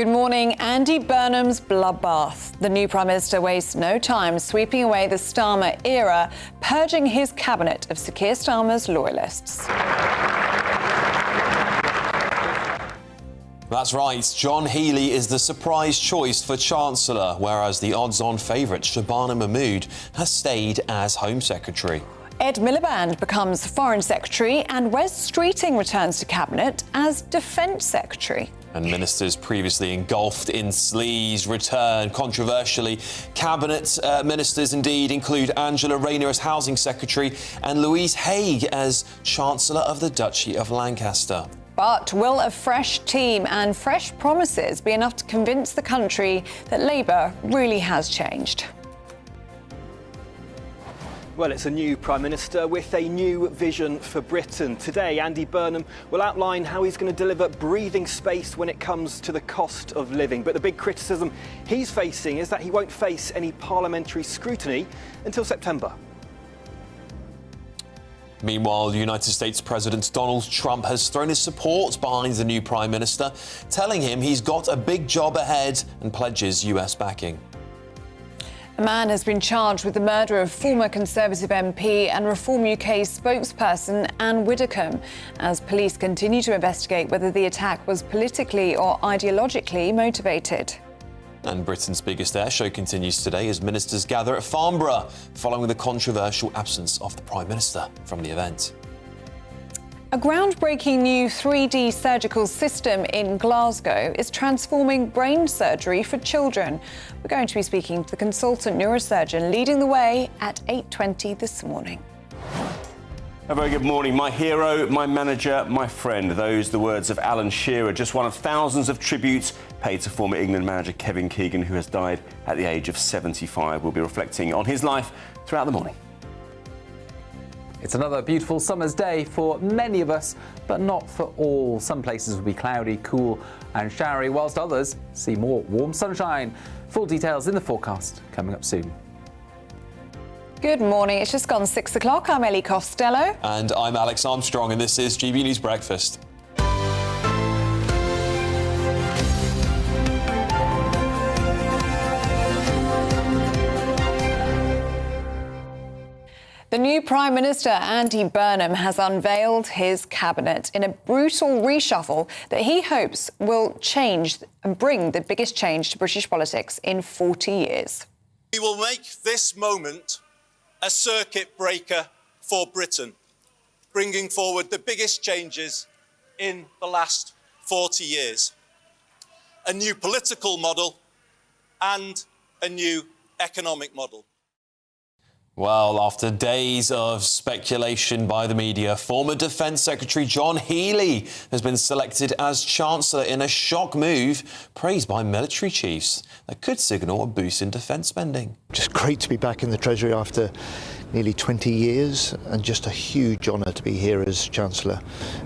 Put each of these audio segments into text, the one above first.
Good morning. Andy Burnham's bloodbath. The new Prime Minister wastes no time sweeping away the Starmer era, purging his cabinet of Sir Keir Starmer's loyalists. That's right, John Healey is the surprise choice for Chancellor, whereas the odds-on favourite Shabana Mahmood has stayed as Home Secretary. Ed Miliband becomes Foreign Secretary and Wes Streeting returns to Cabinet as Defence Secretary. And ministers previously engulfed in sleaze return. Controversially, Cabinet ministers indeed include Angela Rayner as Housing Secretary and Louise Haigh as Chancellor of the Duchy of Lancaster. But will a fresh team and fresh promises be enough to convince the country that Labour really has changed? Well, it's a new Prime Minister with a new vision for Britain. Today, Andy Burnham will outline how he's going to deliver breathing space when it comes to the cost of living. But the big criticism he's facing is that he won't face any parliamentary scrutiny until September. Meanwhile, United States President Donald Trump has thrown his support behind the new Prime Minister, telling him he's got a big job ahead and pledges US backing. A man has been charged with the murder of former Conservative MP and Reform UK spokesperson Anne Widdecombe, as police continue to investigate whether the attack was politically or ideologically motivated. And Britain's biggest air show continues today as ministers gather at Farnborough, following the controversial absence of the Prime Minister from the event. A groundbreaking new 3D surgical system in Glasgow is transforming brain surgery for children. We're going to be speaking to the consultant neurosurgeon leading the way at 8:20 this morning. A very good morning. My hero, my manager, my friend. Those are the words of Alan Shearer, just one of thousands of tributes paid to former England manager Kevin Keegan, who has died at the age of 75. We'll be reflecting on his life throughout the morning. It's another beautiful summer's day for many of us, but not for all. Some places will be cloudy, cool and showery, whilst others see more warm sunshine. Full details in the forecast coming up soon. Good morning. It's just gone 6 o'clock. I'm Ellie Costello. And I'm Alex Armstrong, and this is GB News Breakfast. The new Prime Minister, Andy Burnham, has unveiled his cabinet in a brutal reshuffle that he hopes will change and bring the biggest change to British politics in 40 years. We will make this moment a circuit breaker for Britain, bringing forward the biggest changes in the last 40 years. A new political model and a new economic model. Well, after days of speculation by the media, former Defence Secretary John Healey has been selected as Chancellor in a shock move praised by military chiefs that could signal a boost in defence spending. Just great to be back in the Treasury after nearly 20 years, and just a huge honour to be here as Chancellor.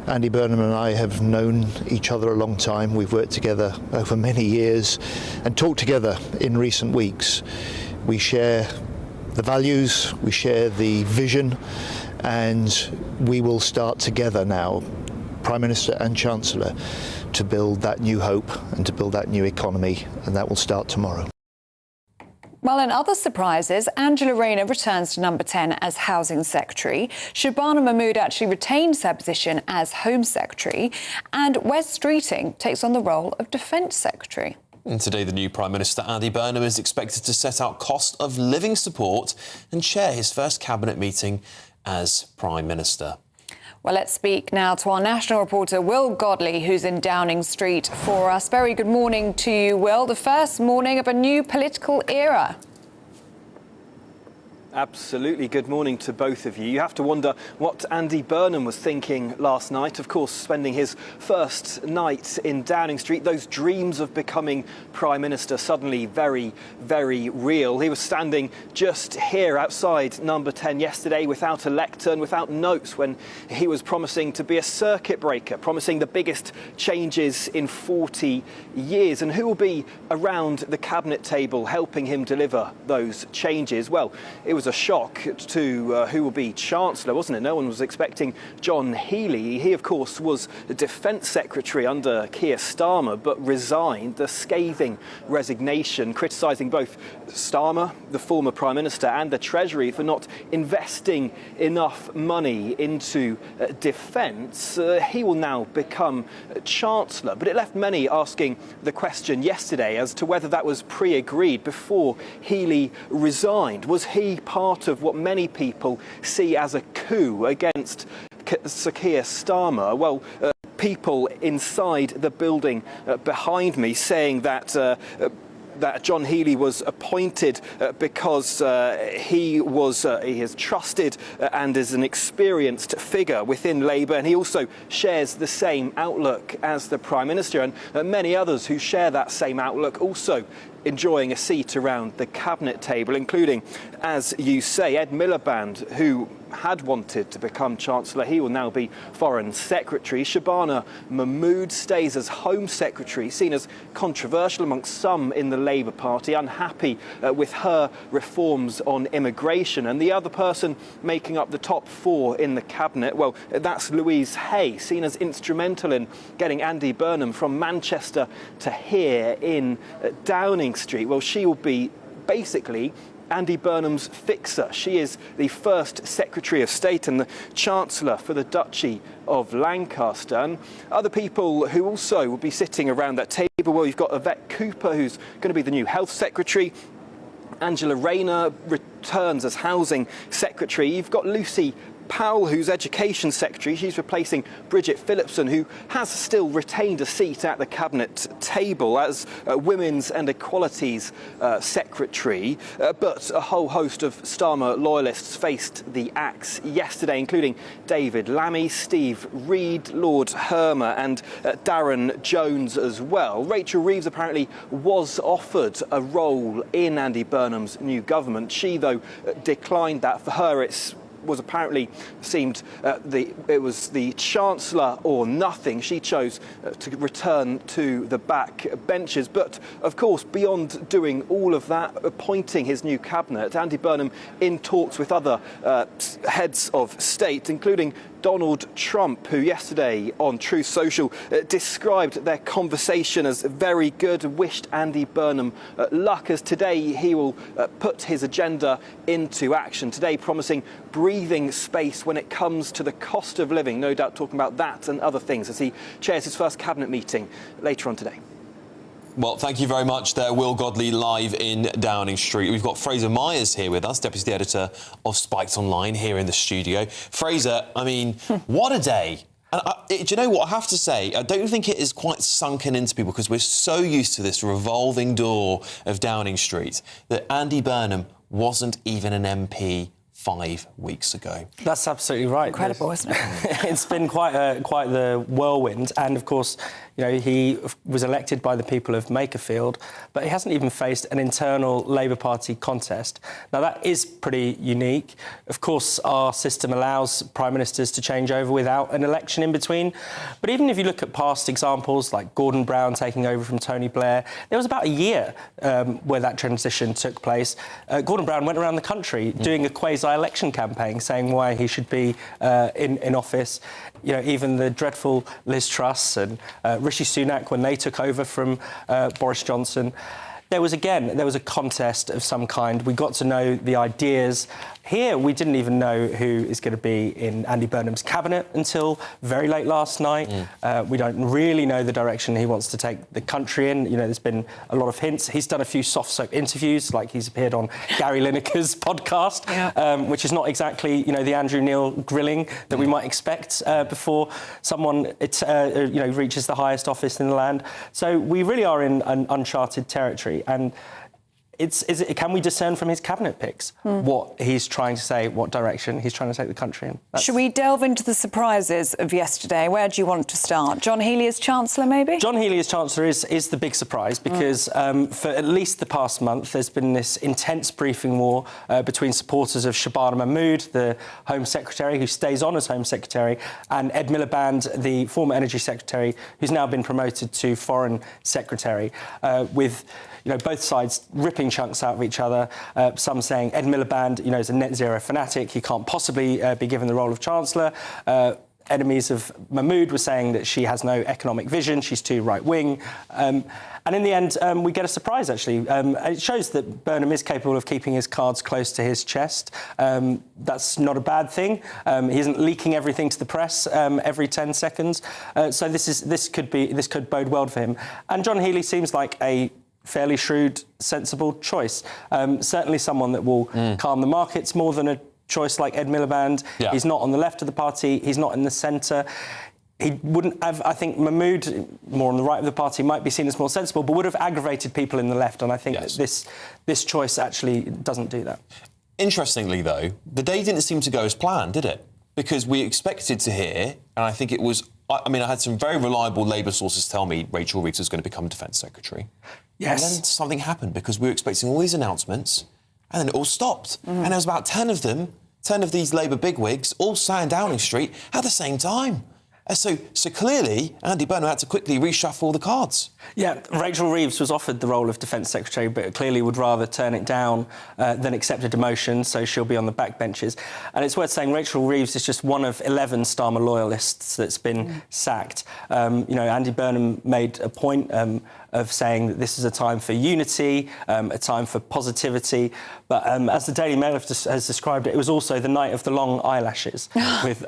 Andy Burnham and I have known each other a long time. We've worked together over many years and talked together in recent weeks. We share the values, we share the vision, and we will start together now, Prime Minister and Chancellor, to build that new hope and to build that new economy, and that will start tomorrow. Well, in other surprises, Angela Rayner returns to number 10 as Housing Secretary. Shabana Mahmood actually retains her position as Home Secretary, and Wes Streeting takes on the role of Defence Secretary. And today, the new Prime Minister, Andy Burnham, is expected to set out cost of living support and chair his first cabinet meeting as Prime Minister. Well, let's speak now to our national reporter, Will Godley, who's in Downing Street for us. Very good morning to you, Will. The first morning of a new political era. Absolutely. Good morning to both of you. You have to wonder what Andy Burnham was thinking last night. Of course, spending his first night in Downing Street, those dreams of becoming Prime Minister suddenly very, very real. He was standing just here outside number 10 yesterday without a lectern, without notes, when he was promising to be a circuit breaker, promising the biggest changes in 40 years. And who will be around the cabinet table helping him deliver those changes? Well, it was was a shock to who will be Chancellor, wasn't it? No one was expecting John Healey. He, of course, was the Defence Secretary under Keir Starmer, but resigned. A scathing resignation, criticising both Starmer, the former Prime Minister, and the Treasury for not investing enough money into defence. He will now become Chancellor. But it left many asking the question yesterday as to whether that was pre-agreed before Healey resigned. Was he part of what many people see as a coup against Sir Keir Starmer? Well, people inside the building behind me saying that John Healey was appointed because he is trusted and is an experienced figure within Labour, and he also shares the same outlook as the Prime Minister, and many others who share that same outlook also enjoying a seat around the cabinet table, including, as you say, Ed Miliband, who had wanted to become Chancellor. He will now be Foreign Secretary. Shabana Mahmood stays as Home Secretary, seen as controversial amongst some in the Labour Party, unhappy with her reforms on immigration. And the other person making up the top four in the cabinet, well, that's Louise Hay, seen as instrumental in getting Andy Burnham from Manchester to here in Downing Street. Well, she will be basically Andy Burnham's fixer. She is the first Secretary of State and the Chancellor for the Duchy of Lancaster. And other people who also will be sitting around that table, well, you've got Yvette Cooper, who's going to be the new Health Secretary. Angela Rayner returns as Housing Secretary. You've got Lucy Powell, who's Education Secretary. She's replacing Bridget Phillipson, who has still retained a seat at the Cabinet table as Women's and Equalities Secretary. But a whole host of Starmer loyalists faced the axe yesterday, including David Lammy, Steve Reid, Lord Hermer and Darren Jones as well. Rachel Reeves apparently was offered a role in Andy Burnham's new government. She, though, declined that. For her, it was apparently it was the Chancellor or nothing. She chose to return to the back benches. But of course, beyond doing all of that, appointing his new cabinet, Andy Burnham in talks with other heads of state, including Donald Trump, who yesterday on Truth Social described their conversation as very good, wished Andy Burnham luck, as today he will put his agenda into action. Today promising breathing space when it comes to the cost of living, no doubt talking about that and other things as he chairs his first cabinet meeting later on today. Well, thank you very much there, Will Godley, live in Downing Street. We've got Fraser Myers here with us, Deputy Editor of Spiked Online, here in the studio. Fraser, I mean, what a day. And do you know what I have to say? I don't think it is quite sunken into people because we're so used to this revolving door of Downing Street that Andy Burnham wasn't even an MP 5 weeks ago. That's absolutely right. Incredible, isn't it? It's been quite the whirlwind, and of course, you know, he was elected by the people of Makerfield, but he hasn't even faced an internal Labour Party contest. Now, that is pretty unique. Of course, our system allows Prime Ministers to change over without an election in between. But even if you look at past examples, like Gordon Brown taking over from Tony Blair, there was about a year where that transition took place. Gordon Brown went around the country doing a quasi-election campaign, saying why he should be in office. You know, even the dreadful Liz Truss and Rishi Sunak, when they took over from Boris Johnson, there was a contest of some kind. We got to know the ideas. Here, we didn't even know who is going to be in Andy Burnham's cabinet until very late last night. We don't really know the direction he wants to take the country in. You know, there's been a lot of hints. He's done a few soft soap interviews, like he's appeared on Gary Lineker's podcast, which is not exactly, you know, the Andrew Neil grilling that we might expect before someone reaches the highest office in the land. So we really are in an uncharted territory, and can we discern from his cabinet picks what he's trying to say, what direction he's trying to take the country in? Should we delve into the surprises of yesterday? Where do you want to start? John Healey as Chancellor, maybe? John Healey as Chancellor is the big surprise because for at least the past month, there's been this intense briefing war between supporters of Shabana Mahmood, the Home Secretary, who stays on as Home Secretary, and Ed Miliband, the former Energy Secretary, who's now been promoted to Foreign Secretary, with both sides ripping chunks out of each other. Some saying Ed Miliband, is a net zero fanatic. He can't possibly be given the role of Chancellor. Enemies of Mahmood were saying that she has no economic vision, she's too right-wing. And in the end, we get a surprise, actually. It shows that Burnham is capable of keeping his cards close to his chest. That's not a bad thing. He isn't leaking everything to the press every 10 seconds. So this could bode well for him. And John Healey seems like a fairly shrewd, sensible choice. Certainly someone that will calm the markets more than a choice like Ed Miliband. Yeah. He's not on the left of the party. He's not in the centre. He wouldn't have, I think Mahmood, more on the right of the party, might be seen as more sensible, but would have aggravated people in the left. And I think that this choice actually doesn't do that. Interestingly, though, the day didn't seem to go as planned, did it? Because we expected to hear, and I think it was... I had some very reliable Labour sources tell me Rachel Reeves was going to become Defence Secretary. Yes. And then something happened, because we were expecting all these announcements, and then it all stopped. And there was about 10 of them, 10 of these Labour bigwigs, all sat in Downing Street at the same time. So clearly, Andy Burnham had to quickly reshuffle all the cards. Yeah, Rachel Reeves was offered the role of Defence Secretary, but clearly would rather turn it down than accept a demotion, so she'll be on the backbenches. And it's worth saying Rachel Reeves is just one of 11 Starmer loyalists that's been sacked. Andy Burnham made a point of saying that this is a time for unity, a time for positivity. But as the Daily Mail has described it, it was also the night of the long eyelashes, with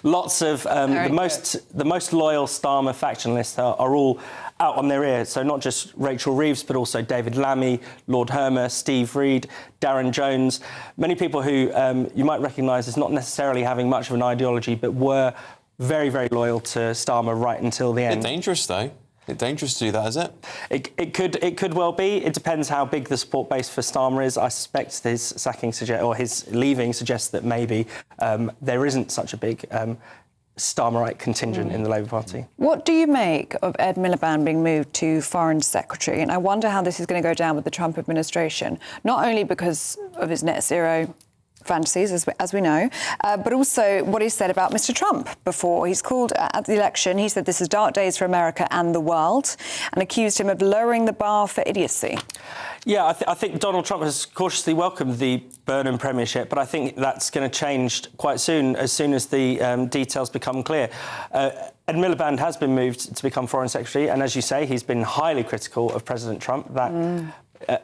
lots of the most loyal Starmer factionalists are all out on their ear. So not just Rachel Reeves, but also David Lammy, Lord Hermer, Steve Reed, Darren Jones. Many people who you might recognise as not necessarily having much of an ideology, but were very, very loyal to Starmer right until the end. It's dangerous, though. It's dangerous to do that, is it? It could well be. It depends how big the support base for Starmer is. I suspect his leaving suggests that maybe there isn't such a big Starmerite contingent in the Labour Party. What do you make of Ed Miliband being moved to Foreign Secretary? And I wonder how this is going to go down with the Trump administration, not only because of his net zero fantasies, as we know, but also what he said about Mr. Trump before. He's called, at the election, he said this is dark days for America and the world, and accused him of lowering the bar for idiocy. Yeah, I think Donald Trump has cautiously welcomed the Burnham premiership, but I think that's going to change quite soon as the details become clear. Ed Miliband has been moved to become Foreign Secretary, and as you say, he's been highly critical of President Trump.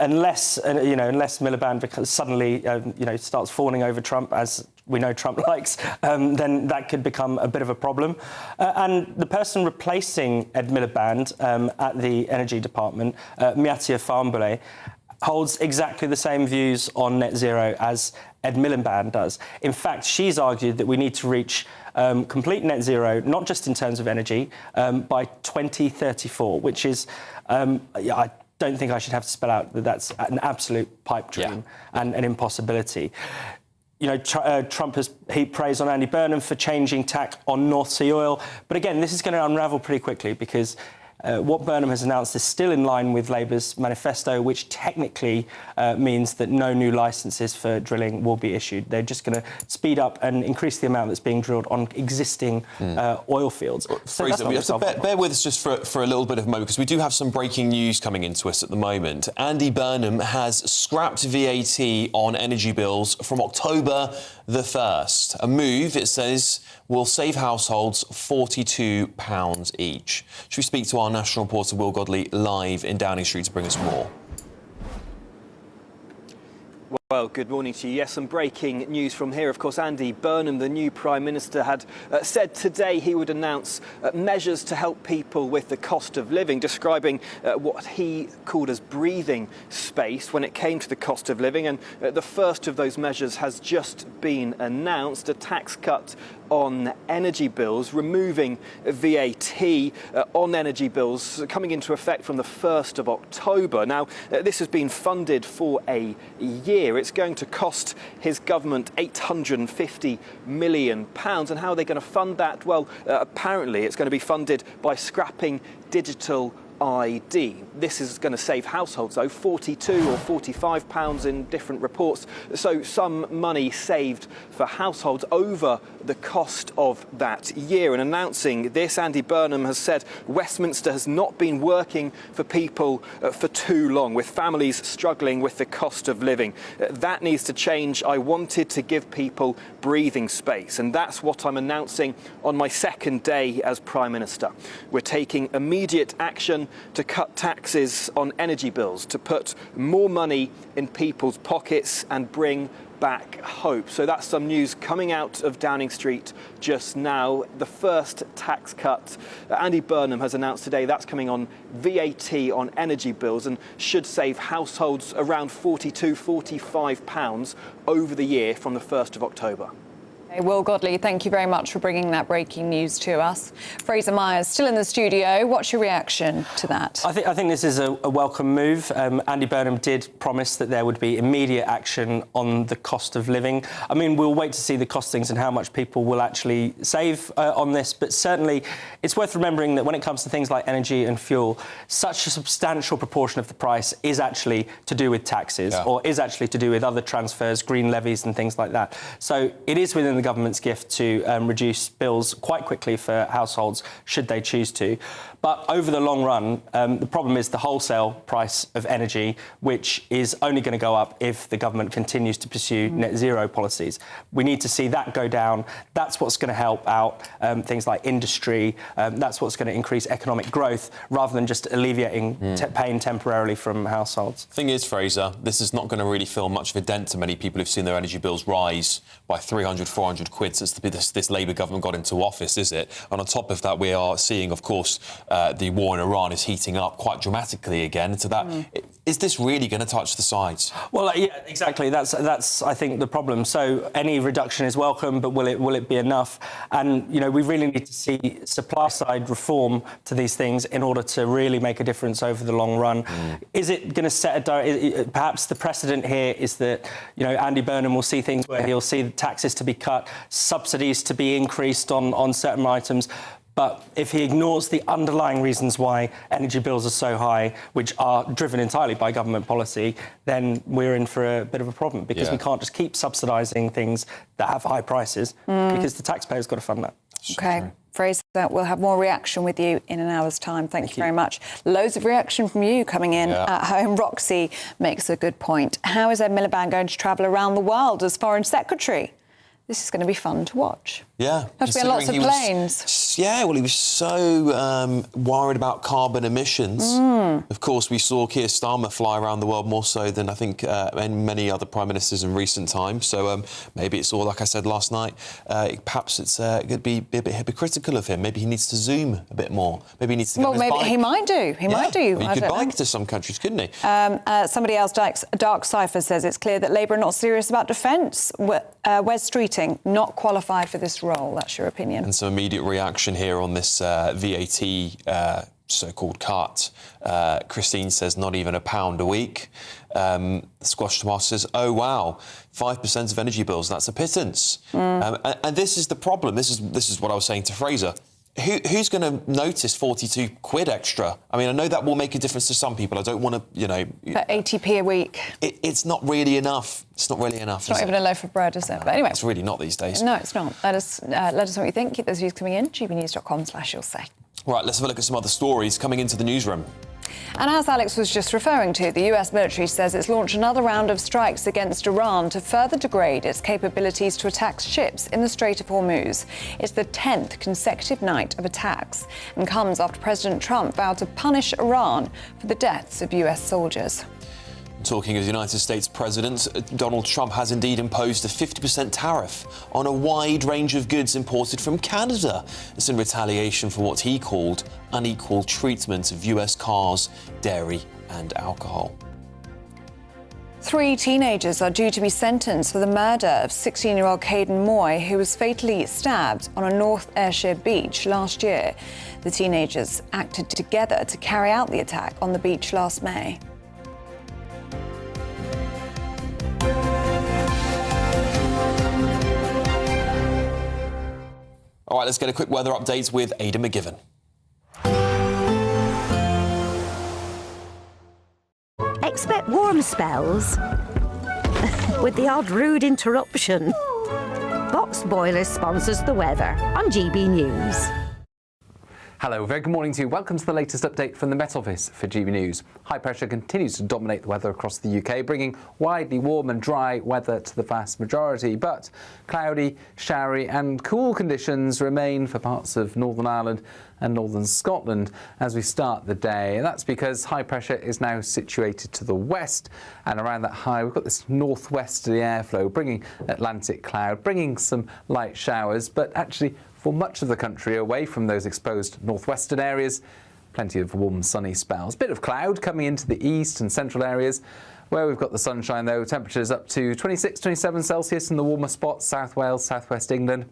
Unless Miliband suddenly starts fawning over Trump, as we know Trump likes, then that could become a bit of a problem. And the person replacing Ed Miliband at the Energy Department, Miatia Fahnbulleh, holds exactly the same views on net zero as Ed Miliband does. In fact, she's argued that we need to reach complete net zero, not just in terms of energy, by 2034, which is, I don't think I should have to spell out that that's an absolute pipe dream and an impossibility. Trump has heaped praise on Andy Burnham for changing tack on North Sea oil. But again, this is going to unravel pretty quickly because what Burnham has announced is still in line with Labour's manifesto, which technically means that no new licences for drilling will be issued. They're just going to speed up and increase the amount that's being drilled on existing oil fields. Fraser, we have to bear with us just for a little bit of a moment, because we do have some breaking news coming into us at the moment. Andy Burnham has scrapped VAT on energy bills from October the 1st. A move, it says, will save households £42 each. Should we speak to our national reporter Will Godley live in Downing Street to bring us more? Well, good morning to you. Yes, some breaking news from here. Of course, Andy Burnham, the new Prime Minister, had said today he would announce measures to help people with the cost of living, describing what he called as breathing space when it came to the cost of living. And the first of those measures has just been announced, a tax cut on energy bills, removing VAT on energy bills coming into effect from the 1st of October. Now, this has been funded for a year. It's going to cost his government £850 million. And how are they going to fund that? Well, apparently it's going to be funded by scrapping digital ID. This is going to save households, though, £42 or £45 in different reports. So some money saved for households over the cost of that year. And announcing this, Andy Burnham has said Westminster has not been working for people for too long, with families struggling with the cost of living. That needs to change. I wanted to give people breathing space, and that's what I'm announcing on my second day as Prime Minister. We're taking immediate action to cut taxes on energy bills, to put more money in people's pockets and bring back hope. So that's some news coming out of Downing Street just now. The first tax cut Andy Burnham has announced today, that's coming on VAT on energy bills and should save households around £42, £45 over the year from the 1st of October. Will Godley, thank you very much for bringing that breaking news to us. Fraser Myers, still in the studio. What's your reaction to that? I think this is a welcome move. Andy Burnham did promise that there would be immediate action on the cost of living. I mean, we'll wait to see the costings and how much people will actually save on this, but certainly it's worth remembering that when it comes to things like energy and fuel, such a substantial proportion of the price is actually to do with taxes or is actually to do with other transfers, green levies and things like that. So it is within the government's gift to reduce bills quite quickly for households should they choose to. But over the long run, the problem is the wholesale price of energy, which is only going to go up if the government continues to pursue net zero policies. We need to see that go down. That's what's going to help out things like industry. That's what's going to increase economic growth rather than just alleviating pain temporarily from households. Thing is, Fraser, this is not going to really feel much of a dent to many people who've seen their energy bills rise by 300, 400 quid since this Labour government got into office, is it? And on top of that, we are seeing, of course, the war in Iran is heating up quite dramatically again. So that is this really going to touch the sides? Well, yeah, exactly. That's I think the problem. So any reduction is welcome, but will it be enough? And you know, we really need to see supply side reform to these things in order to really make a difference over the long run. Is it going to set perhaps the precedent here is that Andy Burnham will see things where he'll see the taxes to be cut, subsidies to be increased on certain items. But if he ignores the underlying reasons why energy bills are so high, which are driven entirely by government policy, then we're in for a bit of a problem because we can't just keep subsidising things that have high prices because the taxpayer's got to fund that. OK. Fraser, we'll have more reaction with you in an hour's time. Thank you very much. Loads of reaction from you coming in at home. Roxy makes a good point. How is Ed Miliband going to travel around the world as Foreign Secretary? This is going to be fun to watch. Yeah. Must be on lots of planes. He was so worried about carbon emissions. Of course, we saw Keir Starmer fly around the world more so than I think many other prime ministers in recent times. So maybe it's all, like I said last night, perhaps it's going to be a bit hypocritical of him. Maybe he needs to zoom a bit more. Maybe he needs to get his bike. He might do. He might do. Well, he could bike to some countries, couldn't he? Somebody else, Dark Cypher, says it's clear that Labour are not serious about defence. Wes Streeting, not qualified for this role. That's your opinion. And some immediate reaction here on this VAT so-called cut. Christine says not even £1 a week. Squash Tomato says, oh, wow, 5% of energy bills, that's a pittance. And this is the problem. This is what I was saying to Fraser. Who's going to notice 42 quid extra? I mean, I know that will make a difference to some people. I don't want to, For 80p a week. It's not really enough. It's not really enough. It's not even a loaf of bread, is it? But anyway. It's really not these days. No, it's not. Let us know what you think. Keep those views coming in. gbnews.com/you'll say. Right, let's have a look at some other stories coming into the newsroom. And as Alex was just referring to, the US military says it's launched another round of strikes against Iran to further degrade its capabilities to attack ships in the Strait of Hormuz. It's the 10th consecutive night of attacks and comes after President Trump vowed to punish Iran for the deaths of US soldiers. Talking as United States President, Donald Trump has indeed imposed a 50% tariff on a wide range of goods imported from Canada. It's in retaliation for what he called unequal treatment of US cars, dairy and alcohol. 3 teenagers are due to be sentenced for the murder of 16-year-old Caden Moy, who was fatally stabbed on a North Ayrshire beach last year. The teenagers acted together to carry out the attack on the beach last May. All right, let's get a quick weather update with Ada McGiven. Expect warm spells with the odd rude interruption. Box Boiler sponsors the weather on GB News. Hello, very good morning to you. Welcome to the latest update from the Met Office for GB News. High pressure continues to dominate the weather across the UK, bringing widely warm and dry weather to the vast majority. But cloudy, showery and cool conditions remain for parts of Northern Ireland and northern Scotland as we start the day. And that's because high pressure is now situated to the west, and around that high we've got this northwesterly airflow bringing Atlantic cloud, bringing some light showers, but actually for much of the country away from those exposed northwestern areas, plenty of warm sunny spells. Bit of cloud coming into the east and central areas. Where we've got the sunshine though, temperatures up to 26, 27 Celsius in the warmer spots, South Wales, southwest England.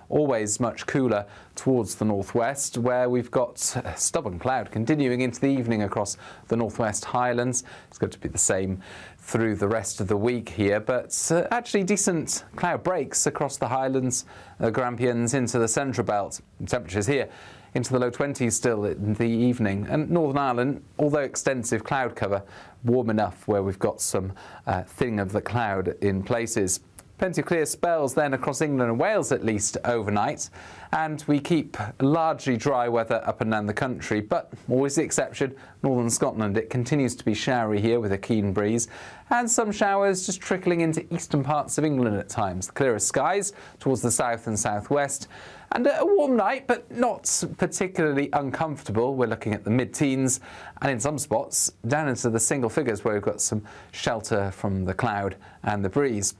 Always much cooler towards the northwest, where we've got stubborn cloud continuing into the evening across the northwest Highlands. It's going to be the same through the rest of the week here, but actually decent cloud breaks across the Highlands, Grampians into the central belt. Temperatures here into the low 20s still in the evening. And Northern Ireland, although extensive cloud cover, warm enough where we've got some thinning of the cloud in places. Plenty of clear spells then across England and Wales at least overnight, and we keep largely dry weather up and down the country, but always the exception, northern Scotland. It continues to be showery here with a keen breeze, and some showers just trickling into eastern parts of England at times. The clearest skies towards the south and southwest, and a warm night, but not particularly uncomfortable. We're looking at the mid-teens, and in some spots down into the single figures where we've got some shelter from the cloud and the breeze.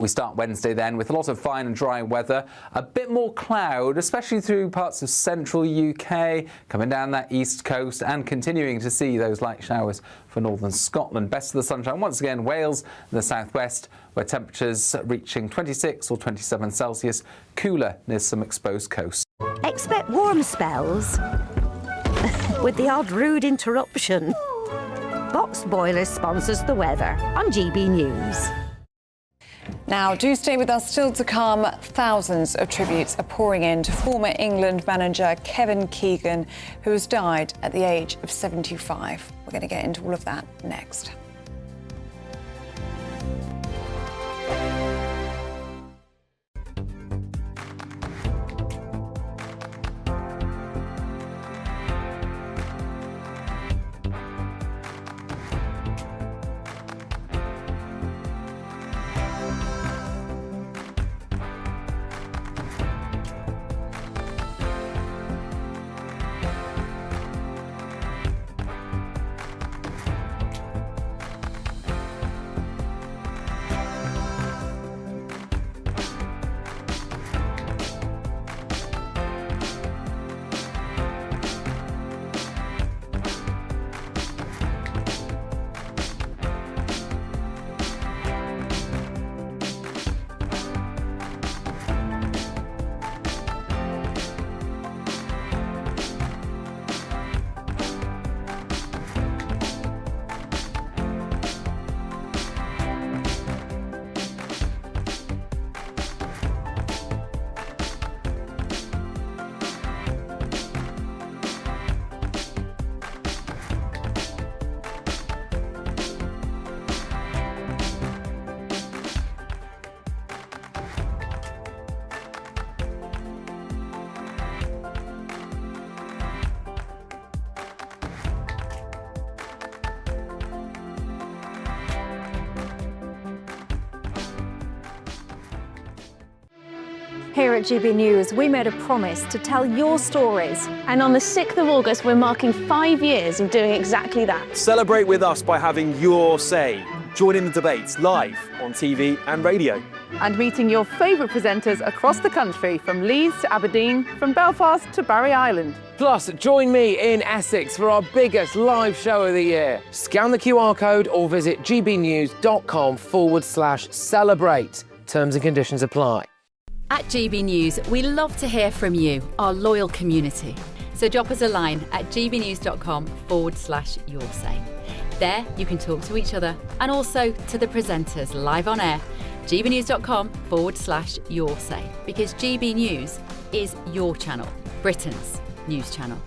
We start Wednesday then with a lot of fine and dry weather, a bit more cloud, especially through parts of central UK, coming down that east coast and continuing to see those light showers for northern Scotland. Best of the sunshine once again, Wales and the southwest, where temperatures reaching 26 or 27 Celsius, cooler near some exposed coasts. Expect warm spells with the odd rude interruption. Box Boiler sponsors the weather on GB News. Now, do stay with us. Still to come, thousands of tributes are pouring in to former England manager Kevin Keegan, who has died at the age of 75. We're going to get into all of that next. Here at GB News, we made a promise to tell your stories. And on the 6th of August, we're marking 5 years of doing exactly that. Celebrate with us by having your say. Join in the debates live on TV and radio. And meeting your favourite presenters across the country, from Leeds to Aberdeen, from Belfast to Barry Island. Plus, join me in Essex for our biggest live show of the year. Scan the QR code or visit gbnews.com/celebrate. Terms and conditions apply. At GB News, we love to hear from you, our loyal community. So drop us a line at gbnews.com/yoursay. There you can talk to each other and also to the presenters live on air. gbnews.com/yoursay, because GB News is your channel, Britain's news channel.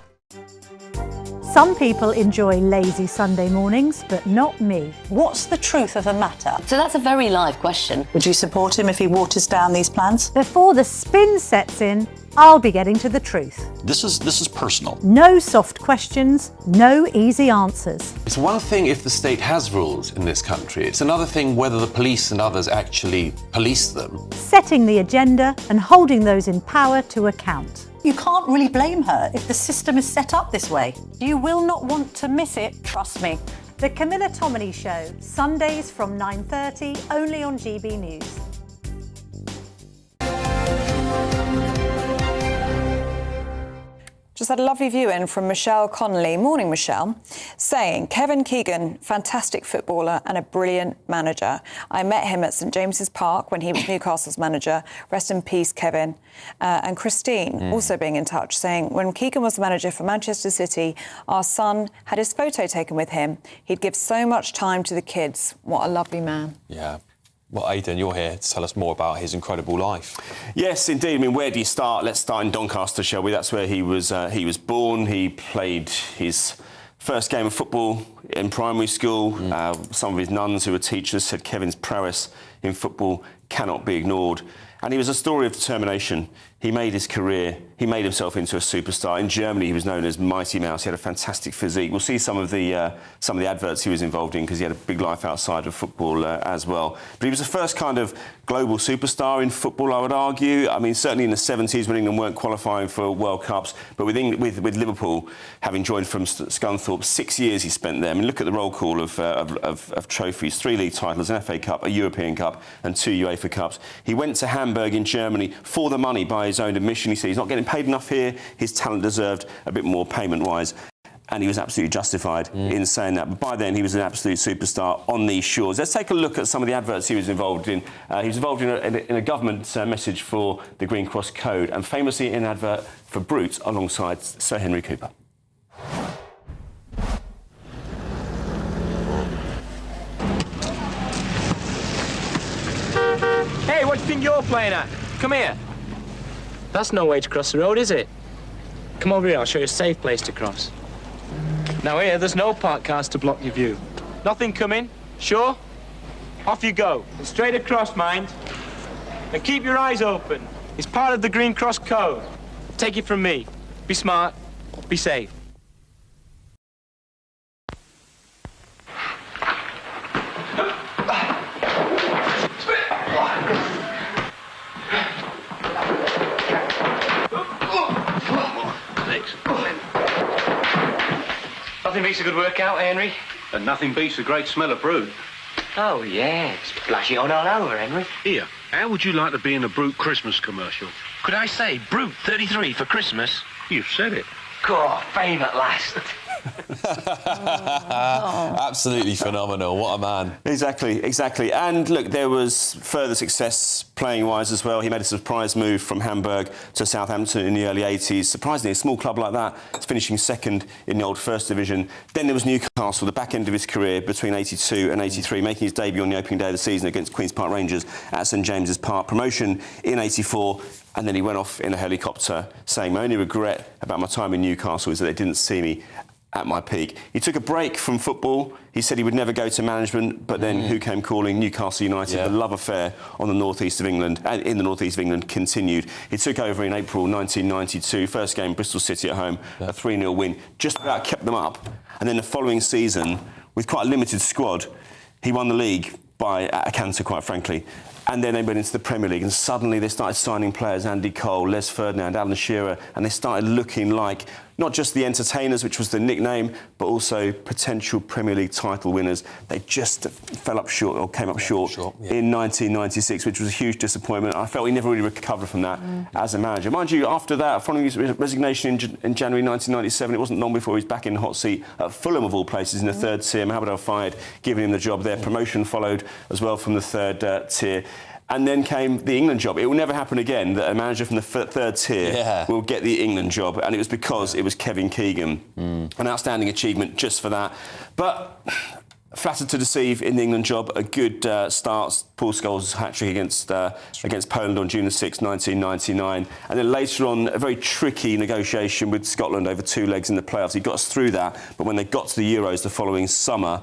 Some people enjoy lazy Sunday mornings, but not me. What's the truth of the matter? So that's a very live question. Would you support him if he waters down these plans? Before the spin sets in, I'll be getting to the truth. This is personal. No soft questions, no easy answers. It's one thing if the state has rules in this country. It's another thing whether the police and others actually police them. Setting the agenda and holding those in power to account. You can't really blame her if the system is set up this way. You will not want to miss it, trust me. The Camilla Tominey Show, Sundays from 9:30, only on GB News. Just had a lovely view in from Michelle Connolly. Morning, Michelle. Saying, Kevin Keegan, fantastic footballer and a brilliant manager. I met him at St James's Park when he was Newcastle's manager. Rest in peace, Kevin. And Christine also being in touch, saying, when Keegan was the manager for Manchester City, our son had his photo taken with him. He'd give so much time to the kids. What a lovely man. Yeah. Well, Aidan, you're here to tell us more about his incredible life. Yes, indeed. I mean, where do you start? Let's start in Doncaster, shall we? That's where he was born. He played his first game of football in primary school. Some of his nuns who were teachers said Kevin's prowess in football cannot be ignored. And he was a story of determination. He made his career, he made himself into a superstar. In Germany, he was known as Mighty Mouse. He had a fantastic physique. We'll see some of the adverts he was involved in because he had a big life outside of football as well. But he was the first kind of global superstar in football, I would argue. I mean, certainly in the 70s when England weren't qualifying for World Cups, but with Liverpool, having joined from Scunthorpe, 6 years he spent there. I mean, look at the roll call of trophies: 3 league titles, an FA Cup, a European Cup, and 2 UEFA Cups. He went to Hamburg in Germany for the money by his own admission. He said he's not getting paid enough here. His talent deserved a bit more payment-wise. And he was absolutely justified in saying that. But by then, he was an absolute superstar on these shores. Let's take a look at some of the adverts he was involved in. He was involved in a government message for the Green Cross Code and famously in an advert for Brute alongside Sir Henry Cooper. Hey, what do you think you're playing at? Come here. That's no way to cross the road, is it? Come over here, I'll show you a safe place to cross. Now here, there's no parked cars to block your view. Nothing coming? Sure? Off you go. And straight across, mind. And keep your eyes open. It's part of the Green Cross Code. Take it from me. Be smart, be safe. Nothing beats a good workout, Henry. And nothing beats a great smell of Brute. Oh, yeah. Splash it on all over, Henry. Here, how would you like to be in a Brute Christmas commercial? Could I say Brute 33 for Christmas? You've said it. God, fame at last. Absolutely phenomenal. What a man. Exactly. And look, there was further success playing-wise as well. He made a surprise move from Hamburg to Southampton in the early 80s. Surprisingly, a small club like that is finishing second in the old First Division. Then there was Newcastle, the back end of his career between 82 and 83, making his debut on the opening day of the season against Queen's Park Rangers at St James's Park. Promotion in 84. And then he went off in a helicopter saying, my only regret about my time in Newcastle is that they didn't see me at my peak. He took a break from football. He said he would never go to management, but then who came calling? Newcastle United. The love affair on the northeast of England, in the northeast of England, continued. He took over in April 1992. First game, Bristol City at home, a 3-0 win. Just about kept them up. And then the following season, with quite a limited squad, he won the league by a canter, quite frankly. And then they went into the Premier League, and suddenly they started signing players, Andy Cole, Les Ferdinand, Alan Shearer, and they started looking like not just the entertainers, which was the nickname, but also potential Premier League title winners. They just came up short in 1996, which was a huge disappointment. I felt he never really recovered from that as a manager. Mind you, after that, following his resignation in January 1997, it wasn't long before he was back in the hot seat at Fulham, of all places, in the third tier. Mohamed Al-Fayed giving him the job there. Promotion followed as well from the third tier. And then came the England job. It will never happen again that a manager from the third tier will get the England job. And it was because it was Kevin Keegan. An outstanding achievement just for that. But Flattered to deceive in the England job. A good start. Paul Scholes' hat-trick against Poland on June the 6th, 1999. And then later on, a very tricky negotiation with Scotland over 2 legs in the playoffs. He got us through that. But when they got to the Euros the following summer,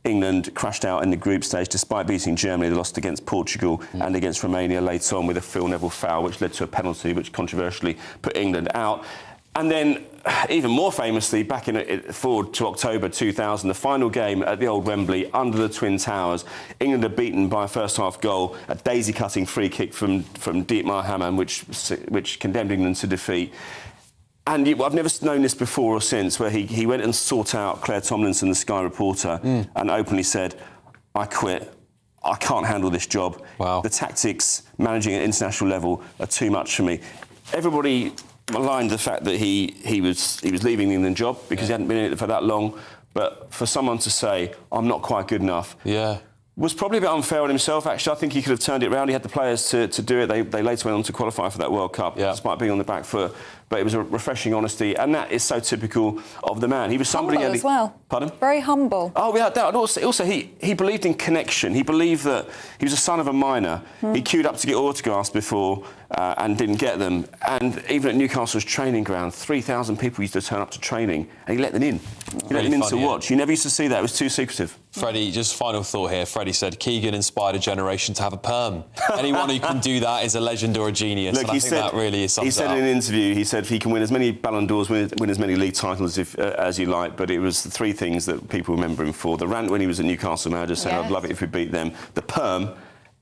England crashed out in the group stage. Despite beating Germany, they lost against Portugal and against Romania later on with a Phil Neville foul, which led to a penalty, which controversially put England out. And then, even more famously, back forward to October 2000, the final game at the old Wembley, under the Twin Towers, England are beaten by a first-half goal, a daisy-cutting free kick from Dietmar Hamann, which condemned England to defeat. And I've never known this before or since, where he went and sought out Claire Tomlinson, the Sky reporter, and openly said, "I quit. I can't handle this job. Wow. The tactics, managing at international level, are too much for me." Everybody maligned the fact that he was leaving the England job because he hadn't been in it for that long. But for someone to say, "I'm not quite good enough," was probably a bit unfair on himself, actually. I think he could have turned it around. He had the players to do it. They later went on to qualify for that World Cup, despite being on the back foot. But it was a refreshing honesty, and that is so typical of the man. He was somebody... Humble as well. Pardon? Very humble. Oh, without doubt. And also he believed in connection. He believed that he was a son of a miner. He queued up to get autographs before and didn't get them. And even at Newcastle's training ground, 3,000 people used to turn up to training, and he let them in. He let them in to watch. You never used to see that. It was too secretive. Freddie, just final thought here. Freddie said Keegan inspired a generation to have a perm. Anyone who can do that is a legend or a genius. Look, and I think that really sums he said in an interview, he said he can win as many Ballon d'Ors, win as many league titles as you like, but it was the 3 things that people remember him for. The rant when he was at Newcastle manager saying, "I'd love it if we beat them." The perm,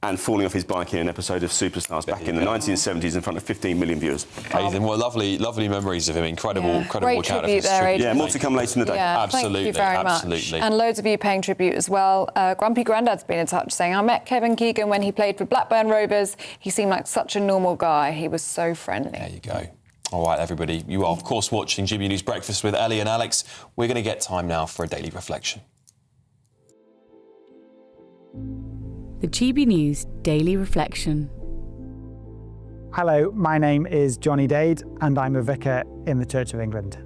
and falling off his bike in an episode of Superstars back in the 1970s in front of 15 million viewers. Amazing. Well, lovely memories of him. Incredible Great account of tribute his there, tribute. Yeah, more to come later in the day. Yeah, absolutely. Thank you very much. And loads of you paying tribute as well. Grumpy Grandad's been in touch saying, "I met Kevin Keegan when he played for Blackburn Rovers. He seemed like such a normal guy. He was so friendly." There you go. All right, everybody. You are, of course, watching GB News Breakfast with Ellie and Alex. We're going to get time now for a daily reflection. The GB News Daily Reflection. Hello, my name is Johnny Dade and I'm a vicar in the Church of England.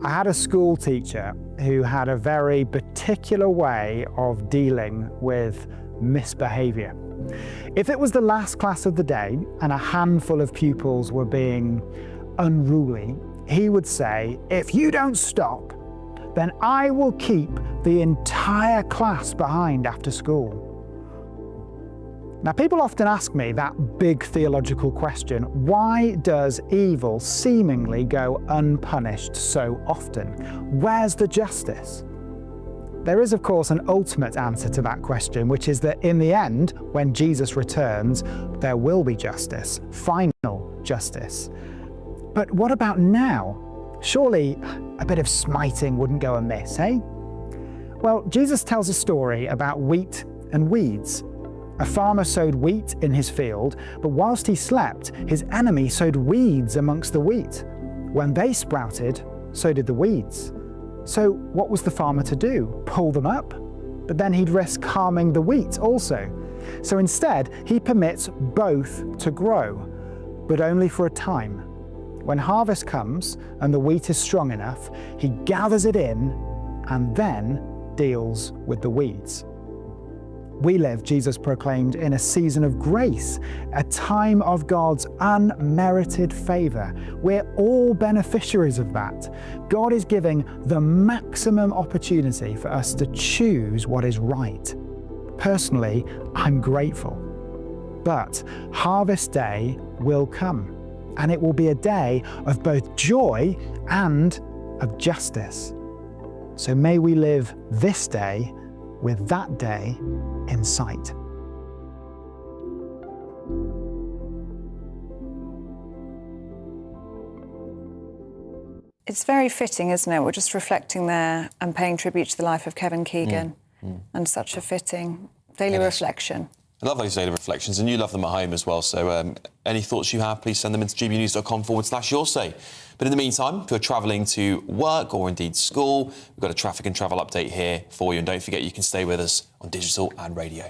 I had a school teacher who had a very particular way of dealing with misbehaviour. If it was the last class of the day and a handful of pupils were being unruly, he would say, "If you don't stop, then I will keep the entire class behind after school." Now, people often ask me that big theological question, why does evil seemingly go unpunished so often? Where's the justice? There is, of course, an ultimate answer to that question, which is that in the end, when Jesus returns, there will be justice, final justice. But what about now? Surely a bit of smiting wouldn't go amiss, eh? Well, Jesus tells a story about wheat and weeds. A farmer sowed wheat in his field, but whilst he slept, his enemy sowed weeds amongst the wheat. When they sprouted, so did the weeds. So what was the farmer to do? Pull them up? But then he'd risk harming the wheat also. So instead, he permits both to grow, but only for a time. When harvest comes and the wheat is strong enough, he gathers it in and then deals with the weeds. We live, Jesus proclaimed, in a season of grace, a time of God's unmerited favour. We're all beneficiaries of that. God is giving the maximum opportunity for us to choose what is right. Personally, I'm grateful. But Harvest Day will come, and it will be a day of both joy and of justice. So may we live this day with that day in sight. It's very fitting, isn't it? We're just reflecting there and paying tribute to the life of Kevin Keegan. And such a fitting daily reflection. I love those daily reflections, and you love them at home as well. So any thoughts you have, please send them into gbnews.com/yoursay. But in the meantime, if you're travelling to work or indeed school, we've got a traffic and travel update here for you. And don't forget, you can stay with us on digital and radio.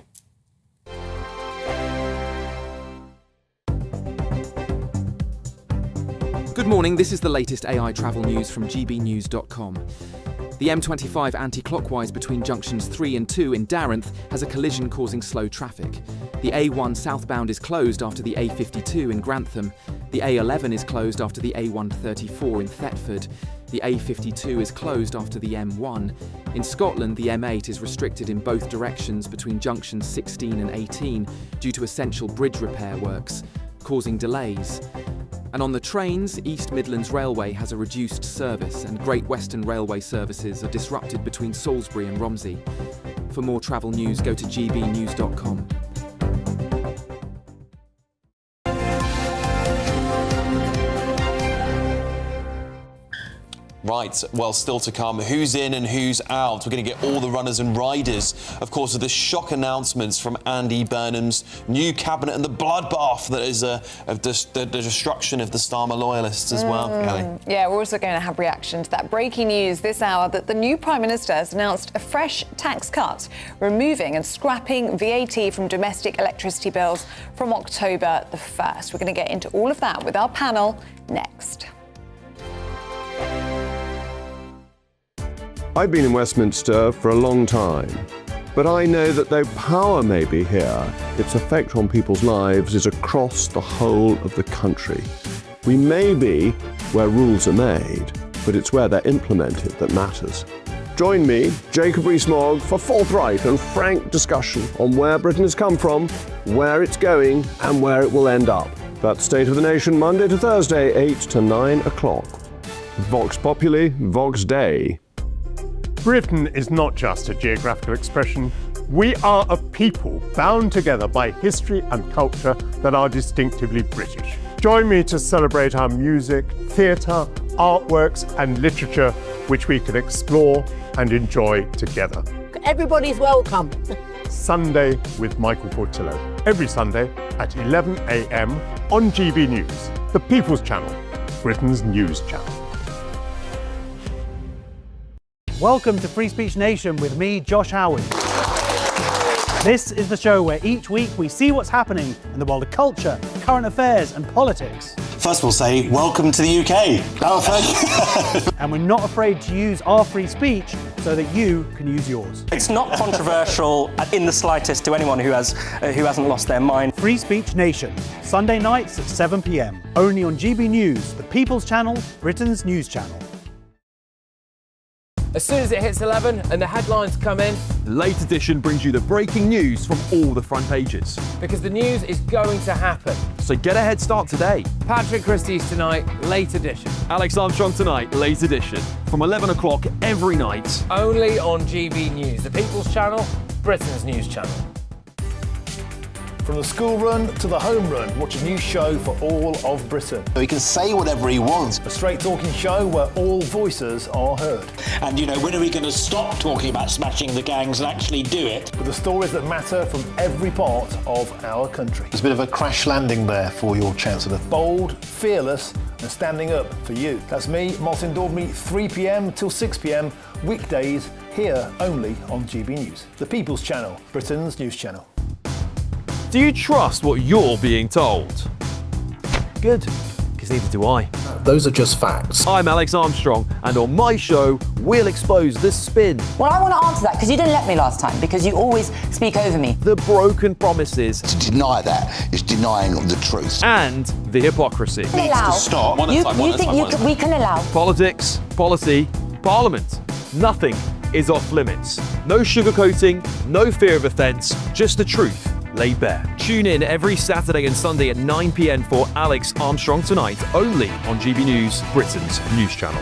Good morning, this is the latest AI travel news from gbnews.com. The M25 anti-clockwise between junctions 3 and 2 in Darenth has a collision causing slow traffic. The A1 southbound is closed after the A52 in Grantham. The A11 is closed after the A134 in Thetford. The A52 is closed after the M1. In Scotland, the M8 is restricted in both directions between junctions 16 and 18 due to essential bridge repair works, causing delays. And on the trains, East Midlands Railway has a reduced service and Great Western Railway services are disrupted between Salisbury and Romsey. For more travel news, go to gbnews.com. Right, well, still to come, who's in and who's out. We're going to get all the runners and riders, of course, with the shock announcements from Andy Burnham's new cabinet and the bloodbath that is the destruction of the Starmer loyalists as well, Ellie. Yeah, we're also going to have reaction to that breaking news this hour that the new Prime Minister has announced a fresh tax cut, removing and scrapping VAT from domestic electricity bills from October the 1st. We're going to get into all of that with our panel next. I've been in Westminster for a long time, but I know that though power may be here, its effect on people's lives is across the whole of the country. We may be where rules are made, but it's where they're implemented that matters. Join me, Jacob Rees-Mogg, for forthright and frank discussion on where Britain has come from, where it's going, and where it will end up. That's State of the Nation, Monday to Thursday, 8 to 9 o'clock. Vox Populi, Vox Dei. Britain is not just a geographical expression. We are a people bound together by history and culture that are distinctively British. Join me to celebrate our music, theatre, artworks and literature which we can explore and enjoy together. Everybody's welcome. Sunday with Michael Portillo. Every Sunday at 11 a.m. on GB News, the People's Channel, Britain's news channel. Welcome to Free Speech Nation with me, Josh Howard. This is the show where each week we see what's happening in the world of culture, current affairs and politics. First we'll say, welcome to the UK. Oh, thank you. And we're not afraid to use our free speech so that you can use yours. It's not controversial in the slightest to anyone who hasn't lost their mind. Free Speech Nation, Sunday nights at 7 p.m. Only on GB News, the People's Channel, Britain's news channel. As soon as it hits 11 and the headlines come in, the Late Edition brings you the breaking news from all the front pages. Because the news is going to happen. So get a head start today. Patrick Christie's tonight, Late Edition. Alex Armstrong tonight, Late Edition. From 11 o'clock every night. Only on GB News, the People's Channel, Britain's news channel. From the school run to the home run, watch a new show for all of Britain. He can say whatever he wants. A straight talking show where all voices are heard. And, you know, when are we going to stop talking about smashing the gangs and actually do it? With the stories that matter from every part of our country. There's a bit of a crash landing there for your Chancellor. Bold, fearless and standing up for you. That's me, Martin Daubney, 3 p.m. till 6 p.m. weekdays here only on GB News. The People's Channel, Britain's news channel. Do you trust what you're being told? Good, because neither do I. Those are just facts. I'm Alex Armstrong, and on my show, we'll expose the spin. Well, I want to answer that, because you didn't let me last time, because you always speak over me. The broken promises. To deny that is denying the truth. And the hypocrisy. Needs to stop. You think we can allow? Politics, policy, parliament. Nothing is off limits. No sugarcoating, no fear of offence, just the truth laid bare. Tune in every Saturday and Sunday at 9 p.m. for Alex Armstrong Tonight, only on GB News, Britain's news channel.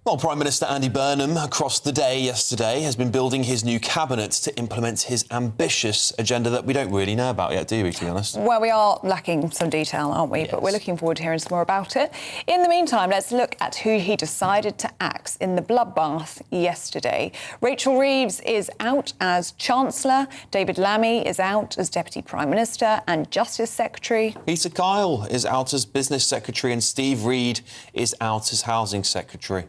Well, Prime Minister Andy Burnham, across the day yesterday, has been building his new cabinet to implement his ambitious agenda that we don't really know about yet, do we, to be honest? Well, we are lacking some detail, aren't we? Yes. But we're looking forward to hearing some more about it. In the meantime, let's look at who he decided to axe in the bloodbath yesterday. Rachel Reeves is out as Chancellor, David Lammy is out as Deputy Prime Minister and Justice Secretary. Peter Kyle is out as Business Secretary and Steve Reid is out as Housing Secretary.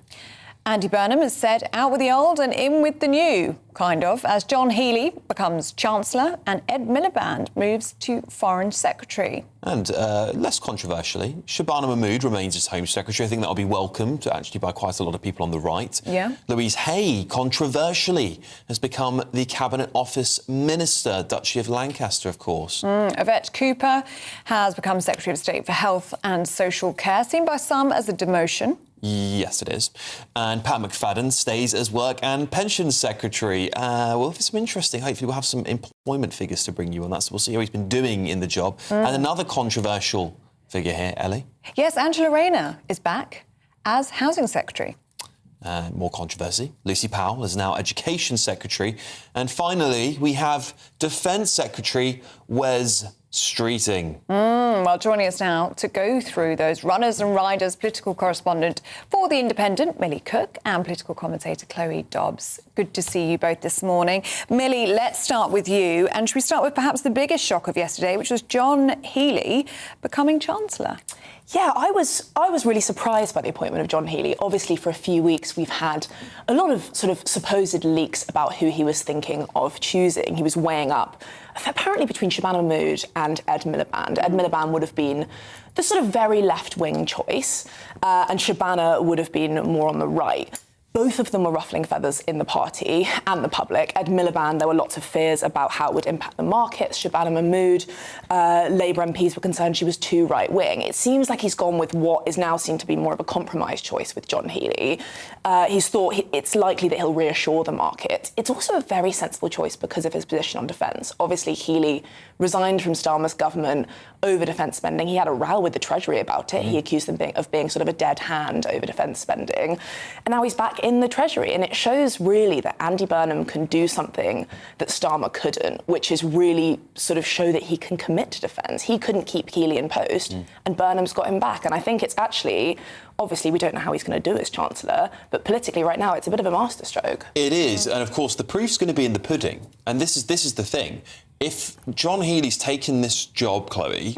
Andy Burnham has said out with the old and in with the new, kind of, as John Healey becomes Chancellor and Ed Miliband moves to Foreign Secretary. And less controversially, Shabana Mahmood remains as Home Secretary. I think that'll be welcomed, actually, by quite a lot of people on the right. Yeah. Louise Hay, controversially, has become the Cabinet Office Minister, Duchy of Lancaster, of course. Yvette Cooper has become Secretary of State for Health and Social Care, seen by some as a demotion. Yes, it is. And Pat McFadden stays as Work and Pensions Secretary. Well, it's some interesting. Hopefully we'll have some employment figures to bring you on that, so we'll see how he's been doing in the job. And another controversial figure here, Ellie. Yes, Angela Rayner is back as Housing Secretary. More controversy. Lucy Powell is now Education Secretary. And finally, we have Defence Secretary Wes Streeting. Well, joining us now to go through those runners and riders, political correspondent for The Independent, Millie Cook, and political commentator Chloe Dobbs. Good to see you both this morning. Millie, let's start with you. And should we start with perhaps the biggest shock of yesterday, which was John Healey becoming Chancellor? Yeah, I was really surprised by the appointment of John Healey. Obviously, for a few weeks, we've had a lot of sort of supposed leaks about who he was thinking of choosing. He was weighing up, apparently, between Shabana Mahmood and Ed Miliband. Ed Miliband would have been the sort of very left-wing choice, and Shabana would have been more on the right. Both of them were ruffling feathers in the party and the public. Ed Miliband, there were lots of fears about how it would impact the markets. Shabana Mahmood, Labour MPs were concerned she was too right-wing. It seems like he's gone with what is now seen to be more of a compromise choice with John Healey. He's thought it's likely that he'll reassure the market. It's also a very sensible choice because of his position on defence. Obviously, Healey resigned from Starmer's government over defence spending. He had a row with the Treasury about it. He accused them of being sort of a dead hand over defence spending. And now he's back in the Treasury. And it shows really that Andy Burnham can do something that Starmer couldn't, which is really sort of show that he can commit to defence. He couldn't keep Healey in post, and Burnham's got him back. And I think it's actually, obviously, we don't know how he's going to do as Chancellor, but politically right now, it's a bit of a masterstroke. It is. And of course, the proof's going to be in the pudding. And this is the thing. If John Healey's taken this job, Chloe,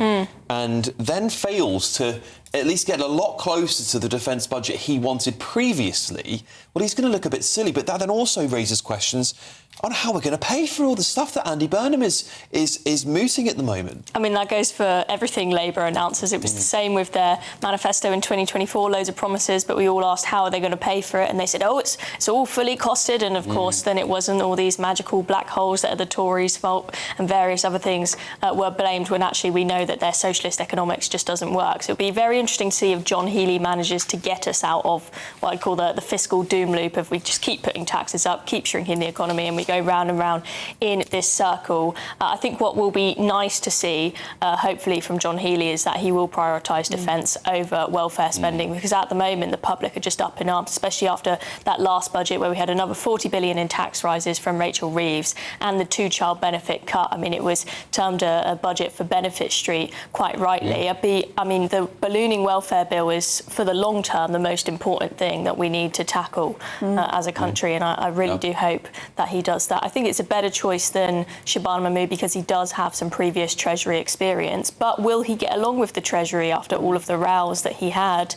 and then fails to at least get a lot closer to the defence budget he wanted previously, well, he's going to look a bit silly. But that then also raises questions on how we're going to pay for all the stuff that Andy Burnham is mooting at the moment. I mean, that goes for everything Labour announces. It was the same with their manifesto in 2024, loads of promises, but we all asked how are they going to pay for it, and they said, oh, it's all fully costed, and of course then it wasn't. All these magical black holes that are the Tories' fault and various other things were blamed, when actually we know that their socialist economics just doesn't work. So it'll be very interesting to see if John Healey manages to get us out of what I'd call the fiscal doom loop, if we just keep putting taxes up, keep shrinking the economy, and we go round and round in this circle. I think what will be nice to see, hopefully, from John Healey is that he will prioritise defence over welfare spending, because at the moment the public are just up in arms, especially after that last budget where we had another 40 billion in tax rises from Rachel Reeves and the two-child benefit cut. I mean, it was termed a budget for Benefit Street, quite rightly. I mean, the ballooning welfare bill is, for the long term, the most important thing that we need to tackle as a country, and I really do hope that he does that. I think it's a better choice than Shabana Mahmood because he does have some previous Treasury experience, but will he get along with the Treasury after all of the rows that he had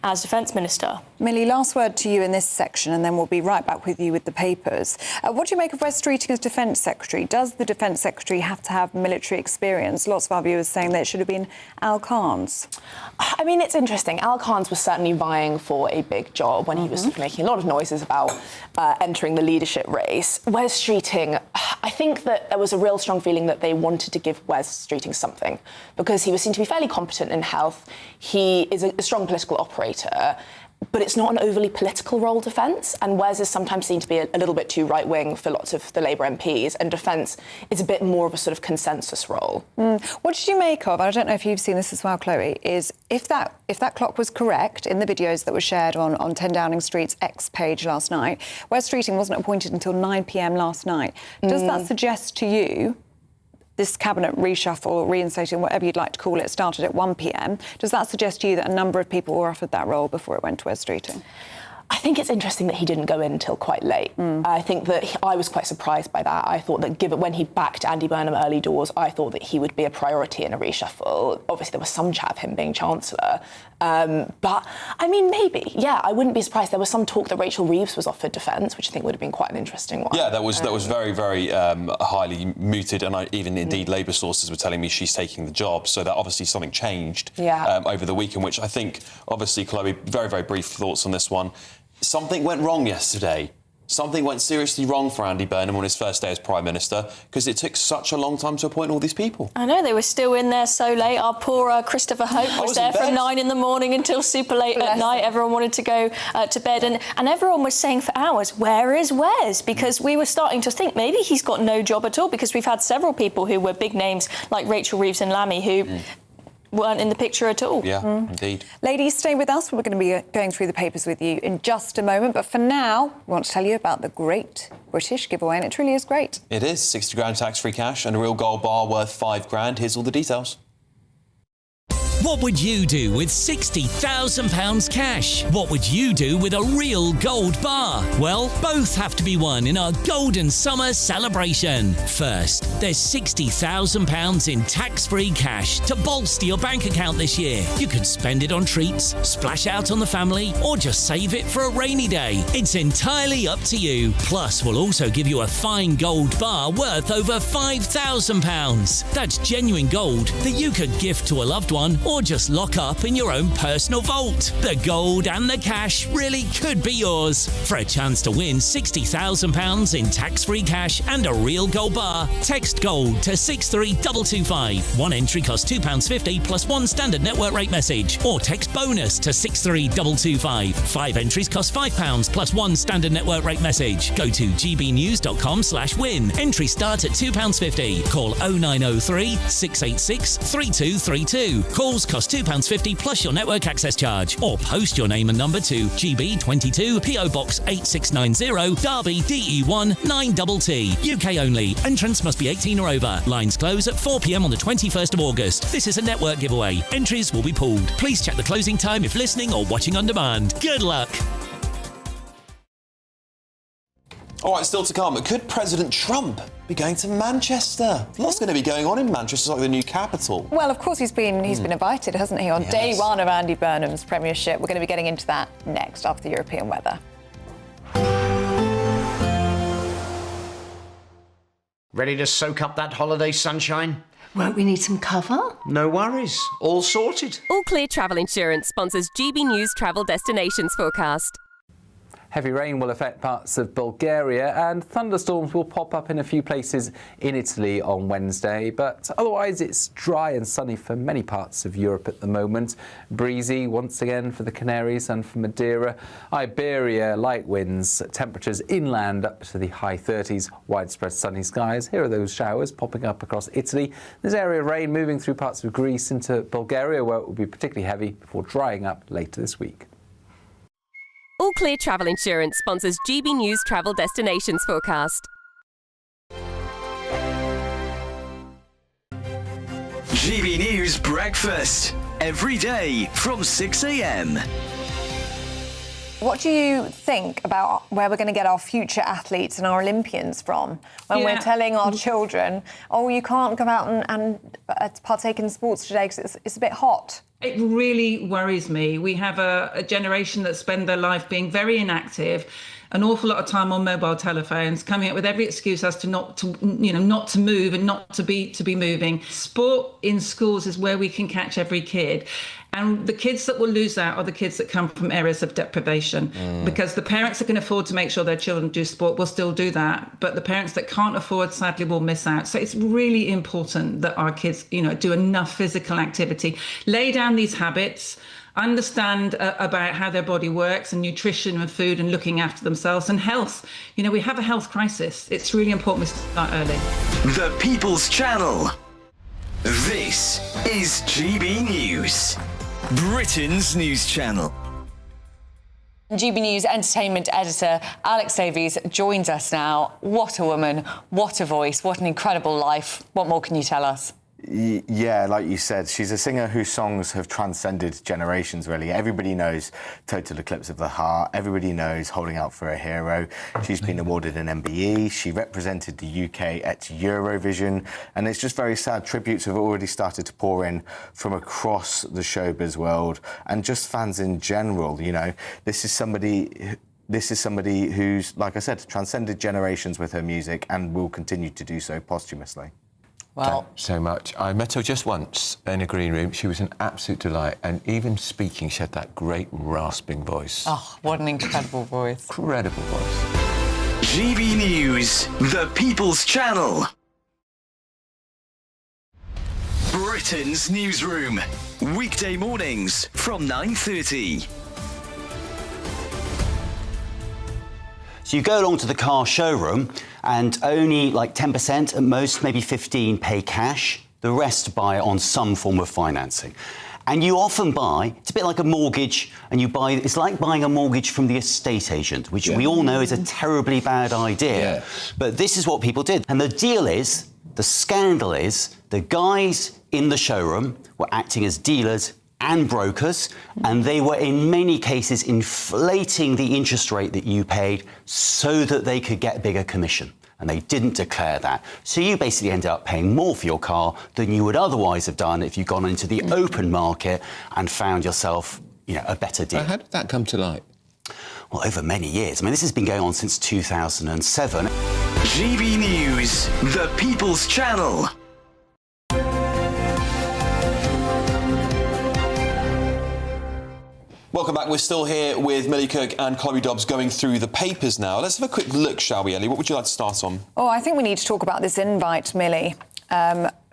as Defence Minister? Millie, last word to you in this section, and then we'll be right back with you with the papers. What do you make of Wes Streeting as Defence Secretary? Does the Defence Secretary have to have military experience? Lots of our viewers saying that it should have been Al Khan's. I mean, it's interesting. Al Khan's was certainly vying for a big job when he was making a lot of noises about entering the leadership race. Wes Streeting, I think that there was a real strong feeling that they wanted to give Wes Streeting something, because he was seen to be fairly competent in health. He is a strong political operator, but it's not an overly political role, defence, and Wes is sometimes seen to be a little bit too right-wing for lots of the Labour MPs, and defence is a bit more of a sort of consensus role. What did you make of, I don't know if you've seen this as well, Chloe, is if that clock was correct in the videos that were shared on 10 Downing Street's X page last night, Wes Streeting wasn't appointed until 9 p.m. last night. Does that suggest to you, this cabinet reshuffle, reinstating, whatever you'd like to call it, started at 1 p.m. Does that suggest to you that a number of people were offered that role before it went to Wes Streeting? I think it's interesting that he didn't go in until quite late. I think that I was quite surprised by that. I thought that given when he backed Andy Burnham early doors, I thought that he would be a priority in a reshuffle. Obviously, there was some chat of him being Chancellor. But, I mean, maybe. Yeah, I wouldn't be surprised. There was some talk that Rachel Reeves was offered defence, which I think would have been quite an interesting one. Yeah, that was very, very highly mooted, and even indeed Labour sources were telling me she's taking the job. So that obviously something changed over the weekend, which I think, obviously, Chloe, very, very brief thoughts on this one. Something went wrong yesterday. Something went seriously wrong for Andy Burnham on his first day as Prime Minister because it took such a long time to appoint all these people. I know, they were still in there so late. Our poor Christopher Hope was there from 9 in the morning until super late at night. Everyone wanted to go to bed and everyone was saying for hours, where is Wes? Because we were starting to think maybe he's got no job at all because we've had several people who were big names like Rachel Reeves and Lammy who weren't in the picture at all. Yeah, indeed. Ladies, stay with us. We're going to be going through the papers with you in just a moment. But for now, we want to tell you about the Great British Giveaway, and it truly is great. It is. 60 grand tax-free cash and a real gold bar worth 5 grand. Here's all the details. What would you do with £60,000 cash? What would you do with a real gold bar? Well, both have to be won in our Golden Summer celebration. First, there's £60,000 in tax-free cash to bolster your bank account this year. You could spend it on treats, splash out on the family, or just save it for a rainy day. It's entirely up to you. Plus, we'll also give you a fine gold bar worth over £5,000. That's genuine gold that you could gift to a loved one or just lock up in your own personal vault. The gold and the cash really could be yours. For a chance to win £60,000 in tax-free cash and a real gold bar, text GOLD to 63225. One entry costs £2.50 plus one standard network rate message, or text BONUS to 63225. 5 entries cost £5 plus one standard network rate message. Go to gbnews.com/win. Entry start at £2.50. Call 0903 686 3232. Calls cost £2.50 plus your network access charge, or post your name and number to GB22 PO Box 8690 Derby DE1 9TT. UK only. Entrance must be 18 or over. Lines close at 4 p.m. on the 21st of August. This is a network giveaway. Entries will be pooled. Please check the closing time if listening or watching on demand. Good luck. All right, still to come. Could President Trump be going to Manchester? Lots going to be going on in Manchester. It's like the new capital. Well, of course, he's been invited, hasn't he, on day one of Andy Burnham's premiership. We're going to be getting into that next after the European weather. Ready to soak up that holiday sunshine? Won't we need some cover? No worries. All sorted. All Clear Travel Insurance sponsors GB News Travel Destinations Forecast. Heavy rain will affect parts of Bulgaria and thunderstorms will pop up in a few places in Italy on Wednesday, but otherwise it's dry and sunny for many parts of Europe at the moment. Breezy once again for the Canaries and for Madeira. Iberia, light winds, temperatures inland up to the high 30s, widespread sunny skies. Here are those showers popping up across Italy. There's area of rain moving through parts of Greece into Bulgaria, where it will be particularly heavy before drying up later this week. All Clear Travel Insurance sponsors GB News Travel Destinations Forecast. GB News Breakfast. Every day from 6 a.m. What do you think about where we're going to get our future athletes and our Olympians from when we're telling our children, oh, you can't go out and partake in sports today because it's a bit hot? It really worries me. We have a generation that spend their life being very inactive, an awful lot of time on mobile telephones, coming up with every excuse as to not to move and not to be moving. Sport in schools is where we can catch every kid. And the kids that will lose out are the kids that come from areas of deprivation, because the parents that can afford to make sure their children do sport will still do that. But the parents that can't afford, sadly, will miss out. So it's really important that our kids, do enough physical activity, lay down these habits, understand about how their body works and nutrition and food and looking after themselves and health. We have a health crisis. It's really important we start early. The People's Channel. This is GB News, Britain's news channel. GB News entertainment editor Alex Davies joins us now. What a woman, what a voice, what an incredible life. What more can you tell us? Yeah, like you said, she's a singer whose songs have transcended generations, really. Everybody knows Total Eclipse of the Heart. Everybody knows Holding Out for a Hero. She's been awarded an MBE. She represented the UK at Eurovision. And it's just very sad. Tributes have already started to pour in from across the showbiz world and just fans in general, you know. This is somebody who's, like I said, transcended generations with her music and will continue to do so posthumously. Well, thanks so much. I met her just once in a green room. She was an absolute delight, and even speaking, she had that great rasping voice. Oh, what an incredible voice. Incredible voice. GB News, the People's Channel. Britain's newsroom. Weekday mornings from 9:30. So you go along to the car showroom and only like 10%, at most maybe 15%, pay cash. The rest buy it on some form of financing. And you often buy, it's a bit like a mortgage, and it's like buying a mortgage from the estate agent, which we all know is a terribly bad idea. Yeah. But this is what people did. And the deal is, the scandal is, the guys in the showroom were acting as dealers and brokers, and they were in many cases inflating the interest rate that you paid so that they could get bigger commission. And they didn't declare that. So you basically ended up paying more for your car than you would otherwise have done if you'd gone into the open market and found yourself, you know, a better deal. How did that come to light? Well, over many years. I mean, this has been going on since 2007. GB News, the People's Channel. Welcome back. We're still here with Millie Cook and Chloe Dobbs going through the papers now. Let's have a quick look, shall we, Ellie? What would you like to start on? Oh, I think we need to talk about this invite, Millie,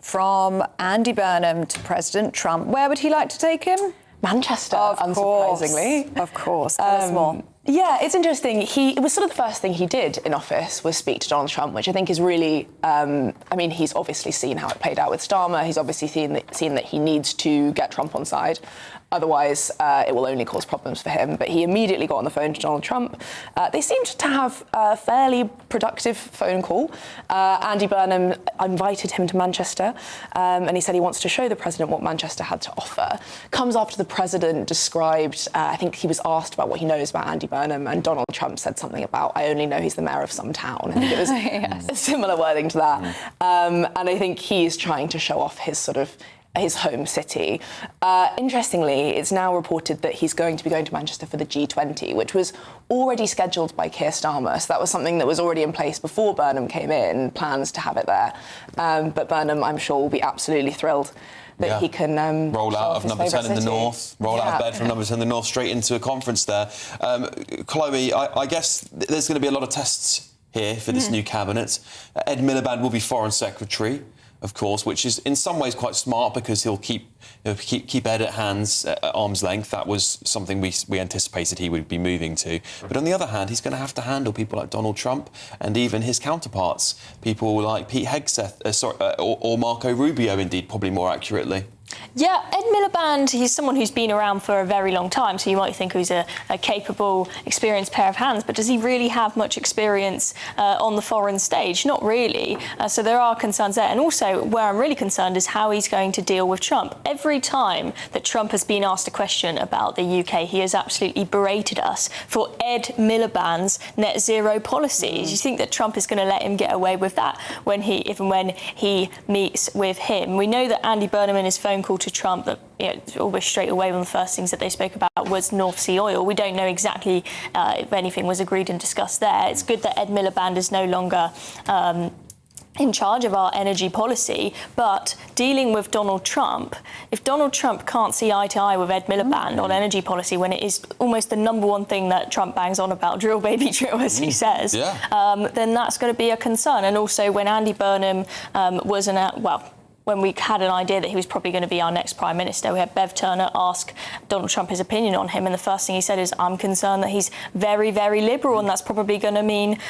from Andy Burnham to President Trump. Where would he like to take him? Manchester, unsurprisingly. Of course. Tell us more. Yeah, it's interesting. It was sort of the first thing he did in office was speak to Donald Trump, which I think is really, I mean, he's obviously seen how it played out with Starmer. He's obviously seen that he needs to get Trump on side. Otherwise, it will only cause problems for him. But he immediately got on the phone to Donald Trump. They seemed to have a fairly productive phone call. Andy Burnham invited him to Manchester, and he said he wants to show the president what Manchester had to offer. Comes after the president described, I think he was asked about what he knows about Andy Burnham, and Donald Trump said something about, I only know he's the mayor of some town. I think it was a similar wording to that. And I think he's trying to show off his home city. Interestingly, it's now reported that he's going to be going to Manchester for the G20, which was already scheduled by Keir Starmer. So that was something that was already in place before Burnham came in, plans to have it there. But Burnham, I'm sure, will be absolutely thrilled that he can roll out of number 10 in the north, roll out of bed from number 10 in the north, straight into a conference there. Chloe, I guess there's going to be a lot of tests here for this new cabinet. Ed Miliband will be Foreign Secretary, of course, which is in some ways quite smart because he'll keep Ed at arm's length. That was something we anticipated he would be moving to. But on the other hand, he's going to have to handle people like Donald Trump and even his counterparts, people like Pete Hegseth, or Marco Rubio, indeed, probably more accurately. Yeah, Ed Miliband, he's someone who's been around for a very long time, so you might think he's a capable, experienced pair of hands, but does he really have much experience on the foreign stage? Not really. So there are concerns there. And also, where I'm really concerned is how he's going to deal with Trump. Every time that Trump has been asked a question about the UK, he has absolutely berated us for Ed Miliband's net zero policies. You think that Trump is going to let him get away with that when he meets with him? We know that Andy Burnham in his phone call to Trump, that almost straight away one of the first things that they spoke about was North Sea oil. We don't know exactly if anything was agreed and discussed there. It's good that Ed Miliband is no longer in charge of our energy policy, but dealing with Donald Trump, if Donald Trump can't see eye to eye with Ed Miliband on energy policy when it is almost the number one thing that Trump bangs on about, drill baby drill, as he says, then that's going to be a concern. And also when Andy Burnham when we had an idea that he was probably going to be our next Prime Minister, we had Bev Turner ask Donald Trump his opinion on him, and the first thing he said is, I'm concerned that he's very, very liberal, and that's probably going to mean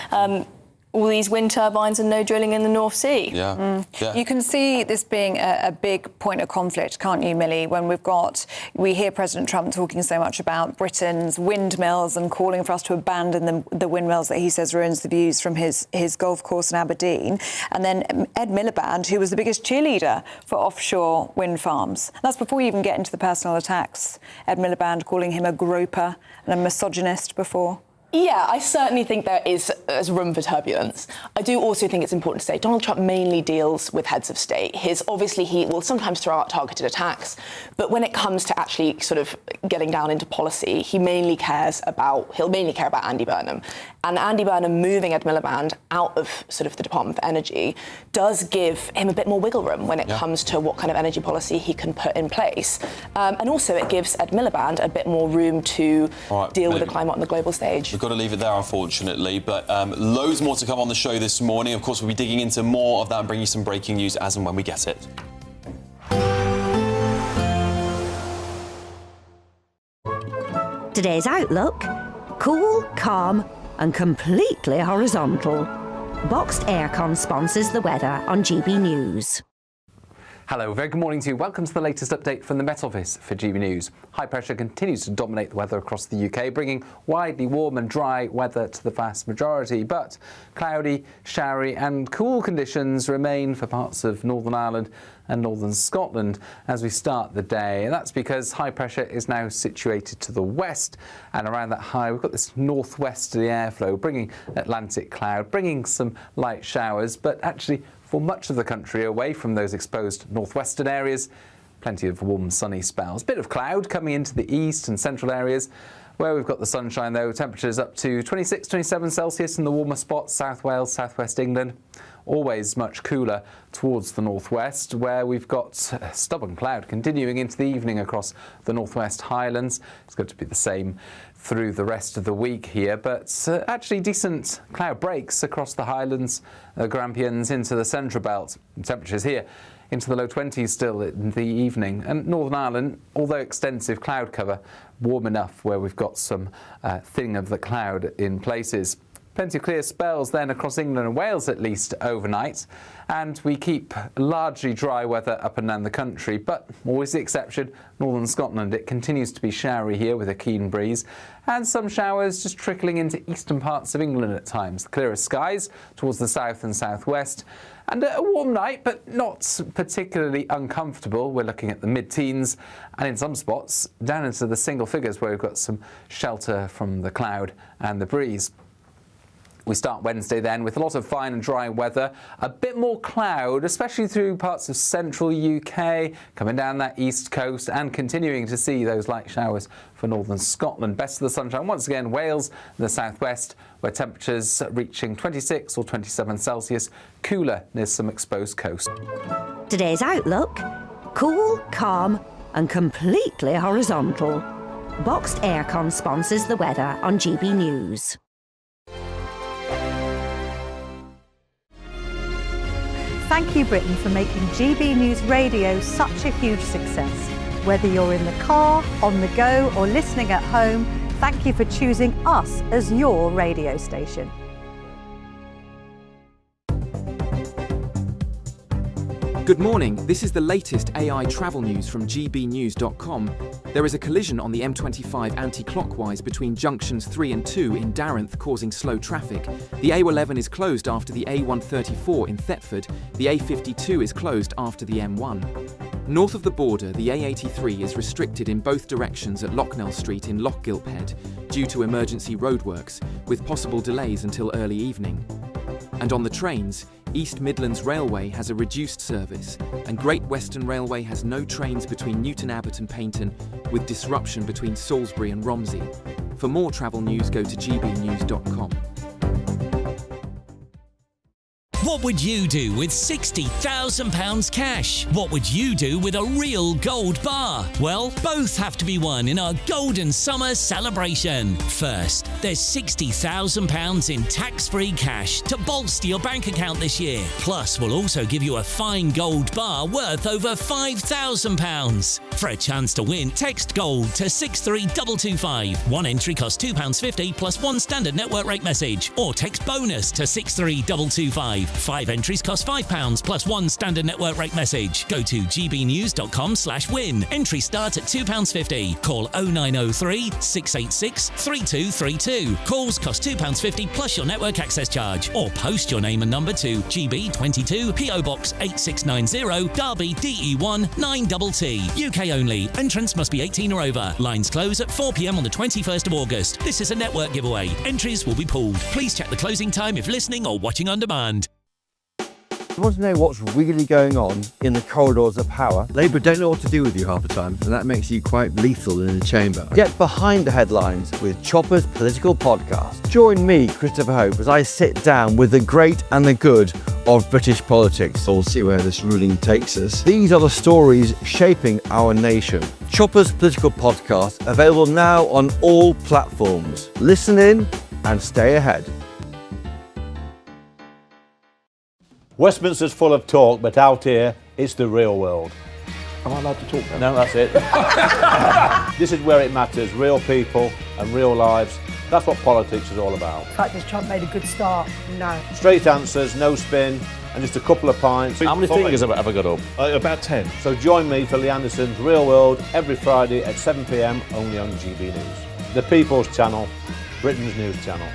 all these wind turbines and no drilling in the North Sea. Yeah. You can see this being a big point of conflict, can't you, Millie, when we hear President Trump talking so much about Britain's windmills and calling for us to abandon the windmills that he says ruins the views from his golf course in Aberdeen. And then Ed Miliband, who was the biggest cheerleader for offshore wind farms. That's before you even get into the personal attacks. Ed Miliband calling him a groper and a misogynist before. Yeah, I certainly think there's room for turbulence. I do also think it's important to say Donald Trump mainly deals with heads of state. He will sometimes throw out targeted attacks, but when it comes to actually sort of getting down into policy, he'll mainly care about Andy Burnham. And Andy Burnham moving Ed Miliband out of sort of the Department for Energy does give him a bit more wiggle room when it comes to what kind of energy policy he can put in place. And also it gives Ed Miliband a bit more room to deal with the climate on the global stage. We've got to leave it there, unfortunately, but loads more to come on the show this morning. Of course, we'll be digging into more of that and bringing you some breaking news as and when we get it. Today's outlook: cool, calm and completely horizontal. Boxed Aircon sponsors the weather on GB News. Hello, very good morning to you. Welcome to the latest update from the Met Office for GB News. High pressure continues to dominate the weather across the UK, bringing widely warm and dry weather to the vast majority. But cloudy, showery and cool conditions remain for parts of Northern Ireland and northern Scotland as we start the day. And that's because high pressure is now situated to the west, and around that high we've got this northwesterly airflow bringing Atlantic cloud, bringing some light showers, but actually for much of the country away from those exposed northwestern areas, plenty of warm sunny spells. Bit of cloud coming into the east and central areas. Where we've got the sunshine though, temperatures up to 26, 27 Celsius in the warmer spots, South Wales, southwest England. Always much cooler towards the northwest, where we've got stubborn cloud continuing into the evening across the northwest Highlands. It's going to be the same through the rest of the week here, but actually decent cloud breaks across the Highlands, Grampians into the central belt. Temperatures here into the low 20s still in the evening. And Northern Ireland, although extensive cloud cover, warm enough where we've got some thinning of the cloud in places. Plenty of clear spells then across England and Wales at least overnight, and we keep largely dry weather up and down the country, but always the exception, northern Scotland. It continues to be showery here with a keen breeze, and some showers just trickling into eastern parts of England at times. The clearest skies towards the south and southwest, and a warm night, but not particularly uncomfortable. We're looking at the mid-teens, and in some spots down into the single figures where we've got some shelter from the cloud and the breeze. We start Wednesday then with a lot of fine and dry weather, a bit more cloud, especially through parts of central UK, coming down that east coast and continuing to see those light showers for northern Scotland. Best of the sunshine once again, Wales and the southwest, where temperatures reaching 26 or 27 Celsius, cooler near some exposed coast. Today's outlook: cool, calm and completely horizontal. Boxed Aircon sponsors the weather on GB News. Thank you, Britain, for making GB News Radio such a huge success. Whether you're in the car, on the go, or listening at home, thank you for choosing us as your radio station. Good morning, this is the latest AI travel news from gbnews.com. There is a collision on the M25 anti-clockwise between junctions 3 and 2 in Darenth, causing slow traffic. The A11 is closed after the A134 in Thetford. The A52 is closed after the M1. North of the border, the A83 is restricted in both directions at Locknell Street in Lochgilphead due to emergency roadworks, with possible delays until early evening. And on the trains, East Midlands Railway has a reduced service, and Great Western Railway has no trains between Newton Abbot and Paignton, with disruption between Salisbury and Romsey. For more travel news, go to gbnews.com. What would you do with £60,000 cash? What would you do with a real gold bar? Well, both have to be won in our Golden Summer celebration. First, there's £60,000 in tax-free cash to bolster your bank account this year. Plus, we'll also give you a fine gold bar worth over £5,000. For a chance to win, text GOLD to 63225. One entry costs £2.50 plus one standard network rate message. Or text BONUS to 63225. 5 entries cost £5 plus one standard network rate message. Go to gbnews.com/win. Entry start at £2.50. Call 0903 686 3232. Calls cost £2.50 plus your network access charge. Or post your name and number to GB22 PO Box 8690 Derby DE1 9TT. UK only. Entrance must be 18 or over. Lines close at 4 p.m. on the 21st of August. This is a network giveaway. Entries will be pulled. Please check the closing time if listening or watching on demand. You want to know what's really going on in the corridors of power? Labour don't know what to do with you half the time, and that makes you quite lethal in the chamber. Get behind the headlines with Chopper's Political Podcast. Join me, Christopher Hope, as I sit down with the great and the good of British politics. We'll see where this ruling takes us. These are the stories shaping our nation. Chopper's Political Podcast, available now on all platforms. Listen in and stay ahead. Westminster's full of talk, but out here, it's the real world. Am I allowed to talk now? No, that's it. This is where it matters, real people and real lives. That's what politics is all about. The fact that Trump made a good start, no. Straight answers, no spin, and just a couple of pints. How many fingers have I got up? About 10. So join me for Lee Anderson's Real World every Friday at 7 p.m, only on GB News. The People's Channel, Britain's news channel.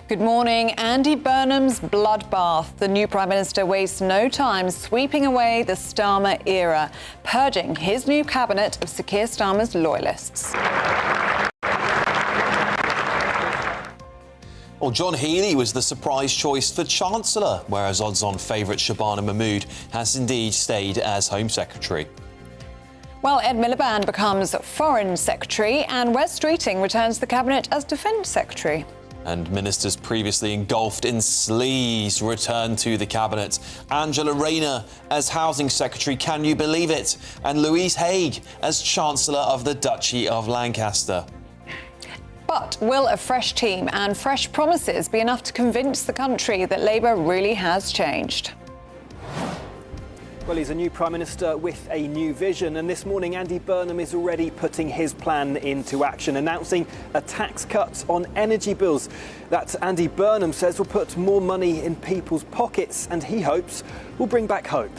Good morning. Andy Burnham's bloodbath. The new Prime Minister wastes no time sweeping away the Starmer era, purging his new cabinet of Sir Keir Starmer's loyalists. Well, John Healey was the surprise choice for Chancellor, whereas odds-on favourite Shabana Mahmood has indeed stayed as Home Secretary. Well, Ed Miliband becomes Foreign Secretary and Wes Streeting returns to the cabinet as Defence Secretary. And ministers previously engulfed in sleaze return to the cabinet. Angela Rayner as Housing Secretary, can you believe it? And Louise Haigh as Chancellor of the Duchy of Lancaster. But will a fresh team and fresh promises be enough to convince the country that Labour really has changed? Well, he's a new Prime Minister with a new vision, and this morning Andy Burnham is already putting his plan into action, announcing a tax cut on energy bills that Andy Burnham says will put more money in people's pockets and he hopes will bring back hope.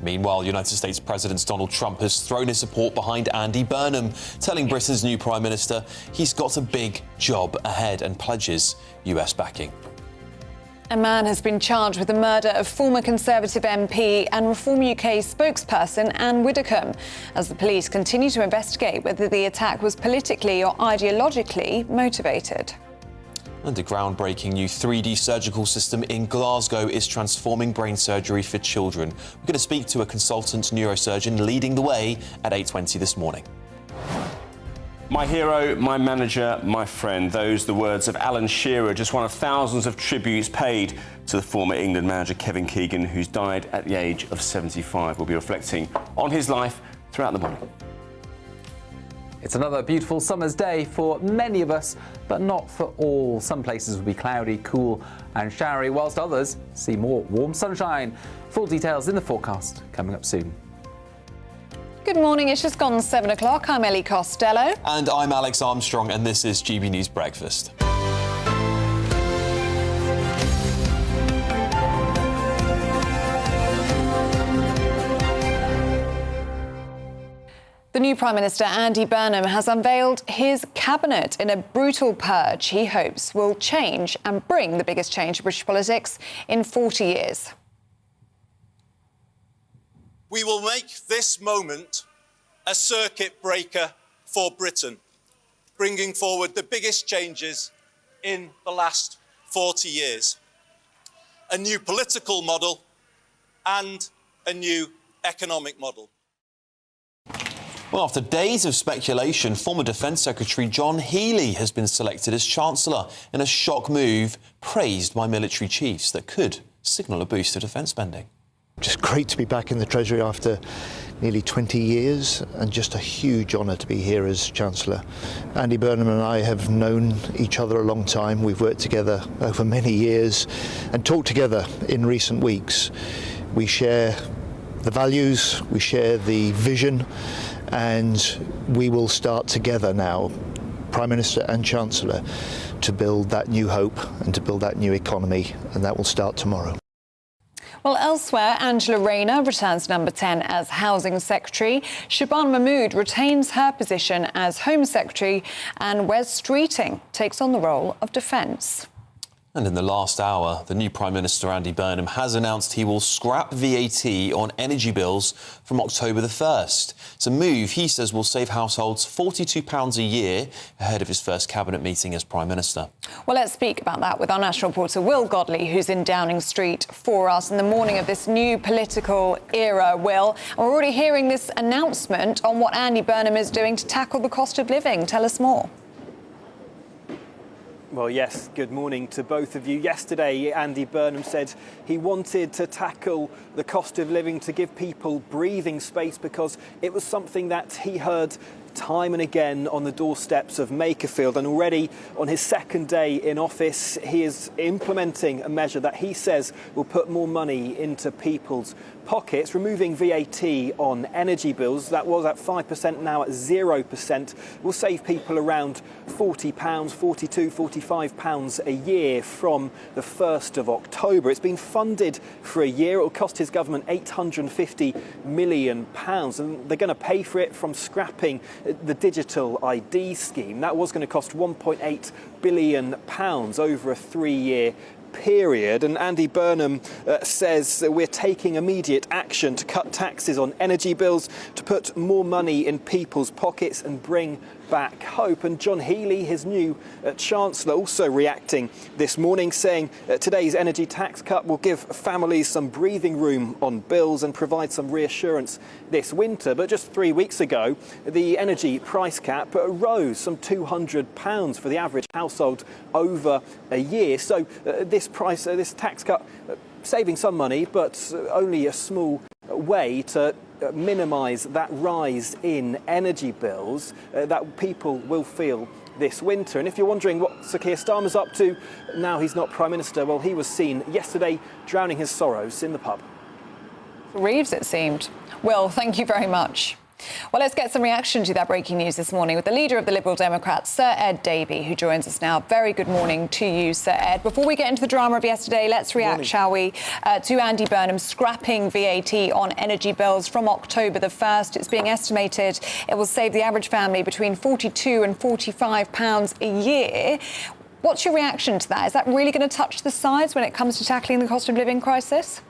Meanwhile, United States President Donald Trump has thrown his support behind Andy Burnham, telling Britain's new Prime Minister he's got a big job ahead and pledges US backing. A man has been charged with the murder of former Conservative MP and Reform UK spokesperson Anne Widdecombe, as the police continue to investigate whether the attack was politically or ideologically motivated. And a groundbreaking new 3D surgical system in Glasgow is transforming brain surgery for children. We're going to speak to a consultant neurosurgeon leading the way at 8:20 this morning. My hero, my manager, my friend. Those the words of Alan Shearer, just one of thousands of tributes paid to the former England manager Kevin Keegan, who's died at the age of 75. We'll be reflecting on his life throughout the morning. It's another beautiful summer's day for many of us, but not for all. Some places will be cloudy, cool and showery, whilst others see more warm sunshine. Full details in the forecast coming up soon. Good morning, it's just gone 7 o'clock. I'm Ellie Costello. And I'm Alex Armstrong, and this is GB News Breakfast. The new Prime Minister, Andy Burnham, has unveiled his cabinet in a brutal purge he hopes will change and bring the biggest change to British politics in 40 years. We will make this moment a circuit breaker for Britain, bringing forward the biggest changes in the last 40 years. A new political model and a new economic model. Well, after days of speculation, former Defence Secretary John Healey has been selected as Chancellor in a shock move praised by military chiefs that could signal a boost to defence spending. Just great to be back in the Treasury after nearly 20 years, and just a huge honour to be here as Chancellor. Andy Burnham and I have known each other a long time. We've worked together over many years and talked together in recent weeks. We share the values, we share the vision, and we will start together now, Prime Minister and Chancellor, to build that new hope and to build that new economy, and that will start tomorrow. Well, elsewhere, Angela Rayner returns to number 10 as Housing Secretary. Shabana Mahmood retains her position as Home Secretary, and Wes Streeting takes on the role of Defence. And in the last hour, the new Prime Minister, Andy Burnham, has announced he will scrap VAT on energy bills from October the 1st. It's a move he says will save households £42 a year ahead of his first cabinet meeting as Prime Minister. Well, let's speak about that with our national reporter, Will Godley, who's in Downing Street for us in the morning of this new political era, Will. And we're already hearing this announcement on what Andy Burnham is doing to tackle the cost of living. Tell us more. Well, yes, good morning to both of you. Yesterday, Andy Burnham said he wanted to tackle the cost of living to give people breathing space because it was something that he heard time and again on the doorsteps of Makerfield. And already on his second day in office, he is implementing a measure that he says will put more money into people's pockets, removing VAT on energy bills. That was at 5%, now at 0%. Will save people around £40, £42, £45 a year from the 1st of October. It's been funded for a year. It will cost his government £850 million, and they're going to pay for it from scrapping the digital ID scheme. That was going to cost £1.8 billion over a 3-year period. And Andy Burnham says that we're taking immediate action to cut taxes on energy bills, to put more money in people's pockets and bring back hope. And John Healey, his new Chancellor, also reacting this morning, saying today's energy tax cut will give families some breathing room on bills and provide some reassurance this winter. But just 3 weeks ago, the energy price cap rose some £200 for the average household over a year. So this tax cut saving some money, but only a small way to minimise that rise in energy bills that people will feel this winter. And if you're wondering what Sir Keir Starmer's up to now he's not Prime Minister, well, he was seen yesterday drowning his sorrows in the pub. Reeves, it seemed. Will, thank you very much. Well, let's get some reaction to that breaking news this morning with the leader of the Liberal Democrats, Sir Ed Davey, who joins us now. Very good morning to you, Sir Ed. Before we get into the drama of yesterday, let's react, shall we, to Andy Burnham scrapping VAT on energy bills from October the 1st. It's being estimated it will save the average family between £42 and £45 a year. What's your reaction to that? Is that really going to touch the sides when it comes to tackling the cost of living crisis?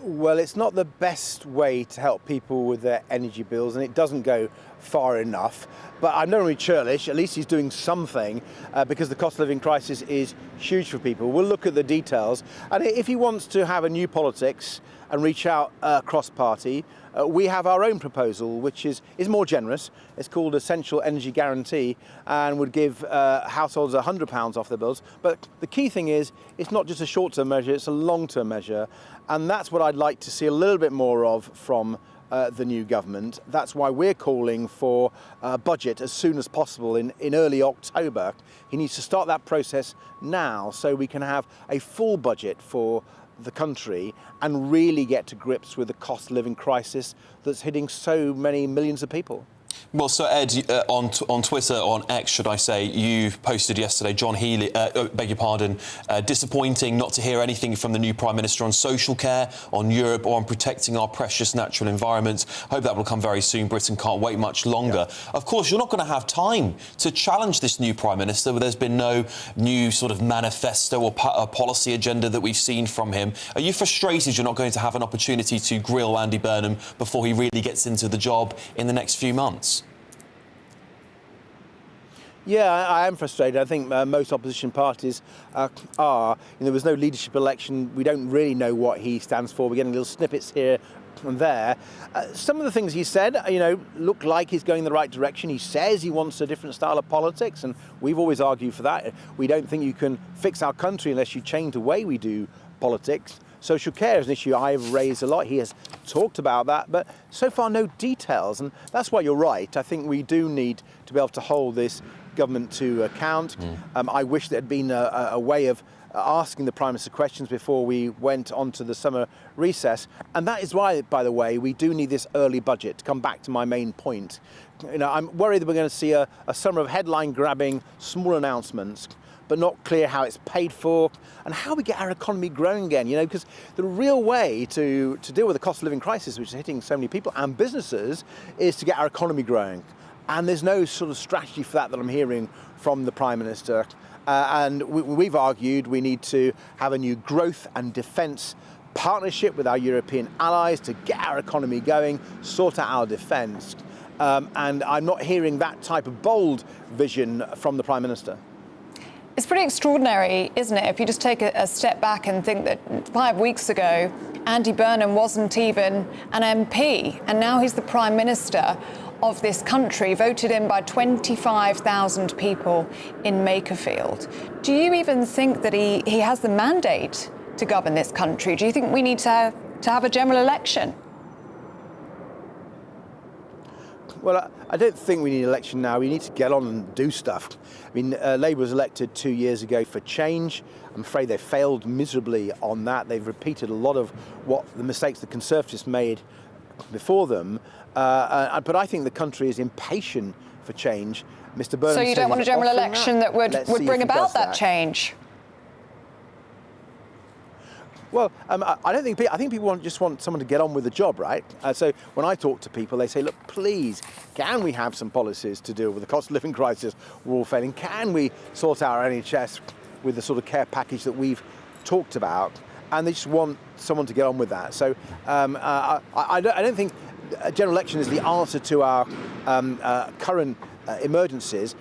Well, it's not the best way to help people with their energy bills, and it doesn't go far enough. But I'm not really churlish. At least he's doing something because the cost of living crisis is huge for people. We'll look at the details. And if he wants to have a new politics and reach out cross-party, we have our own proposal, which is more generous. It's called Essential Energy Guarantee and would give households £100 off their bills. But the key thing is, it's not just a short-term measure, it's a long-term measure. And that's what I'd like to see a little bit more of from the new government. That's why we're calling for a budget as soon as possible in early October. He needs to start that process now so we can have a full budget for the country and really get to grips with the cost of living crisis that's hitting so many millions of people. Well, so Ed, on Twitter, on X, should I say, you posted yesterday, John Healey, beg your pardon, disappointing not to hear anything from the new Prime Minister on social care, on Europe, or on protecting our precious natural environment. Hope that will come very soon. Britain can't wait much longer. Yeah. Of course, you're not going to have time to challenge this new Prime Minister, but there's been no new sort of manifesto or policy agenda that we've seen from him. Are you frustrated you're not going to have an opportunity to grill Andy Burnham before he really gets into the job in the next few months? Yeah, I am frustrated. I think most opposition parties are. There was no leadership election. We don't really know what he stands for. We're getting little snippets here and there. Some of the things he said, look like he's going in the right direction. He says he wants a different style of politics, and we've always argued for that. We don't think you can fix our country unless you change the way we do politics. Social care is an issue I've raised a lot. He has talked about that, but so far no details. And that's why you're right. I think we do need to be able to hold this government to account. I wish there had been a way of asking the Prime Minister questions before we went on to the summer recess. And that is why, by the way, we do need this early budget. To come back to my main point, I'm worried that we're going to see a summer of headline-grabbing, small announcements, but not clear how it's paid for and how we get our economy growing again, because the real way to deal with the cost of living crisis, which is hitting so many people and businesses, is to get our economy growing. And there's no sort of strategy for that I'm hearing from the Prime Minister. And we've argued we need to have a new growth and defence partnership with our European allies to get our economy going, sort out our defence. And I'm not hearing that type of bold vision from the Prime Minister. It's pretty extraordinary, isn't it, if you just take a step back and think that 5 weeks ago, Andy Burnham wasn't even an MP, and now he's the Prime Minister of this country, voted in by 25,000 people in Makerfield. Do you even think that he has the mandate to govern this country? Do you think we need to have a general election? Well, I don't think we need an election now. We need to get on and do stuff. Labour was elected 2 years ago for change. I'm afraid they failed miserably on that. They've repeated a lot of what the mistakes the Conservatives made before them. But I think the country is impatient for change. Mr. Burnham. So you don't want a general election that would bring about that change? Well, I think people just want someone to get on with the job, right? So when I talk to people, they say, look, please, can we have some policies to deal with the cost of living crisis we're all facing? Can we sort out our NHS with the sort of care package that we've talked about? And they just want someone to get on with that. So I don't think a general election is the answer to our current emergencies.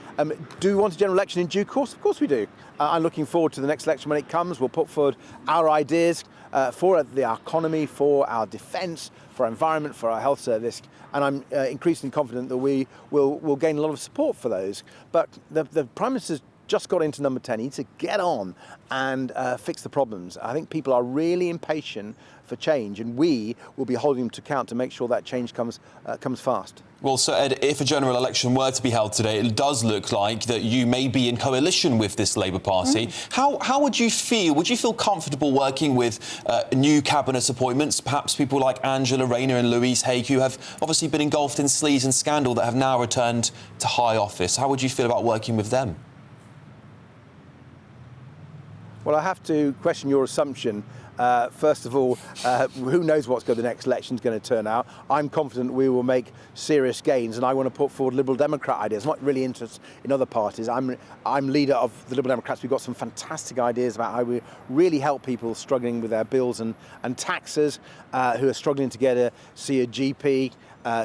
Do we want a general election in due course? Of course we do. I'm looking forward to the next election when it comes. We'll put forward our ideas for the economy, for our defence, for our environment, for our health service, and I'm increasingly confident that we will gain a lot of support for those. But the Prime Minister's just got into number 10. He needs to get on and fix the problems. I think people are really impatient for change, and we will be holding them to account to make sure that change comes fast. Well, Sir Ed, if a general election were to be held today, it does look like that you may be in coalition with this Labour Party. How would you feel? Would you feel comfortable working with new cabinet appointments, perhaps people like Angela Rayner and Louise Haigh, who have obviously been engulfed in sleaze and scandal that have now returned to high office? How would you feel about working with them? Well, I have to question your assumption. First of all, who knows what's the next election's going to turn out. I'm confident we will make serious gains, and I want to put forward Liberal Democrat ideas. I'm not really interested in other parties. I'm leader of the Liberal Democrats. We've got some fantastic ideas about how we really help people struggling with their bills and taxes, who are struggling to see a GP,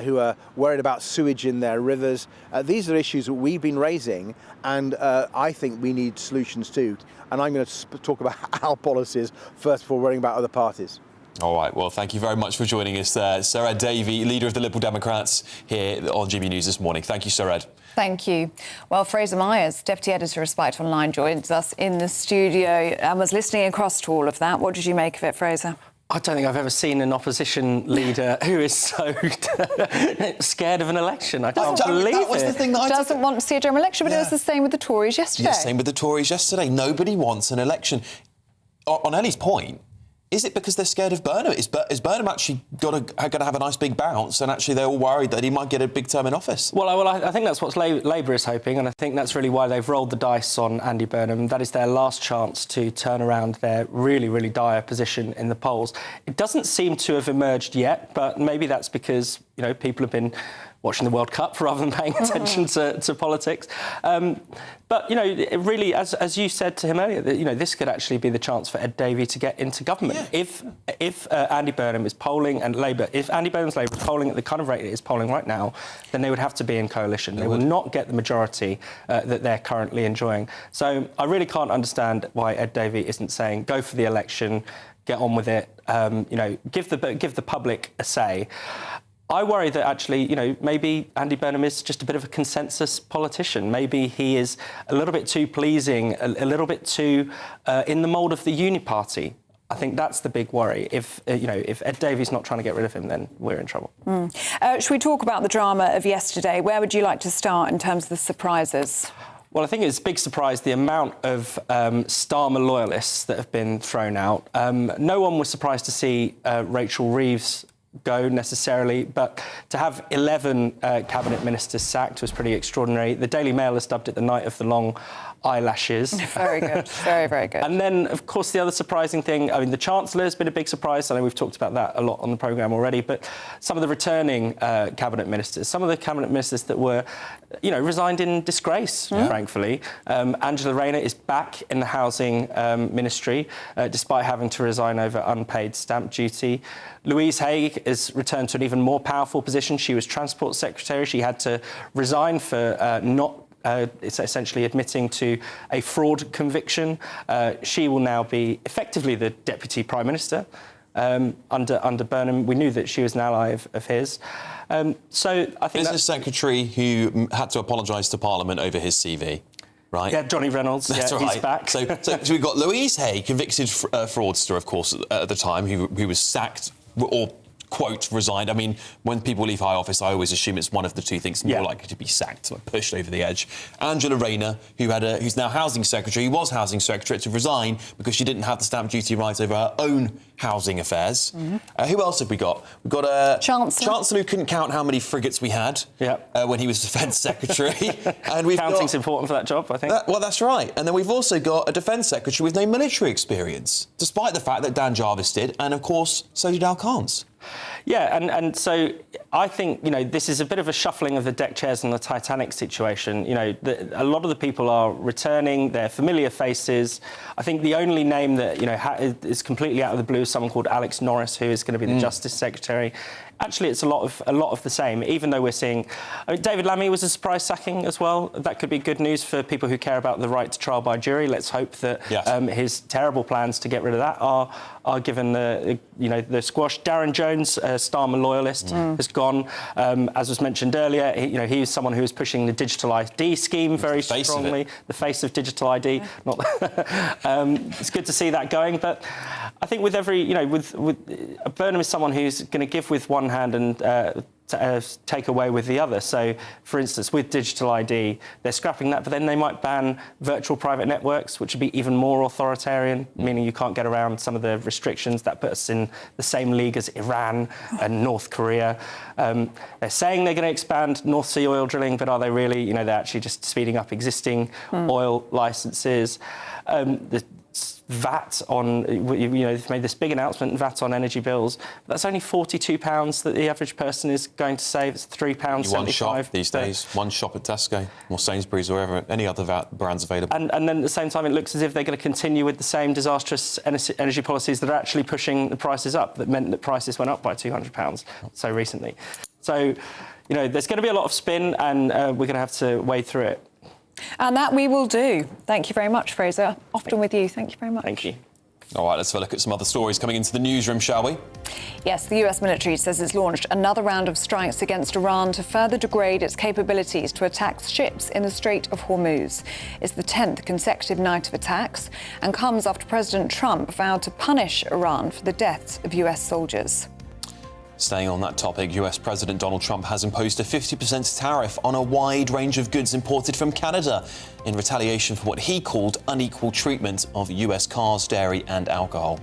who are worried about sewage in their rivers. These are issues that we've been raising, and I think we need solutions too. And I'm going to talk about our policies first before worrying about other parties. All right, well, thank you very much for joining us there. Sir Ed Davey, leader of the Liberal Democrats here on GB News this morning. Thank you, Sir Ed. Thank you. Well, Fraser Myers, Deputy Editor of Spiked Online, joins us in the studio and was listening across to all of that. What did you make of it, Fraser? I don't think I've ever seen an opposition leader who is so scared of an election. I can't believe that was the thing that doesn't want to see a general election, but it was the same with the Tories yesterday. Yeah, same with the Tories yesterday. Nobody wants an election. On Ellie's point, is it because they're scared of Burnham? Is Burnham actually going to have a nice big bounce, and actually they're all worried that he might get a big term in office? Well, I think that's what Labour is hoping, and I think that's really why they've rolled the dice on Andy Burnham. That is their last chance to turn around their really, really dire position in the polls. It doesn't seem to have emerged yet, but maybe that's because, people have been watching the World Cup rather than paying attention to politics. But, you know, it really, as you said to him earlier, that, you know, this could actually be the chance for Ed Davey to get into government. Yeah. If Andy Burnham is polling and Labour, if Andy Burnham's Labour is polling at the kind of rate it is polling right now, then they would have to be in coalition. They will not get the majority that they're currently enjoying. So I really can't understand why Ed Davey isn't saying, go for the election, get on with it, you know, give the public a say. I worry that actually, you know, maybe Andy Burnham is just a bit of a consensus politician. Maybe he is a little bit too pleasing, a little bit too in the mould of the Uni Party. I think that's the big worry. If Ed Davey's not trying to get rid of him, then we're in trouble. Should we talk about the drama of yesterday? Where would you like to start in terms of the surprises? Well, I think it's a big surprise the amount of Starmer loyalists that have been thrown out. No one was surprised to see Rachel Reeves go necessarily, but to have 11 cabinet ministers sacked was pretty extraordinary. The Daily Mail has dubbed it the night of the long eyelashes. Very good, very, very good. And then, of course, the other surprising thing, I mean, the Chancellor has been a big surprise. I know we've talked about that a lot on the programme already, but some of the returning cabinet ministers, some of the cabinet ministers that were, you know, resigned in disgrace, frankly. Angela Rayner is back in the housing ministry, despite having to resign over unpaid stamp duty. Louise Haigh has returned to an even more powerful position. She was Transport Secretary. She had to resign for it's essentially admitting to a fraud conviction. She will now be effectively the Deputy Prime Minister under Burnham. We knew that she was an ally of his. So I think Business Secretary who had to apologise to Parliament over his CV. Right. Yeah, Johnny Reynolds. That's right. He's back. So we've got Louise Haigh, convicted fraudster, of course, at the time, who was sacked or, quote, resigned. I mean, when people leave high office, I always assume it's one of the two things more likely to be sacked, or pushed over the edge. Angela Rayner, who's now Housing Secretary, who was Housing Secretary, to resign because she didn't have the stamp duty right over her own housing affairs. Who else have we got? We've got a Chancellor who couldn't count how many frigates we had when he was Defence Secretary. And Counting's important for that job, I think. Well, that's right. And then we've also got a Defence Secretary with no military experience, despite the fact that Dan Jarvis did, and of course, so did Al Khans. Yeah, and so I think, you know, this is a bit of a shuffling of the deck chairs on the Titanic situation. You know, a lot of the people are returning, they're familiar faces. I think the only name that, you know, is completely out of the blue is someone called Alex Norris, who is going to be the Justice Secretary. Actually, it's a lot of the same, even though we're seeing... I mean, David Lammy was a surprise sacking as well. That could be good news for people who care about the right to trial by jury. Let's hope that his terrible plans to get rid of that are given the squash. Darren Jones, a Starmer loyalist, has gone. As was mentioned earlier, he was someone who was pushing the digital ID scheme very strongly. The face of digital ID. It's good to see that going, but I think with Burnham is someone who's going to give with one hand and take away with the other. So, for instance, with digital ID, they're scrapping that, but then they might ban virtual private networks, which would be even more authoritarian, meaning you can't get around some of the restrictions that put us in the same league as Iran and North Korea. They're saying they're going to expand North Sea oil drilling, but are they really? They're actually just speeding up existing oil licences. The VAT on, they've made this big announcement, VAT on energy bills. That's only £42 that the average person is going to save. It's £3.75. One shop these days, one shop at Tesco or Sainsbury's or wherever, any other VAT brands available. And then at the same time, it looks as if they're going to continue with the same disastrous energy policies that are actually pushing the prices up, that meant that prices went up by £200 so recently. So, there's going to be a lot of spin, and we're going to have to wade through it. And that we will do. Thank you very much, Fraser. Often with you. Thank you very much. Thank you. All right, let's have a look at some other stories coming into the newsroom, shall we? Yes, the US military says it's launched another round of strikes against Iran to further degrade its capabilities to attack ships in the Strait of Hormuz. It's the 10th consecutive night of attacks and comes after President Trump vowed to punish Iran for the deaths of US soldiers. Staying on that topic, US President Donald Trump has imposed a 50% tariff on a wide range of goods imported from Canada in retaliation for what he called unequal treatment of US cars, dairy and alcohol.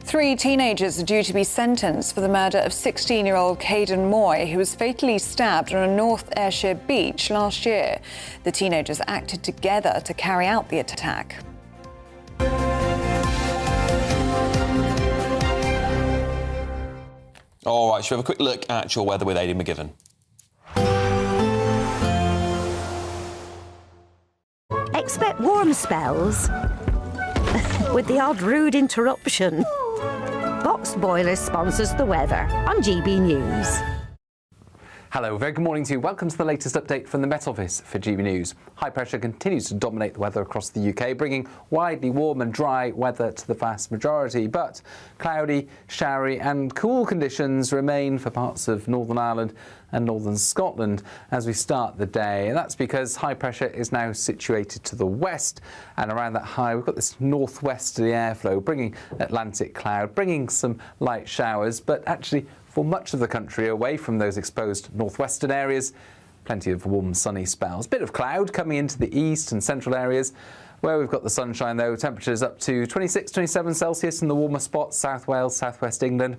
3 teenagers are due to be sentenced for the murder of 16-year-old Caden Moy, who was fatally stabbed on a North Ayrshire beach last year. The teenagers acted together to carry out the attack. All right, shall we have a quick look at your weather with Aidan McGivern? Expect warm spells with the odd rude interruption. Boxed Boilers sponsors the weather on GB News. Hello, very good morning to you. Welcome to the latest update from the Met Office for GB News. High pressure continues to dominate the weather across the UK, bringing widely warm and dry weather to the vast majority. But cloudy, showery and cool conditions remain for parts of Northern Ireland and northern Scotland as we start the day. And that's because high pressure is now situated to the west, and around that high we've got this northwesterly airflow bringing Atlantic cloud, bringing some light showers, but actually for much of the country away from those exposed northwestern areas, plenty of warm sunny spells. Bit of cloud coming into the east and central areas. Where we've got the sunshine though, temperatures up to 26, 27 Celsius in the warmer spots, South Wales, Southwest England.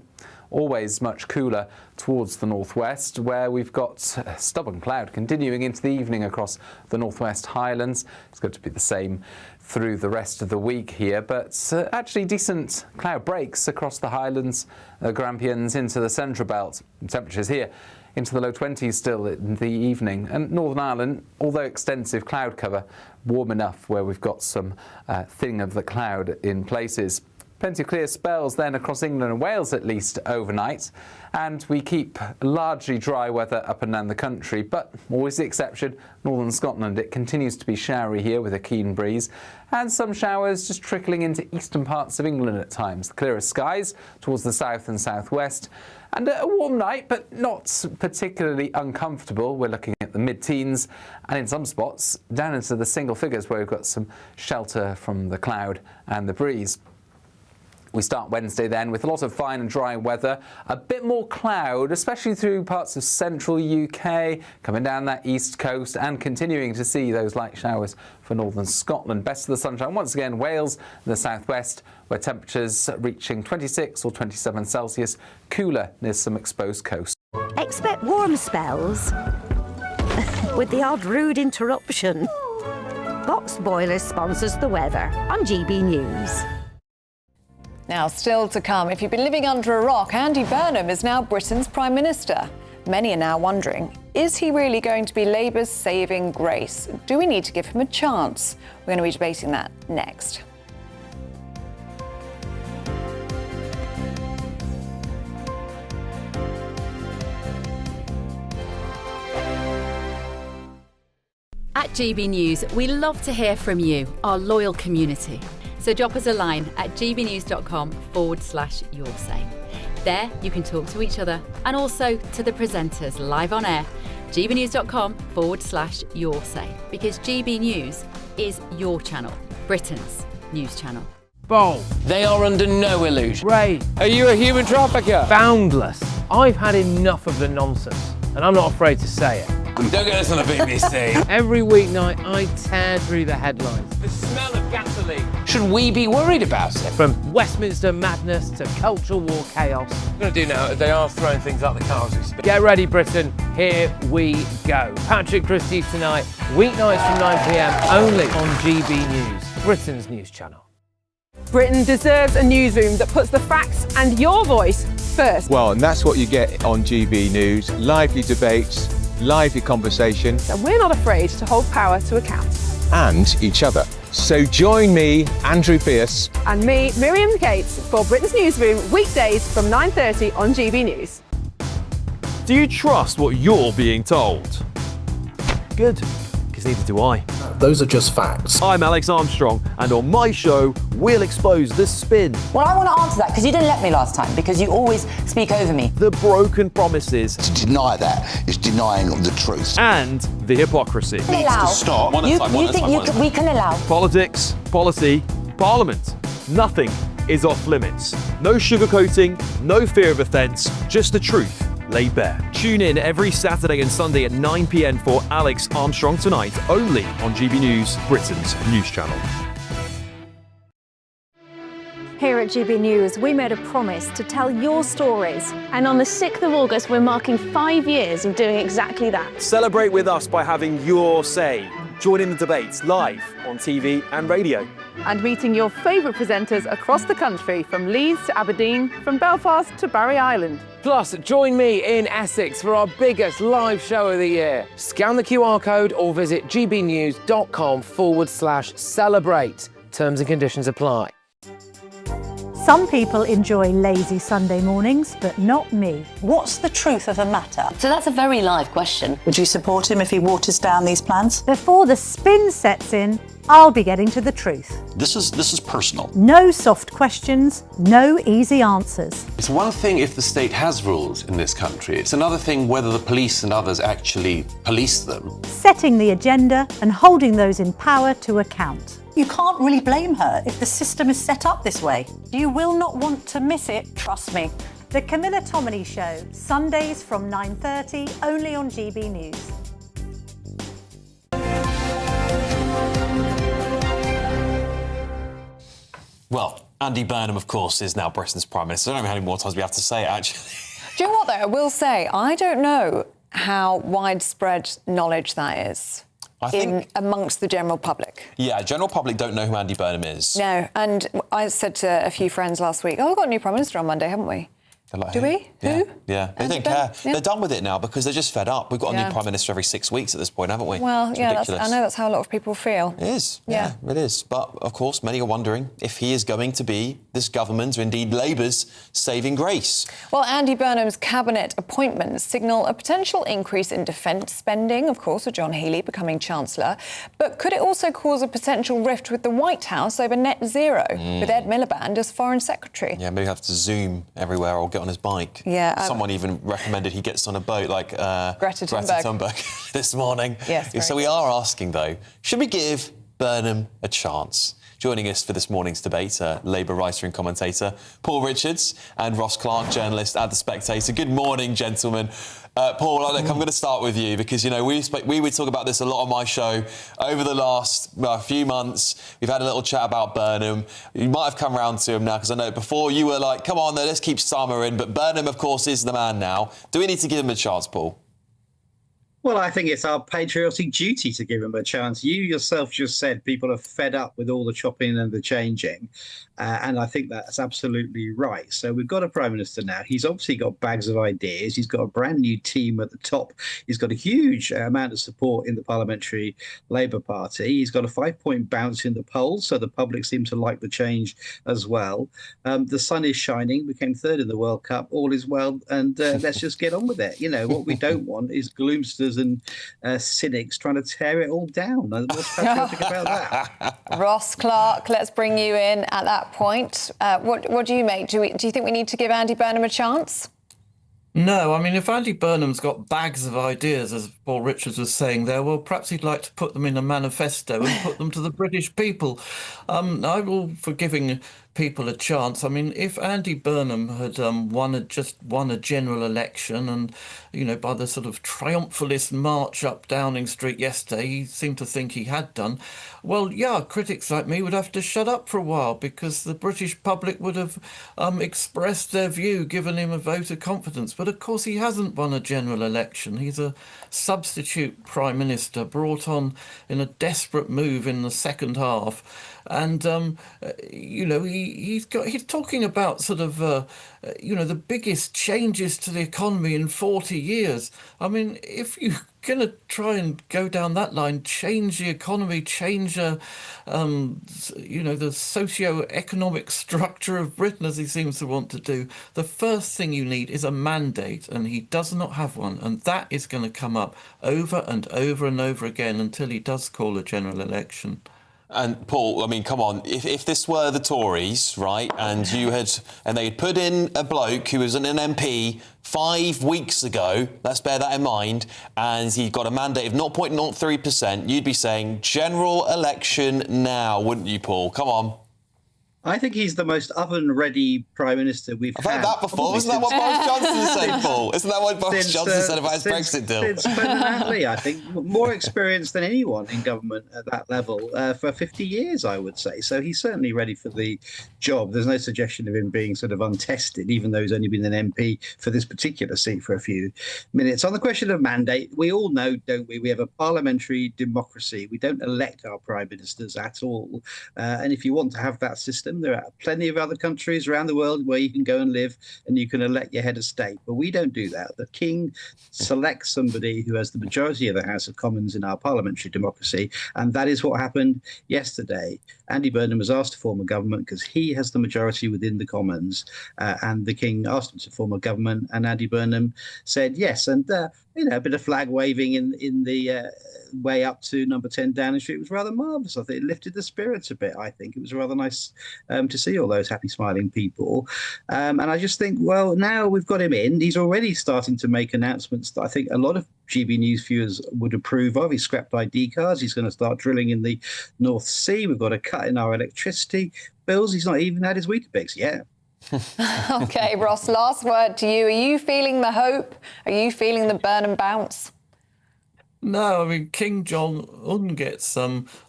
Always much cooler towards the northwest, where we've got stubborn cloud continuing into the evening across the northwest Highlands. It's going to be the same through the rest of the week here, but actually decent cloud breaks across the Highlands, Grampians into the central belt. And temperatures here into the low 20s still in the evening. And Northern Ireland, although extensive cloud cover, warm enough where we've got some thinning of the cloud in places. Plenty of clear spells then across England and Wales at least overnight, and we keep largely dry weather up and down the country, but always the exception, northern Scotland. It continues to be showery here with a keen breeze, and some showers just trickling into eastern parts of England at times. The clearer skies towards the south and southwest, and a warm night, but not particularly uncomfortable. We're looking at the mid-teens, and in some spots down into the single figures where we've got some shelter from the cloud and the breeze. We start Wednesday then with a lot of fine and dry weather, a bit more cloud, especially through parts of central UK, coming down that east coast and continuing to see those light showers for northern Scotland. Best of the sunshine once again, Wales and the southwest, where temperatures reaching 26 or 27 Celsius, cooler near some exposed coast. Expect warm spells with the odd rude interruption. Boxed Boilers sponsors the weather on GB News. Now, still to come, if you've been living under a rock, Andy Burnham is now Britain's Prime Minister. Many are now wondering, is he really going to be Labour's saving grace? Do we need to give him a chance? We're going to be debating that next. At GB News, we love to hear from you, our loyal community. So drop us a line at gbnews.com/yoursay. There you can talk to each other and also to the presenters live on air. gbnews.com/yoursay, because GB News is your channel, Britain's news channel. Bold. They are under no illusion. Ray. Are you a human trafficker? Boundless. I've had enough of the nonsense, and I'm not afraid to say it. Don't get us on the BBC. Every weeknight, I tear through the headlines. The smell of gasoline. Should we be worried about it? From Westminster madness to cultural war chaos. What I'm going to do now is they are throwing things out the car as we speak. Get ready, Britain. Here we go. Patrick Christie tonight, weeknights from 9 p.m, only on GB News, Britain's news channel. Britain deserves a newsroom that puts the facts and your voice first. Well, and that's what you get on GB News. Lively debates, lively conversation. And we're not afraid to hold power to account. And each other. So join me, Andrew Pearce. And me, Miriam Gates, for Britain's Newsroom, weekdays from 9:30 on GB News. Do you trust what you're being told? Good, because neither do I. Those are just facts. I'm Alex Armstrong, and on my show, we'll expose the spin. Well, I want to answer that because you didn't let me last time, because you always speak over me. The broken promises. To deny that is denying the truth. And the hypocrisy. We can allow. Stop. You think we can allow? Politics, policy, parliament. Nothing is off limits. No sugarcoating, no fear of offence, just the truth laid bare. Tune in every Saturday and Sunday at 9 p.m. for Alex Armstrong Tonight, only on GB News, Britain's news channel. Here at GB News, we made a promise to tell your stories. And on the 6th of August, we're marking 5 years of doing exactly that. Celebrate with us by having your say. Join in the debates live on TV and radio. and meeting your favourite presenters across the country, from Leeds to Aberdeen, from Belfast to Barry Island. Plus, join me in Essex for our biggest live show of the year. Scan the QR code or visit gbnews.com/celebrate. Terms and conditions apply. Some people enjoy lazy Sunday mornings, but not me. What's the truth of the matter? So that's a very live question. Would you support him if he waters down these plans? Before the spin sets in, I'll be getting to the truth. This is personal. No soft questions, no easy answers. It's one thing if the state has rules in this country. It's another thing whether the police and others actually police them. Setting the agenda and holding those in power to account. You can't really blame her if the system is set up this way. You will not want to miss it, trust me. The Camilla Tominey Show, Sundays from 9:30, only on GB News. Well, Andy Burnham, of course, is now Britain's Prime Minister. I don't know how many more times we have to say it, actually. Do you know what, though? I will say, I don't know how widespread knowledge that is. I think amongst the general public. Yeah, general public don't know who Andy Burnham is. No, and I said to a few friends last week, oh, we've got a new Prime Minister on Monday, haven't we? Like, do we? Yeah. Who? Yeah, they don't care. Yeah. They're done with it now because they're just fed up. We've got a new Prime Minister every 6 weeks at this point, haven't we? Well, it's yeah, ridiculous. I know that's how a lot of people feel. It is. Yeah, it is. But, of course, many are wondering if he is going to be this government's, or indeed Labour's, saving grace. Well, Andy Burnham's cabinet appointments signal a potential increase in defence spending, of course, with John Healey becoming Chancellor. But could it also cause a potential rift with the White House over net zero, with Ed Miliband as Foreign Secretary? Yeah, maybe have to Zoom everywhere or get on his bike. Yeah. Someone even recommended he gets on a boat like Greta Thunberg this morning. Yes. So we are asking, though, should we give Burnham a chance? Joining us for this morning's debate, Labour writer and commentator Paul Richards and Ross Clark, journalist at The Spectator. Good morning, gentlemen. Paul, look, I'm going to start with you because, you know, we would talk about this a lot on my show over the last few months. We've had a little chat about Burnham. You might have come round to him now because I know before you were like, come on, though, let's keep Starmer in. But Burnham, of course, is the man now. Do we need to give him a chance, Paul? Well, I think it's our patriotic duty to give him a chance. You yourself just said people are fed up with all the chopping and the changing. And I think that's absolutely right. So we've got a Prime Minister now. He's obviously got bags of ideas. He's got a brand new team at the top. He's got a huge amount of support in the Parliamentary Labour Party. He's got a 5-point bounce in the polls. So the public seem to like the change as well. The sun is shining. We came third in the World Cup. All is well. And let's just get on with it. You know, what we don't want is gloomsters and cynics trying to tear it all down. What's patriotic about that? Ross Clark, let's bring you in at that point. What do you make? Do you think we need to give Andy Burnham a chance? No, I mean, if Andy Burnham's got bags of ideas, as Paul Richards was saying there, well, perhaps he'd like to put them in a manifesto and put them to the British people. I'm all for giving people a chance. I mean, if Andy Burnham had won a general election and, you know, by the sort of triumphalist march up Downing Street yesterday, he seemed to think he had done, well, yeah, critics like me would have to shut up for a while because the British public would have expressed their view, given him a vote of confidence. But of course, he hasn't won a general election. He's a substitute Prime Minister brought on in a desperate move in the second half. And, you know, he's talking about sort of, you know, the biggest changes to the economy in 40 years. I mean, if you're going to try and go down that line, change the economy, change, you know, the socio-economic structure of Britain, as he seems to want to do, the first thing you need is a mandate, and he does not have one. And that is going to come up over and over and over again until he does call a general election. And Paul, I mean, come on, if this were the Tories, right, and they had put in a bloke who was an MP 5 weeks ago, let's bear that in mind, and he got a mandate of 0.03%, you'd be saying general election now, wouldn't you, Paul? Come on. I think he's the most oven-ready Prime Minister we've had. I've heard that before. Isn't that what Boris Johnson said, Paul? Isn't that what Boris Johnson said about his Brexit deal? Since Attlee, I think. More experience than anyone in government at that level for 50 years, I would say. So he's certainly ready for the job. There's no suggestion of him being sort of untested, even though he's only been an MP for this particular seat for a few minutes. On the question of mandate, we all know, don't we? We have a parliamentary democracy. We don't elect our Prime Ministers at all. And if you want to have that system, there are plenty of other countries around the world where you can go and live and you can elect your head of state. But we don't do that. The King selects somebody who has the majority of the House of Commons in our parliamentary democracy. And that is what happened yesterday. Andy Burnham was asked to form a government because he has the majority within the Commons. And the King asked him to form a government, and Andy Burnham said yes. And a bit of flag waving in the way up to number 10 Downing Street was rather marvellous. I think it lifted the spirits a bit. I think it was rather nice to see all those happy, smiling people. And I just think, well, now we've got him in. He's already starting to make announcements that I think a lot of GB News viewers would approve of. He's scrapped ID cards. He's going to start drilling in the North Sea. We've got a cut in our electricity bills. He's not even had his Weetabix yet. OK, Ross, last word to you. Are you feeling the hope? Are you feeling the Burnham bounce? No, I mean, King Jong-un gets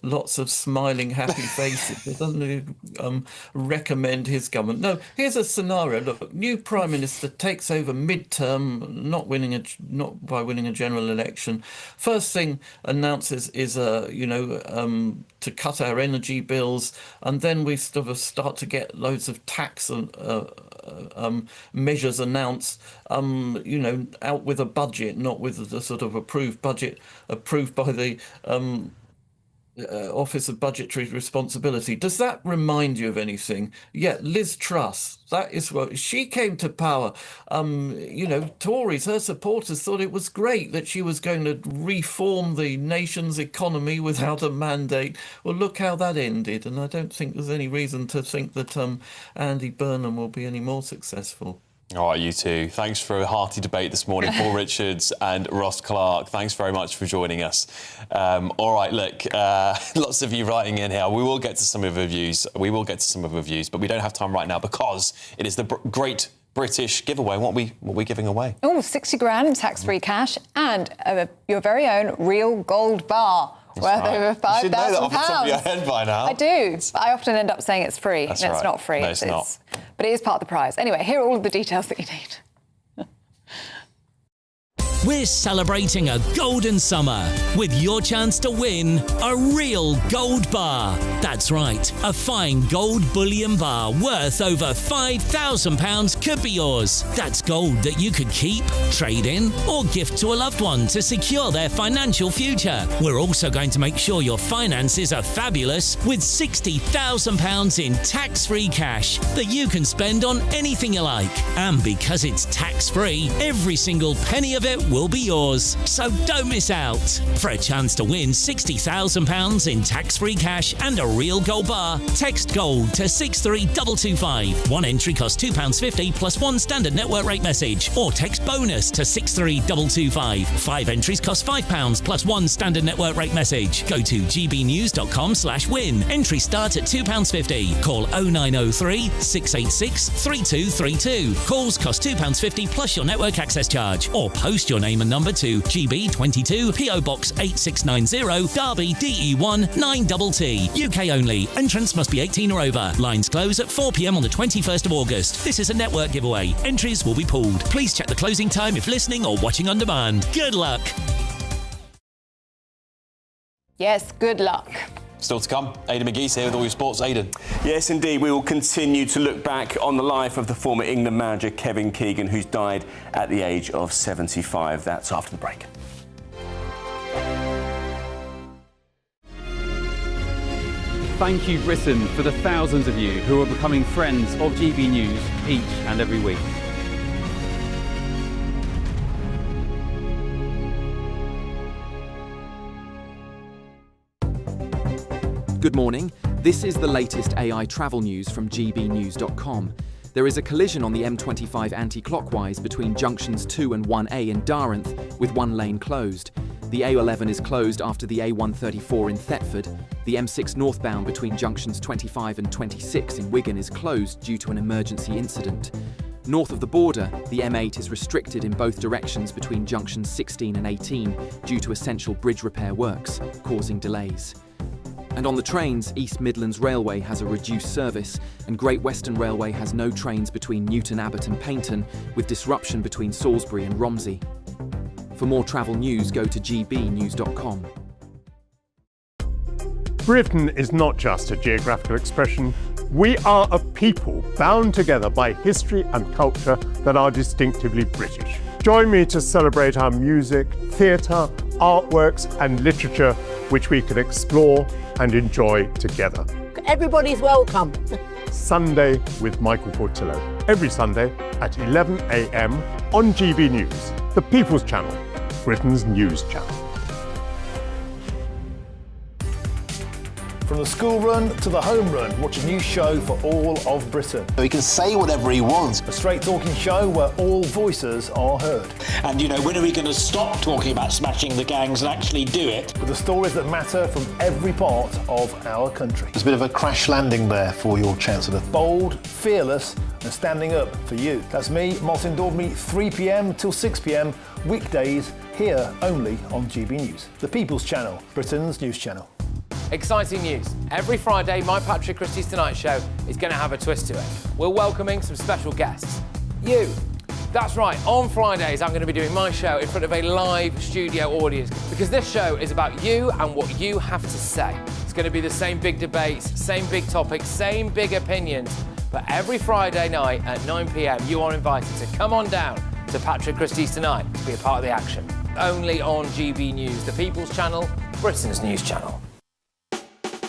lots of smiling, happy faces. It doesn't recommend his government. No, here's a scenario. Look, new Prime Minister takes over mid-term, not by winning a general election. First thing announces is, to cut our energy bills, and then we sort of start to get loads of tax measures announced, out with a budget, not with the sort of approved budget approved by the Office of Budgetary Responsibility. Does that remind you of anything? Yeah, Liz Truss, that is what she came to power. Tories, her supporters thought it was great that she was going to reform the nation's economy without a mandate. Well, look how that ended. And I don't think there's any reason to think that Andy Burnham will be any more successful. All right, you two. Thanks for a hearty debate this morning. Paul Richards and Ross Clark, thanks very much for joining us. All right, look, lots of you writing in here. We will get to some of your views. But we don't have time right now because it is the great British giveaway. What are we giving away? Oh, 60 grand tax-free cash and your very own real gold bar. Worth over £5,000. You should know that off the top of your head by now. I do. I often end up saying it's free. That's and right. It's not free. No, it's not. But it is part of the prize. Anyway, here are all of the details that you need. We're celebrating a golden summer with your chance to win a real gold bar. That's right, a fine gold bullion bar worth over £5,000 could be yours. That's gold that you could keep, trade in, or gift to a loved one to secure their financial future. We're also going to make sure your finances are fabulous with £60,000 in tax-free cash that you can spend on anything you like. And because it's tax-free, every single penny of it will be yours. So don't miss out. For a chance to win £60,000 in tax-free cash and a real gold bar, text GOLD to 63225. One entry costs £2.50 plus one standard network rate message, or text BONUS to 63225. 5 entries cost £5 plus one standard network rate message. Go to gbnews.com/win. Entries start at £2.50. Call 0903 686 3232. Calls cost £2.50 plus your network access charge, or post your name and number to GB22 PO Box 8690 Derby DE1 9TT. UK only. Entrance must be 18 or over. Lines close at 4 p.m. on the 21st of August. This is a network giveaway. Entries will be pulled. Please check the closing time if listening or watching on demand. Good luck. Yes, good luck. Still to come, Aidan McGee's here with all your sports. Aidan. Yes, indeed. We will continue to look back on the life of the former England manager Kevin Keegan, who's died at the age of 75. That's after the break. Thank you, Britain, for the thousands of you who are becoming friends of GB News each and every week. Good morning. This is the latest AI travel news from gbnews.com. There is a collision on the M25 anti-clockwise between junctions 2 and 1A in Darenth, with one lane closed. The A11 is closed after the A134 in Thetford. The M6 northbound between junctions 25 and 26 in Wigan is closed due to an emergency incident. North of the border, the M8 is restricted in both directions between junctions 16 and 18 due to essential bridge repair works, causing delays. And on the trains, East Midlands Railway has a reduced service, and Great Western Railway has no trains between Newton Abbot and Paignton, with disruption between Salisbury and Romsey. For more travel news, go to gbnews.com. Britain is not just a geographical expression. We are a people bound together by history and culture that are distinctively British. Join me to celebrate our music, theatre, artworks and literature, which we can explore and enjoy together. Everybody's welcome. Sunday with Michael Costello. Every Sunday at 11 a.m. on GB News, the People's Channel, Britain's news channel. From the school run to the home run, watch a new show for all of Britain. He can say whatever he wants. A straight talking show where all voices are heard. And, you know, when are we going to stop talking about smashing the gangs and actually do it? With the stories that matter from every part of our country. There's a bit of a crash landing there for your Chancellor. Bold, fearless and standing up for you. That's me, Martin Daubney, 3 p.m. till 6 p.m, weekdays, here only on GB News. The People's Channel, Britain's news channel. Exciting news. Every Friday, my Patrick Christie's Tonight Show is going to have a twist to it. We're welcoming some special guests. You. That's right, on Fridays I'm going to be doing my show in front of a live studio audience because this show is about you and what you have to say. It's going to be the same big debates, same big topics, same big opinions, but every Friday night at 9 p.m. you are invited to come on down to Patrick Christie's Tonight to be a part of the action. Only on GB News, the People's Channel, Britain's news channel.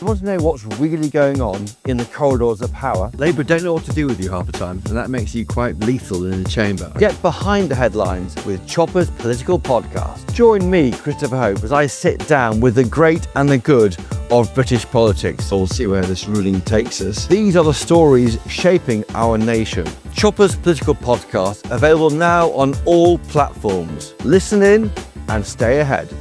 You want to know what's really going on in the corridors of power? Labour don't know what to do with you half the time, and that makes you quite lethal in the chamber. Get behind the headlines with Chopper's Political Podcast. Join me, Christopher Hope, as I sit down with the great and the good of British politics. We'll see where this ruling takes us. These are the stories shaping our nation. Chopper's Political Podcast, available now on all platforms. Listen in and stay ahead.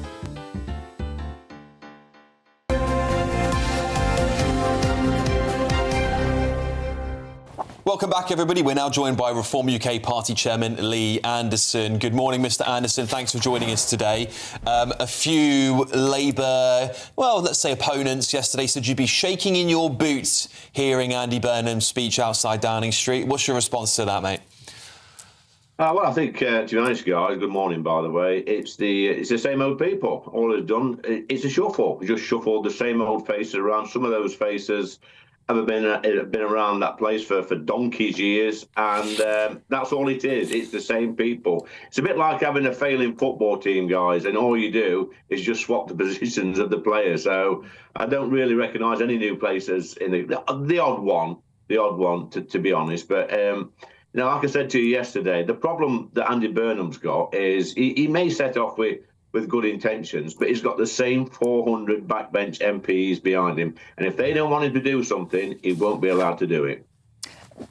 Welcome back, everybody. We're now joined by Reform UK Party Chairman Lee Anderson. Good morning, Mr. Anderson. Thanks for joining us today. A few Labour, well, let's say opponents yesterday said you'd be shaking in your boots hearing Andy Burnham's speech outside Downing Street. What's your response to that, mate? Well, I think, to be honest, guys, good morning, by the way, it's the same old people. All it's done, it's a shuffle. We just shuffled the same old faces around. Some of those faces have been around that place for donkey's years, and that's all it is. It's the same people. It's a bit like having a failing football team, guys, and all you do is just swap the positions of the players. So I don't really recognise any new places in the odd one, to be honest. But like I said to you yesterday, the problem that Andy Burnham's got is he may set off with good intentions, but he's got the same 400 backbench MPs behind him. And if they don't want him to do something, he won't be allowed to do it.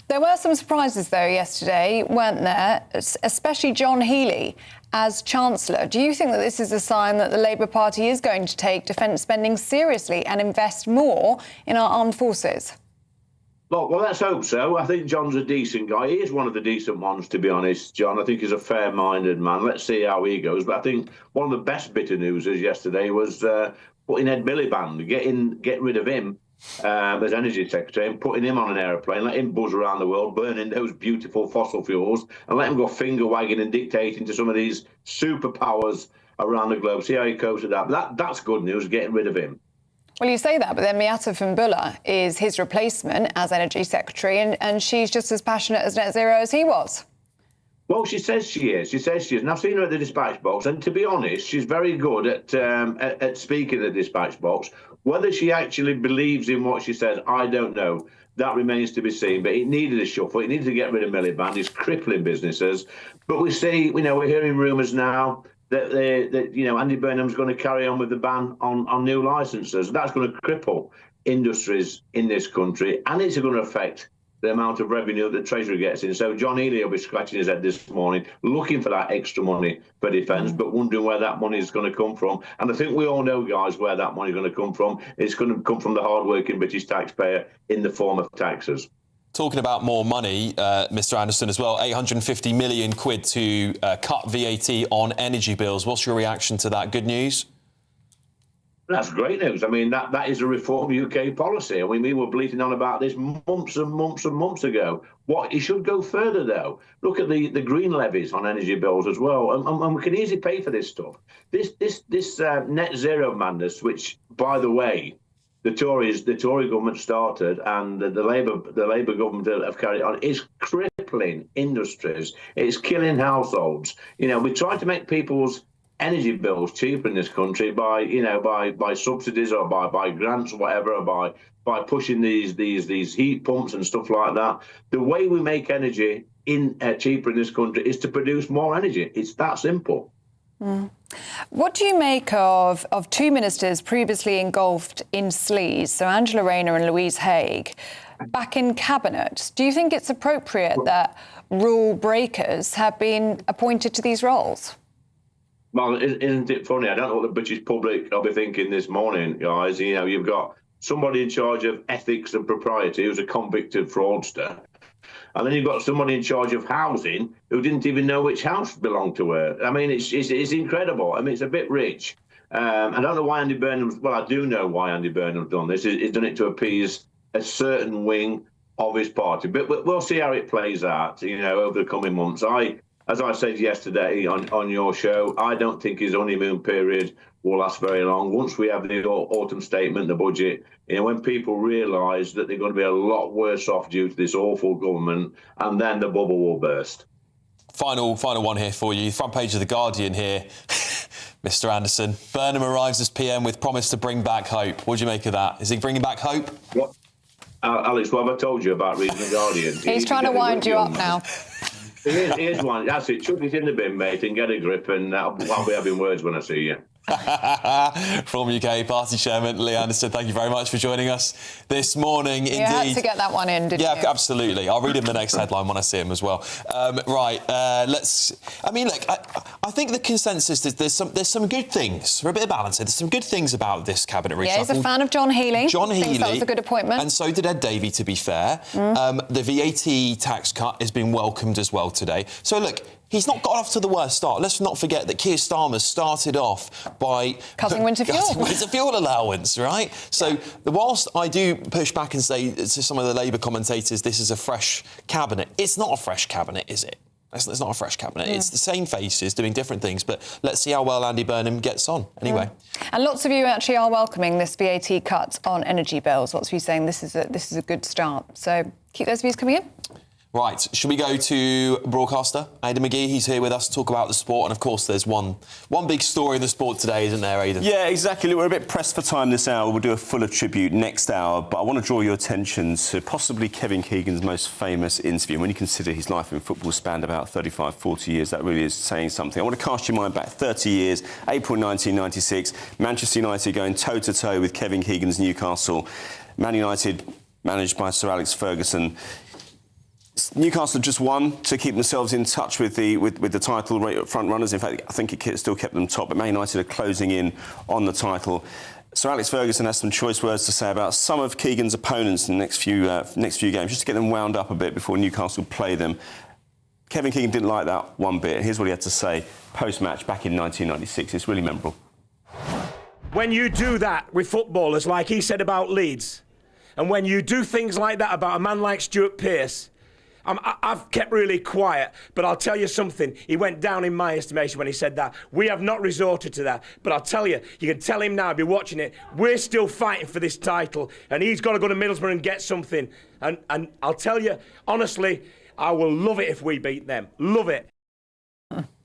There were some surprises, though, yesterday, weren't there? Especially John Healey as Chancellor. Do you think that this is a sign that the Labour Party is going to take defence spending seriously and invest more in our armed forces? Well, let's hope so. I think John's a decent guy. He is one of the decent ones, to be honest, John. I think he's a fair-minded man. Let's see how he goes. But I think one of the best bit of news yesterday was putting Ed Miliband, getting rid of him as Energy Secretary and putting him on an aeroplane, let him buzz around the world, burning those beautiful fossil fuels and let him go finger-wagging and dictating to some of these superpowers around the globe. See how he copes with that. But that's good news, getting rid of him. Well, you say that, but then Miata Fahnbulleh is his replacement as Energy Secretary, and she's just as passionate as net zero as he was. Well, she says she is. And I've seen her at the dispatch box, and to be honest, she's very good at speaking at the dispatch box. Whether she actually believes in what she says, I don't know. That remains to be seen. But it needed a shuffle. It needed to get rid of Miliband. He's crippling businesses. But we're hearing rumours now that Andy Burnham's going to carry on with the ban on new licences. That's going to cripple industries in this country, and it's going to affect the amount of revenue that the Treasury gets in. So John Healey will be scratching his head this morning, looking for that extra money for defence, but wondering where that money is going to come from. And I think we all know, guys, where that money is going to come from. It's going to come from the hard-working British taxpayer in the form of taxes. Talking about more money, Mr. Anderson, as well, 850 million quid to cut VAT on energy bills. What's your reaction to that? Good news? That's great news. I mean, that is a reform UK policy. I mean, we were bleating on about this months and months and months ago. It should go further, though. Look at the green levies on energy bills as well, and we can easily pay for this stuff. This net zero madness, which, by the way, the Tory government started, and the Labour government have carried on, is crippling industries. It's killing households. You know, we try to make people's energy bills cheaper in this country by subsidies or by grants or whatever, or by pushing these heat pumps and stuff like that. The way we make energy cheaper in this country is to produce more energy. It's that simple. What do you make of two ministers previously engulfed in sleaze, so Angela Rayner and Louise Haigh, back in Cabinet? Do you think it's appropriate that rule breakers have been appointed to these roles? Well, isn't it funny? I don't know what the British public will be thinking this morning, guys. You know, you've got somebody in charge of ethics and propriety who's a convicted fraudster. And then you've got somebody in charge of housing who didn't even know which house belonged to her. I mean, it's incredible. I mean, it's a bit rich. I don't know why Andy Burnham's... Well, I do know why Andy Burnham's done this. He's done it to appease a certain wing of his party. But we'll see how it plays out, you know, over the coming months. As I said yesterday on your show, I don't think his honeymoon period will last very long. Once we have the autumn statement, the budget, you know, when people realise that they're going to be a lot worse off due to this awful government, and then the bubble will burst. Final one here for you. Front page of The Guardian here. Mr. Anderson, Burnham arrives as PM with promise to bring back hope. What do you make of that? Is he bringing back hope? What? Alex, what have I told you about reading The Guardian? He's trying to wind you up now. Here's one. That's it. Chuck it in the bin, mate, and get a grip, and I'll be having words when I see you. From UK Party Chairman Lee Anderson, thank you very much for joining us this morning. You had to get that one in, didn't you? Yeah, absolutely. I'll read him the next headline when I see him as well. Let's... I mean, look, I think the consensus is there's some good things. For a bit of balance here, there's some good things about this cabinet reshuffle. Yeah, he's a fan of John Healey. John Healey. Thinks that was a good appointment. And so did Ed Davey, to be fair. The VAT tax cut has been welcomed as well today. So, look, he's not got off to the worst start. Let's not forget that Keir Starmer started off by... Cutting winter fuel allowance, right? So whilst I do push back and say to some of the Labour commentators this is a fresh cabinet, it's not a fresh cabinet, is it? It's not a fresh cabinet. It's the same faces doing different things, but let's see how well Andy Burnham gets on. Anyway. And lots of you actually are welcoming this VAT cut on energy bills. Lots of you saying this is a good start. So keep those views coming in. Right, should we go to broadcaster Aidan McGee? He's here with us to talk about the sport, and of course there's one big story in the sport today, isn't there, Aidan? Yeah, exactly. We're a bit pressed for time this hour. We'll do a fuller tribute next hour, but I want to draw your attention to possibly Kevin Keegan's most famous interview. And when you consider his life in football spanned about 35, 40 years, that really is saying something. I want to cast your mind back 30 years, April 1996, Manchester United going toe-to-toe with Kevin Keegan's Newcastle. Man United, managed by Sir Alex Ferguson. Newcastle just won to keep themselves in touch with the title front runners. In fact, I think it still kept them top, but Man United are closing in on the title. Sir Alex Ferguson has some choice words to say about some of Keegan's opponents in the next few games, just to get them wound up a bit before Newcastle play them. Kevin Keegan didn't like that one bit. Here's what he had to say post-match back in 1996. It's really memorable. When you do that with footballers, like he said about Leeds, and when you do things like that about a man like Stuart Pearce, I've kept really quiet, but I'll tell you something. He went down in my estimation when he said that. We have not resorted to that. But I'll tell you, you can tell him now, I'll be watching it, we're still fighting for this title, and he's got to go to Middlesbrough and get something. And I'll tell you, honestly, I will love it if we beat them. Love it.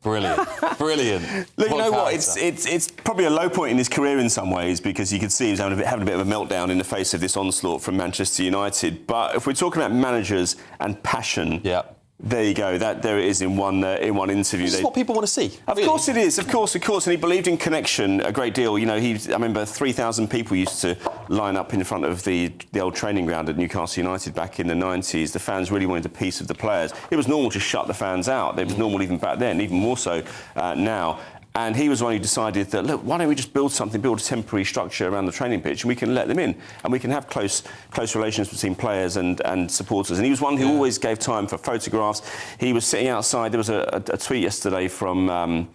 Brilliant. Brilliant. Look, you know what? It's probably a low point in his career in some ways, because you could see he was having a bit of a meltdown in the face of this onslaught from Manchester United. But if we're talking about managers and passion, there you go. There it is in one interview. This is what people want to see. Of course it is. Of course. And he believed in connection a great deal. You know, I remember 3,000 people used to line up in front of the old training ground at Newcastle United back in the 90s. The fans really wanted a piece of the players. It was normal to shut the fans out. It was normal even back then, even more so now. And he was the one who decided that, look, why don't we just build a temporary structure around the training pitch, and we can let them in, and we can have close relations between players and supporters. And he was one who always gave time for photographs. He was sitting outside. There was a tweet yesterday from...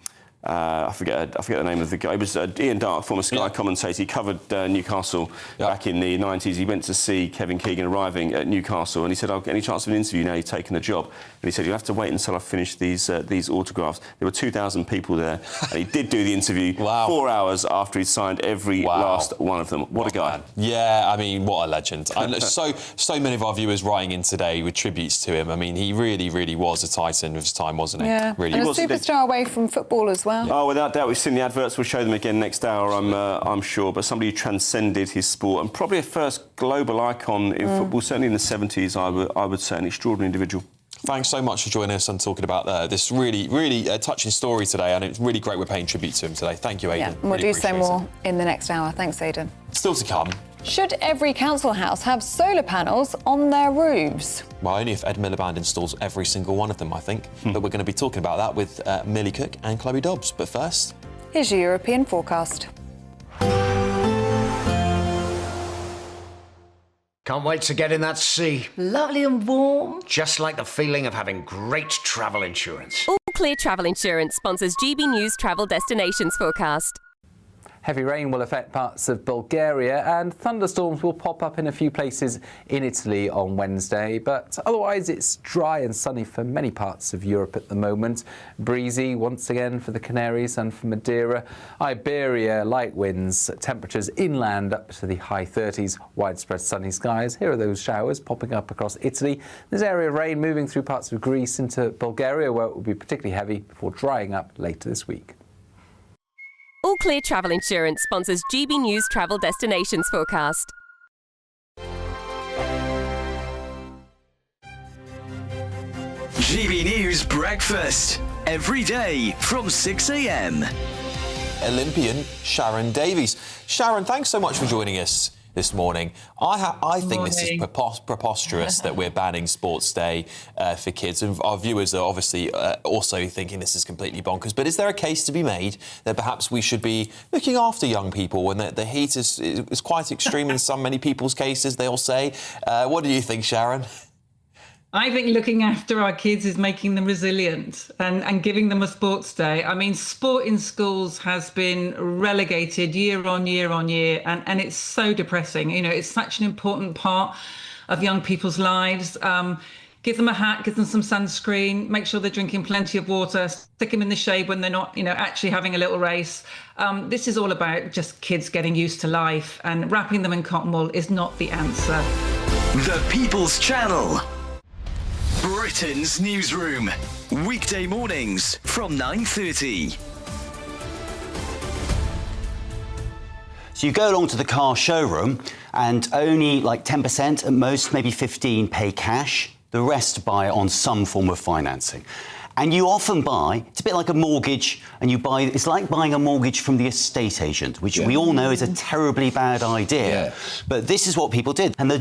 I forget the name of the guy. It was Ian Darke, former Sky commentator. He covered Newcastle back in the 90s. He went to see Kevin Keegan arriving at Newcastle, and he said, "I'll get any chance of an interview now. You've taken the job." And he said, "You'll have to wait until I finish these autographs." There were 2,000 people there, and he did do the interview 4 hours after he'd signed every last one of them. What a guy! Yeah, I mean, what a legend. And so many of our viewers writing in today with tributes to him. I mean, he really, really was a titan of his time, wasn't he? Yeah, really. and a superstar away from football as well. Oh, without doubt, we've seen the adverts. We'll show them again next hour, I'm sure. But somebody who transcended his sport, and probably a first global icon in football, certainly in the 70s, I would say, an extraordinary individual. Thanks so much for joining us and talking about this really, really touching story today, and it's really great we're paying tribute to him today. Thank you, Aidan. Yeah, and we'll do so more in the next hour. Thanks, Aidan. Still to come. Should every council house have solar panels on their roofs? Well, only if Ed Miliband installs every single one of them, I think. But we're going to be talking about that with Millie Cook and Chloe Dobbs. But first... Here's your European forecast. Can't wait to get in that sea. Lovely and warm. Just like the feeling of having great travel insurance. All Clear Travel Insurance sponsors GB News Travel Destinations forecast. Heavy rain will affect parts of Bulgaria and thunderstorms will pop up in a few places in Italy on Wednesday, but otherwise it's dry and sunny for many parts of Europe at the moment. Breezy once again for the Canaries and for Madeira. Iberia, light winds, temperatures inland up to the high 30s, widespread sunny skies. Here are those showers popping up across Italy. There's area of rain moving through parts of Greece into Bulgaria, where it will be particularly heavy before drying up later this week. All Clear Travel Insurance sponsors GB News Travel Destinations forecast. GB News Breakfast. Every day from 6 a.m. Olympian Sharon Davies. Sharon, thanks so much for joining us this morning. I think this is preposterous that we're banning Sports Day for kids, and our viewers are obviously also thinking this is completely bonkers. But is there a case to be made that perhaps we should be looking after young people when the heat is quite extreme in many people's cases, they'll say? What do you think, Sharon? I think looking after our kids is making them resilient and giving them a sports day. I mean, sport in schools has been relegated year on year on year, and it's so depressing. You know, it's such an important part of young people's lives. Give them a hat, give them some sunscreen, make sure they're drinking plenty of water, stick them in the shade when they're not, actually having a little race. This is all about just kids getting used to life, and wrapping them in cotton wool is not the answer. The People's Channel. Britain's newsroom. Weekday mornings from 9:30. So you go along to the car showroom and only like 10% at most, maybe 15 pay cash. The rest buy on some form of financing. And you often buy, it's a bit like a mortgage, and it's like buying a mortgage from the estate agent, which we all know is a terribly bad idea. Yeah. But this is what people did. And the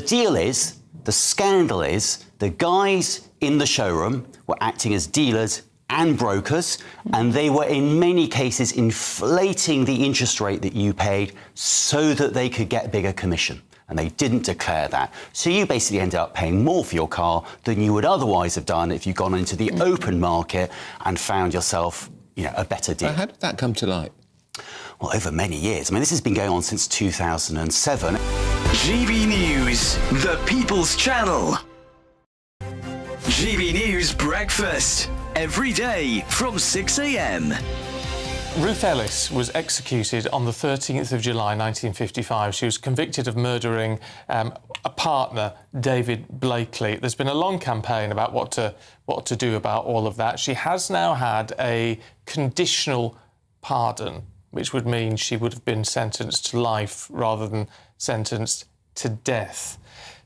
scandal is, the guys in the showroom were acting as dealers and brokers, and they were in many cases inflating the interest rate that you paid so that they could get bigger commission. And they didn't declare that. So you basically ended up paying more for your car than you would otherwise have done if you'd gone into the open market and found yourself, a better deal. How did that come to light? Well, over many years. I mean, this has been going on since 2007. GB News, the People's Channel. GB News Breakfast. Every day from 6 a.m. Ruth Ellis was executed on the 13th of July 1955. She was convicted of murdering a partner, David Blakely. There's been a long campaign about what to do about all of that. She has now had a conditional pardon, which would mean she would have been sentenced to life rather than sentenced to death.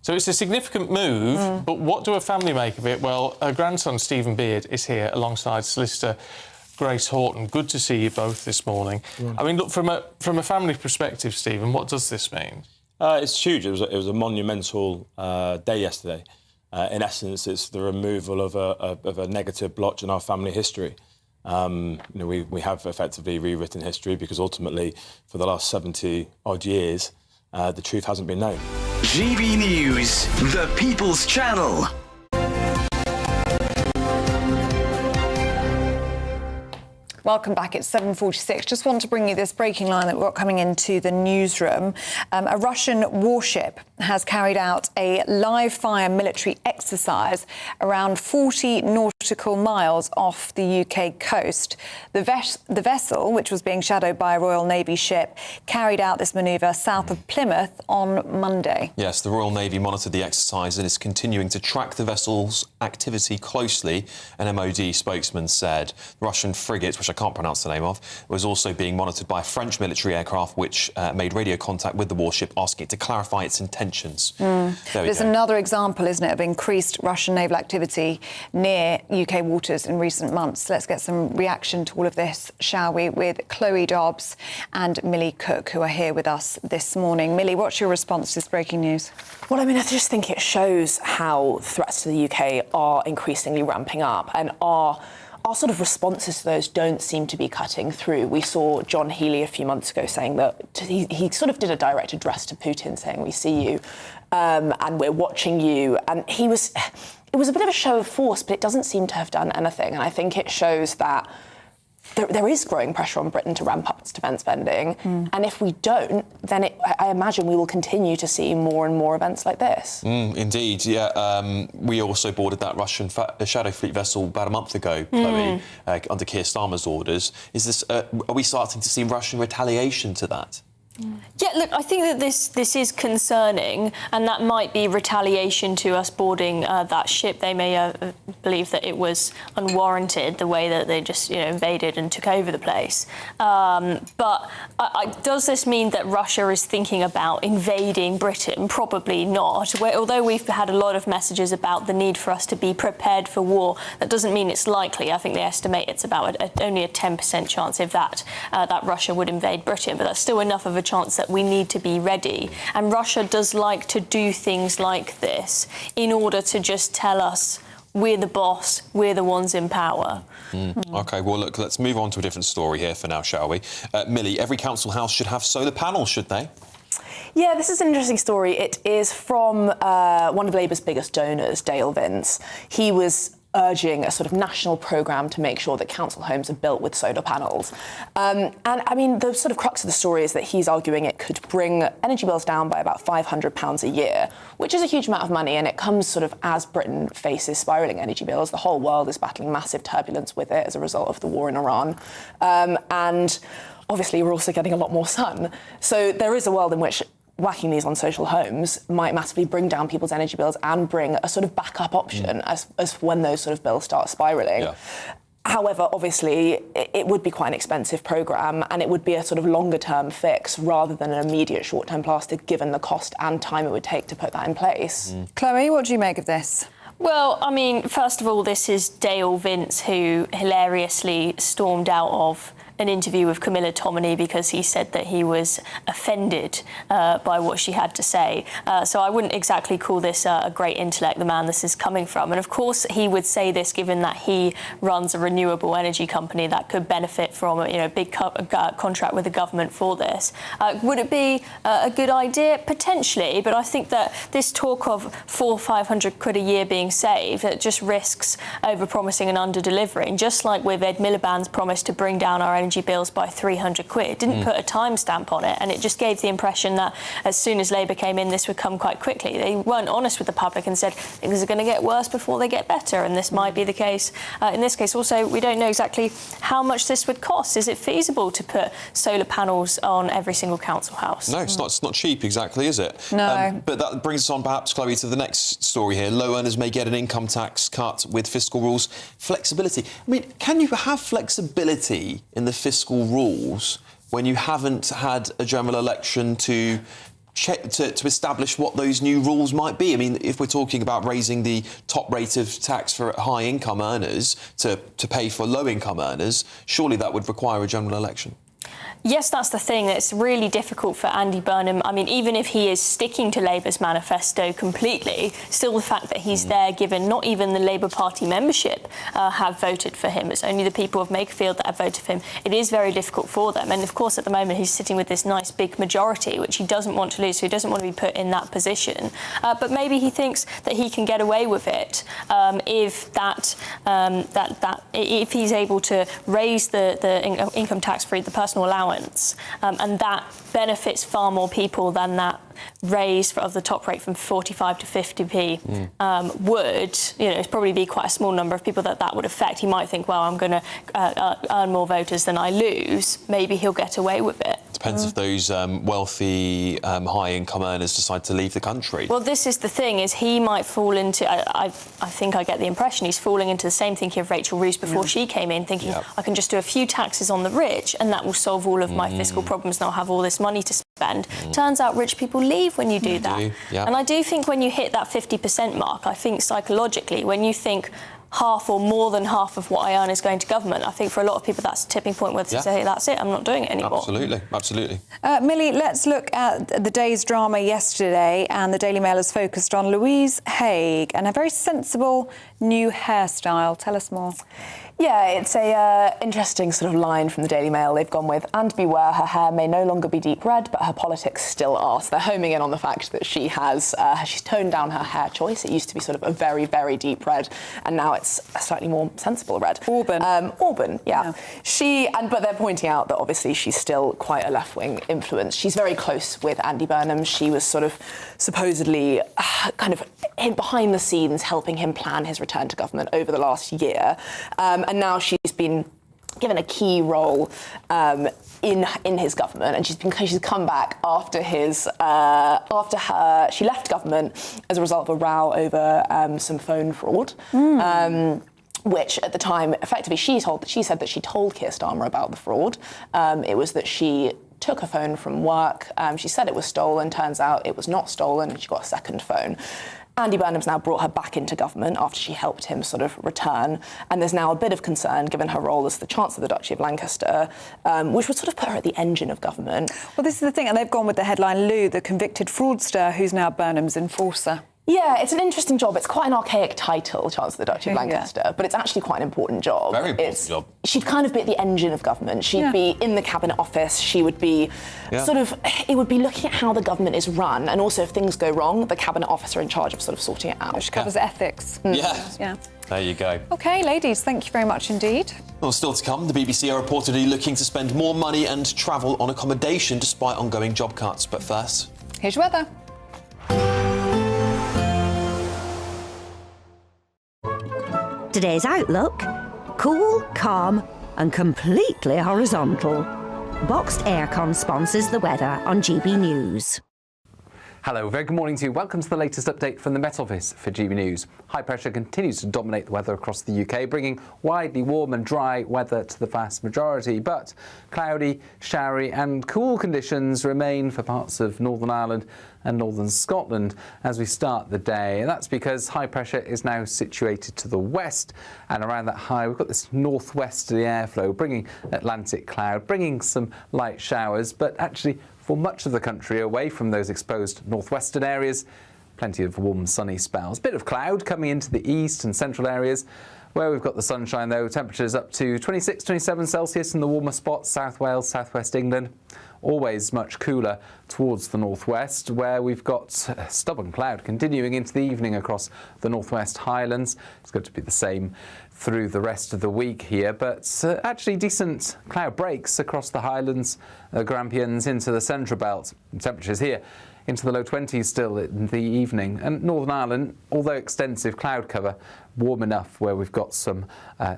So it's a significant move, but what do her family make of it? Well, her grandson, Stephen Beard, is here alongside solicitor Grace Horton. Good to see you both this morning. I mean, look, from a family perspective, Stephen, what does this mean? It's huge. It was a monumental day yesterday. In essence, it's the removal of a negative blotch in our family history. We have effectively rewritten history because ultimately, for the last 70 odd years, the truth hasn't been known. GB News, the People's Channel. Welcome back. It's 7:46. Just want to bring you this breaking line that we've got coming into the newsroom. A Russian warship has carried out a live-fire military exercise around 40 nautical miles off the UK coast. The vessel, which was being shadowed by a Royal Navy ship, carried out this manoeuvre south of Plymouth on Monday. Yes, the Royal Navy monitored the exercise and is continuing to track the vessel's activity closely, an MOD spokesman said. The Russian frigate, which I can't pronounce the name of, was also being monitored by a French military aircraft which made radio contact with the warship, asking it to clarify its intentions. There's another example, isn't it, of increased Russian naval activity near UK waters in recent months. Let's get some reaction to all of this, shall we, with Chloe Dobbs and Millie Cook, who are here with us this morning. Millie, what's your response to this breaking news? Well, I mean, I just think it shows how threats to the UK are increasingly ramping up, and our sort of responses to those don't seem to be cutting through. We saw John Healey a few months ago saying that he sort of did a direct address to Putin saying, we see you and we're watching you. And it was a bit of a show of force, but it doesn't seem to have done anything. And I think it shows that there is growing pressure on Britain to ramp up its defence spending. And if we don't, then I imagine we will continue to see more and more events like this. Indeed, yeah. We also boarded that Russian Shadow Fleet vessel about a month ago, Chloe, under Keir Starmer's orders. Is this? Are we starting to see Russian retaliation to that? Yeah, look, I think that this is concerning, and that might be retaliation to us boarding that ship. They may believe that it was unwarranted, the way that they just invaded and took over the place. But does this mean that Russia is thinking about invading Britain? Probably not. Although we've had a lot of messages about the need for us to be prepared for war, that doesn't mean it's likely. I think they estimate it's about only a 10% chance if that Russia would invade Britain, but that's still enough of a chance that we need to be ready. And Russia does like to do things like this in order to just tell us we're the boss, we're the ones in power. OK, well, look, let's move on to a different story here for now, shall we? Millie, every council house should have solar panels, should they? Yeah, this is an interesting story. It is from one of Labour's biggest donors, Dale Vince. He was urging a sort of national programme to make sure that council homes are built with solar panels. And I mean, the sort of crux of the story is that he's arguing it could bring energy bills down by about £500 a year, which is a huge amount of money, and it comes sort of as Britain faces spiralling energy bills. The whole world is battling massive turbulence with it as a result of the war in Iran. And obviously we're also getting a lot more sun. So there is a world in which whacking these on social homes might massively bring down people's energy bills and bring a sort of backup option as when those sort of bills start spiralling. Yeah. However, obviously, it would be quite an expensive programme, and it would be a sort of longer-term fix rather than an immediate short-term plaster, given the cost and time it would take to put that in place. Chloe, what do you make of this? Well, I mean, first of all, this is Dale Vince, who hilariously stormed out of an interview with Camilla Tominey because he said that he was offended by what she had to say. So I wouldn't exactly call this a great intellect, the man this is coming from. And of course, he would say this given that he runs a renewable energy company that could benefit from a big contract with the government for this. Would it be a good idea? Potentially, but I think that this talk of £400 or £500 a year being saved, it just risks over-promising and under-delivering, just like with Ed Miliband's promise to bring down our energy bills by £300. It didn't put a timestamp on it, and it just gave the impression that as soon as Labour came in, this would come quite quickly. They weren't honest with the public and said things are going to get worse before they get better, and this might be the case in this case. Also, we don't know exactly how much this would cost. Is it feasible to put solar panels on every single council house? No, it's not cheap exactly, is it? No. But that brings us on, perhaps, Chloe, to the next story here. Low earners may get an income tax cut with fiscal rules flexibility. I mean, can you have flexibility in the fiscal rules when you haven't had a general election to establish what those new rules might be? I mean, if we're talking about raising the top rate of tax for high-income earners to pay for low-income earners, surely that would require a general election. Yes, that's the thing. It's really difficult for Andy Burnham. I mean, even if he is sticking to Labour's manifesto completely, still the fact that he's there, given not even the Labour Party membership have voted for him. It's only the people of Makerfield that have voted for him. It is very difficult for them. And of course, at the moment, he's sitting with this nice big majority, which he doesn't want to lose, so he doesn't want to be put in that position. But maybe he thinks that he can get away with it if if he's able to raise the income tax free, the personal allowance, and that benefits far more people than that raise of the top rate from 45 to 50p would, it's probably be quite a small number of people that would affect. He might think, well, I'm going to earn more voters than I lose. Maybe he'll get away with it. Depends if those wealthy, high-income earners decide to leave the country. Well, this is the thing, is he might fall into... I think I get the impression he's falling into the same thinking of Rachel Roos before she came in, thinking, I can just do a few taxes on the rich and that will solve all of my fiscal problems and I'll have all this money to spend. Turns out rich people leave when you do that. And I do think when you hit that 50% mark, I think psychologically, when you think half or more than half of what I earn is going to government, I think for a lot of people that's a tipping point where they say, that's it, I'm not doing it anymore. Absolutely. Millie, let's look at the day's drama yesterday, and the Daily Mail has focused on Louise Haigh and a very sensible new hairstyle. Tell us more. Yeah, it's a interesting sort of line from the Daily Mail. They've gone with, and beware, her hair may no longer be deep red, but her politics still are. So they're homing in on the fact that she's toned down her hair choice. It used to be sort of a very, very deep red, and now it's a slightly more sensible red. Auburn. Auburn, yeah. But they're pointing out that obviously she's still quite a left-wing influence. She's very close with Andy Burnham. She was sort of supposedly kind of behind the scenes helping him plan his return to government over the last year. And now she's been given a key role in his government, and she's come back after she left government as a result of a row over some phone fraud. Which at the time, effectively, she said that she told Keir Starmer about the fraud. It was that she took a phone from work. She said it was stolen. Turns out it was not stolen. She got a second phone. Andy Burnham's now brought her back into government after she helped him sort of return. And there's now a bit of concern, given her role as the Chancellor of the Duchy of Lancaster, which would sort of put her at the engine of government. Well, this is the thing, and they've gone with the headline, Lou, the convicted fraudster who's now Burnham's enforcer. Yeah, it's an interesting job. It's quite an archaic title, Chancellor of the Duchy of Lancaster, but it's actually quite an important job. Very important job. She'd kind of be at the engine of government. She'd be in the Cabinet Office. She would be it would be looking at how the government is run, and also if things go wrong, the Cabinet Office are in charge of sort of sorting it out. She covers ethics. Yeah. There you go. OK, ladies, thank you very much indeed. Well, still to come, the BBC are reportedly looking to spend more money and travel on accommodation despite ongoing job cuts. But first, here's your weather. Today's outlook: cool, calm and completely horizontal. Boxed Aircon sponsors the weather on GB News. Hello, very good morning to you. Welcome to the latest update from the Met Office for GB News. High pressure continues to dominate the weather across the UK, bringing widely warm and dry weather to the vast majority. But cloudy, showery and cool conditions remain for parts of Northern Ireland and northern Scotland as we start the day. And that's because high pressure is now situated to the west, and around that high we've got this northwesterly airflow bringing Atlantic cloud, bringing some light showers, but actually for much of the country away from those exposed northwestern areas, plenty of warm sunny spells. Bit of cloud coming into the east and central areas. Where we've got the sunshine though, temperatures up to 26, 27 Celsius in the warmer spots, South Wales, Southwest England. Always much cooler towards the northwest, where we've got stubborn cloud continuing into the evening across the northwest Highlands. It's going to be the same through the rest of the week here, but actually decent cloud breaks across the Highlands, Grampians into the central belt. Temperatures here into the low 20s still in the evening. And Northern Ireland, although extensive cloud cover, warm enough where we've got some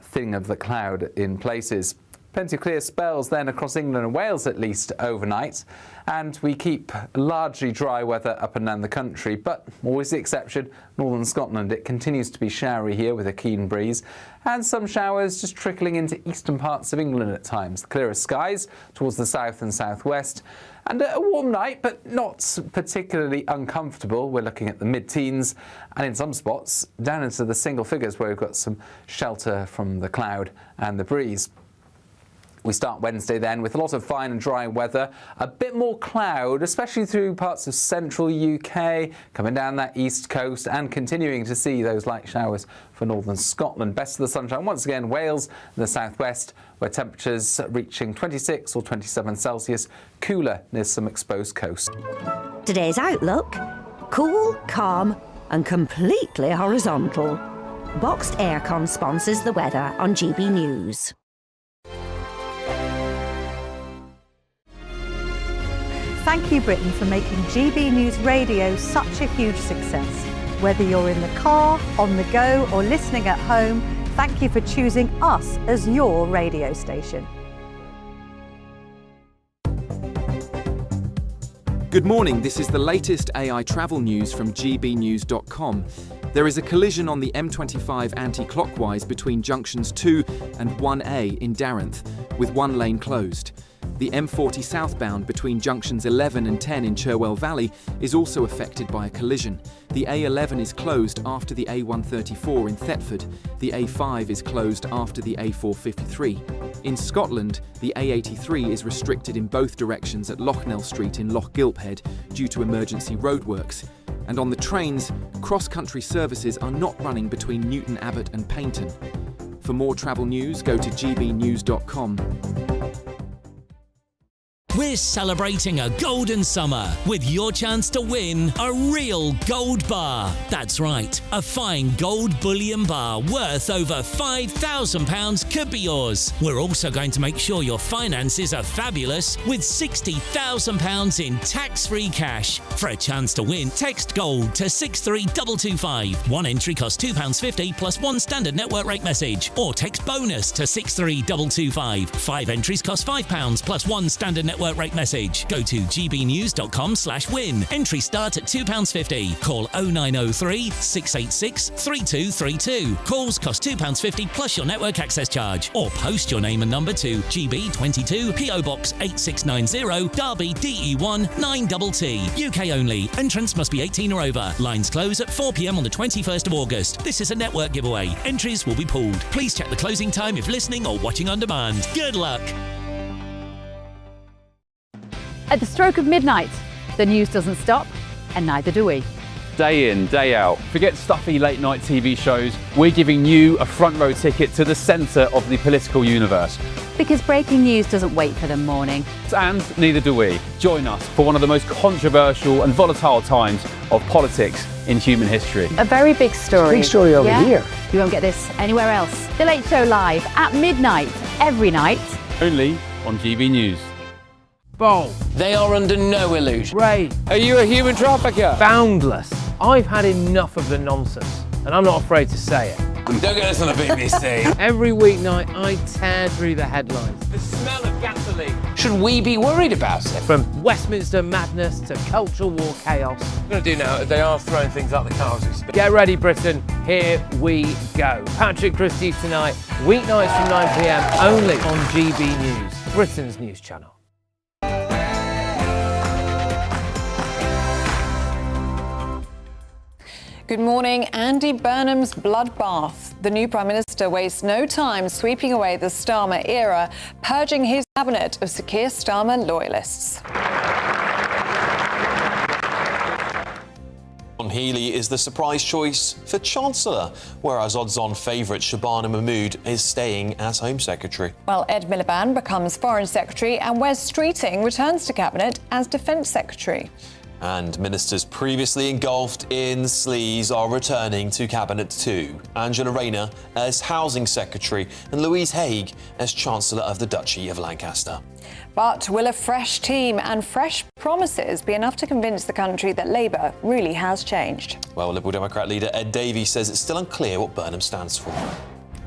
thinning of the cloud in places. Plenty of clear spells then across England and Wales at least overnight, and we keep largely dry weather up and down the country, but always the exception, northern Scotland. It continues to be showery here with a keen breeze, and some showers just trickling into eastern parts of England at times. The clearest skies towards the south and southwest, and a warm night, but not particularly uncomfortable. We're looking at the mid-teens, and in some spots down into the single figures where we've got some shelter from the cloud and the breeze. We start Wednesday then with a lot of fine and dry weather, a bit more cloud, especially through parts of central UK, coming down that east coast and continuing to see those light showers for northern Scotland. Best of the sunshine once again, Wales and the southwest, where temperatures reaching 26 or 27 Celsius, cooler near some exposed coast. Today's outlook: cool, calm and completely horizontal. Boxed Aircon sponsors the weather on GB News. Thank you, Britain, for making GB News Radio such a huge success. Whether you're in the car, on the go, or listening at home, thank you for choosing us as your radio station. Good morning, this is the latest AI travel news from gbnews.com. There is a collision on the M25 anti-clockwise between junctions 2 and 1A in Darenth, with one lane closed. The M40 southbound between junctions 11 and 10 in Cherwell Valley is also affected by a collision. The A11 is closed after the A134 in Thetford. The A5 is closed after the A453. In Scotland, the A83 is restricted in both directions at Loughnell Street in Loch Gilphead due to emergency roadworks. And on the trains, cross-country services are not running between Newton Abbot and Paignton. For more travel news, go to gbnews.com. We're celebrating a golden summer with your chance to win a real gold bar. That's right, a fine gold bullion bar worth over £5,000 could be yours. We're also going to make sure your finances are fabulous with £60,000 in tax-free cash. For a chance to win, text GOLD to 63225. One entry costs £2.50 plus one standard network rate message. Or text BONUS to 63225. 5 entries cost £5 plus one standard network rate message. Go to gbnews.com/win. Entries start at £2.50. Call 0903 686 3232. Calls cost £2.50 plus your network access charge. Or post your name and number to GB22 PO Box 8690 Derby DE1 9TT. UK only. Entrance must be 18 or over. Lines close at 4 p.m. on the 21st of August. This is a network giveaway. Entries will be pooled. Please check the closing time if listening or watching on demand. Good luck. At the stroke of midnight, the news doesn't stop, and neither do we. Day in, day out. Forget stuffy late night TV shows. We're giving you a front row ticket to the centre of the political universe. Because breaking news doesn't wait for the morning. And neither do we. Join us for one of the most controversial and volatile times of politics in human history. A very big story. Big story over here. You won't get this anywhere else. The Late Show live at midnight, every night. Only on GB News. Bold. They are under no illusion. Ray. Are you a human trafficker? Boundless. I've had enough of the nonsense, and I'm not afraid to say it. Don't get this on the BBC. Every weeknight, I tear through the headlines. The smell of gasoline. Should we be worried about it? From Westminster madness to cultural war chaos. What I'm going to do now is they are throwing things out the car as we speak. Get ready, Britain. Here we go. Patrick Christie's tonight, weeknights from 9 p.m. only on GB News, Britain's news channel. Good morning. Andy Burnham's bloodbath. The new Prime Minister wastes no time sweeping away the Starmer era, purging his cabinet of Sir Keir Starmer loyalists. John Healey is the surprise choice for Chancellor, whereas odds-on favourite Shabana Mahmood is staying as Home Secretary. Well, Ed Miliband becomes Foreign Secretary and Wes Streeting returns to Cabinet as Defence Secretary. And ministers previously engulfed in sleaze are returning to Cabinet too. Angela Rayner as Housing Secretary and Louise Haigh as Chancellor of the Duchy of Lancaster. But will a fresh team and fresh promises be enough to convince the country that Labour really has changed? Well, Liberal Democrat leader Ed Davies says it's still unclear what Burnham stands for.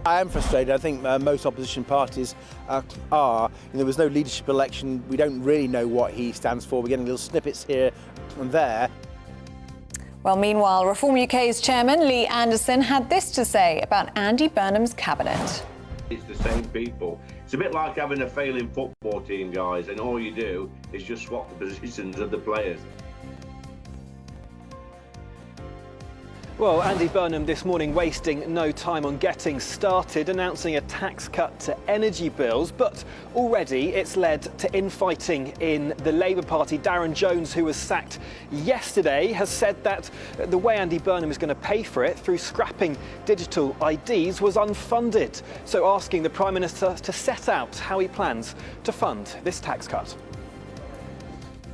I am frustrated. I think most opposition parties are. There was no leadership election. We don't really know what he stands for. We're getting little snippets here and there. Well, meanwhile, Reform UK's chairman, Lee Anderson, had this to say about Andy Burnham's cabinet. It's the same people. It's a bit like having a failing football team, guys, and all you do is just swap the positions of the players. Well, Andy Burnham this morning wasting no time on getting started, announcing a tax cut to energy bills. But already it's led to infighting in the Labour Party. Darren Jones, who was sacked yesterday, has said that the way Andy Burnham is going to pay for it, through scrapping digital IDs, was unfunded. So asking the Prime Minister to set out how he plans to fund this tax cut.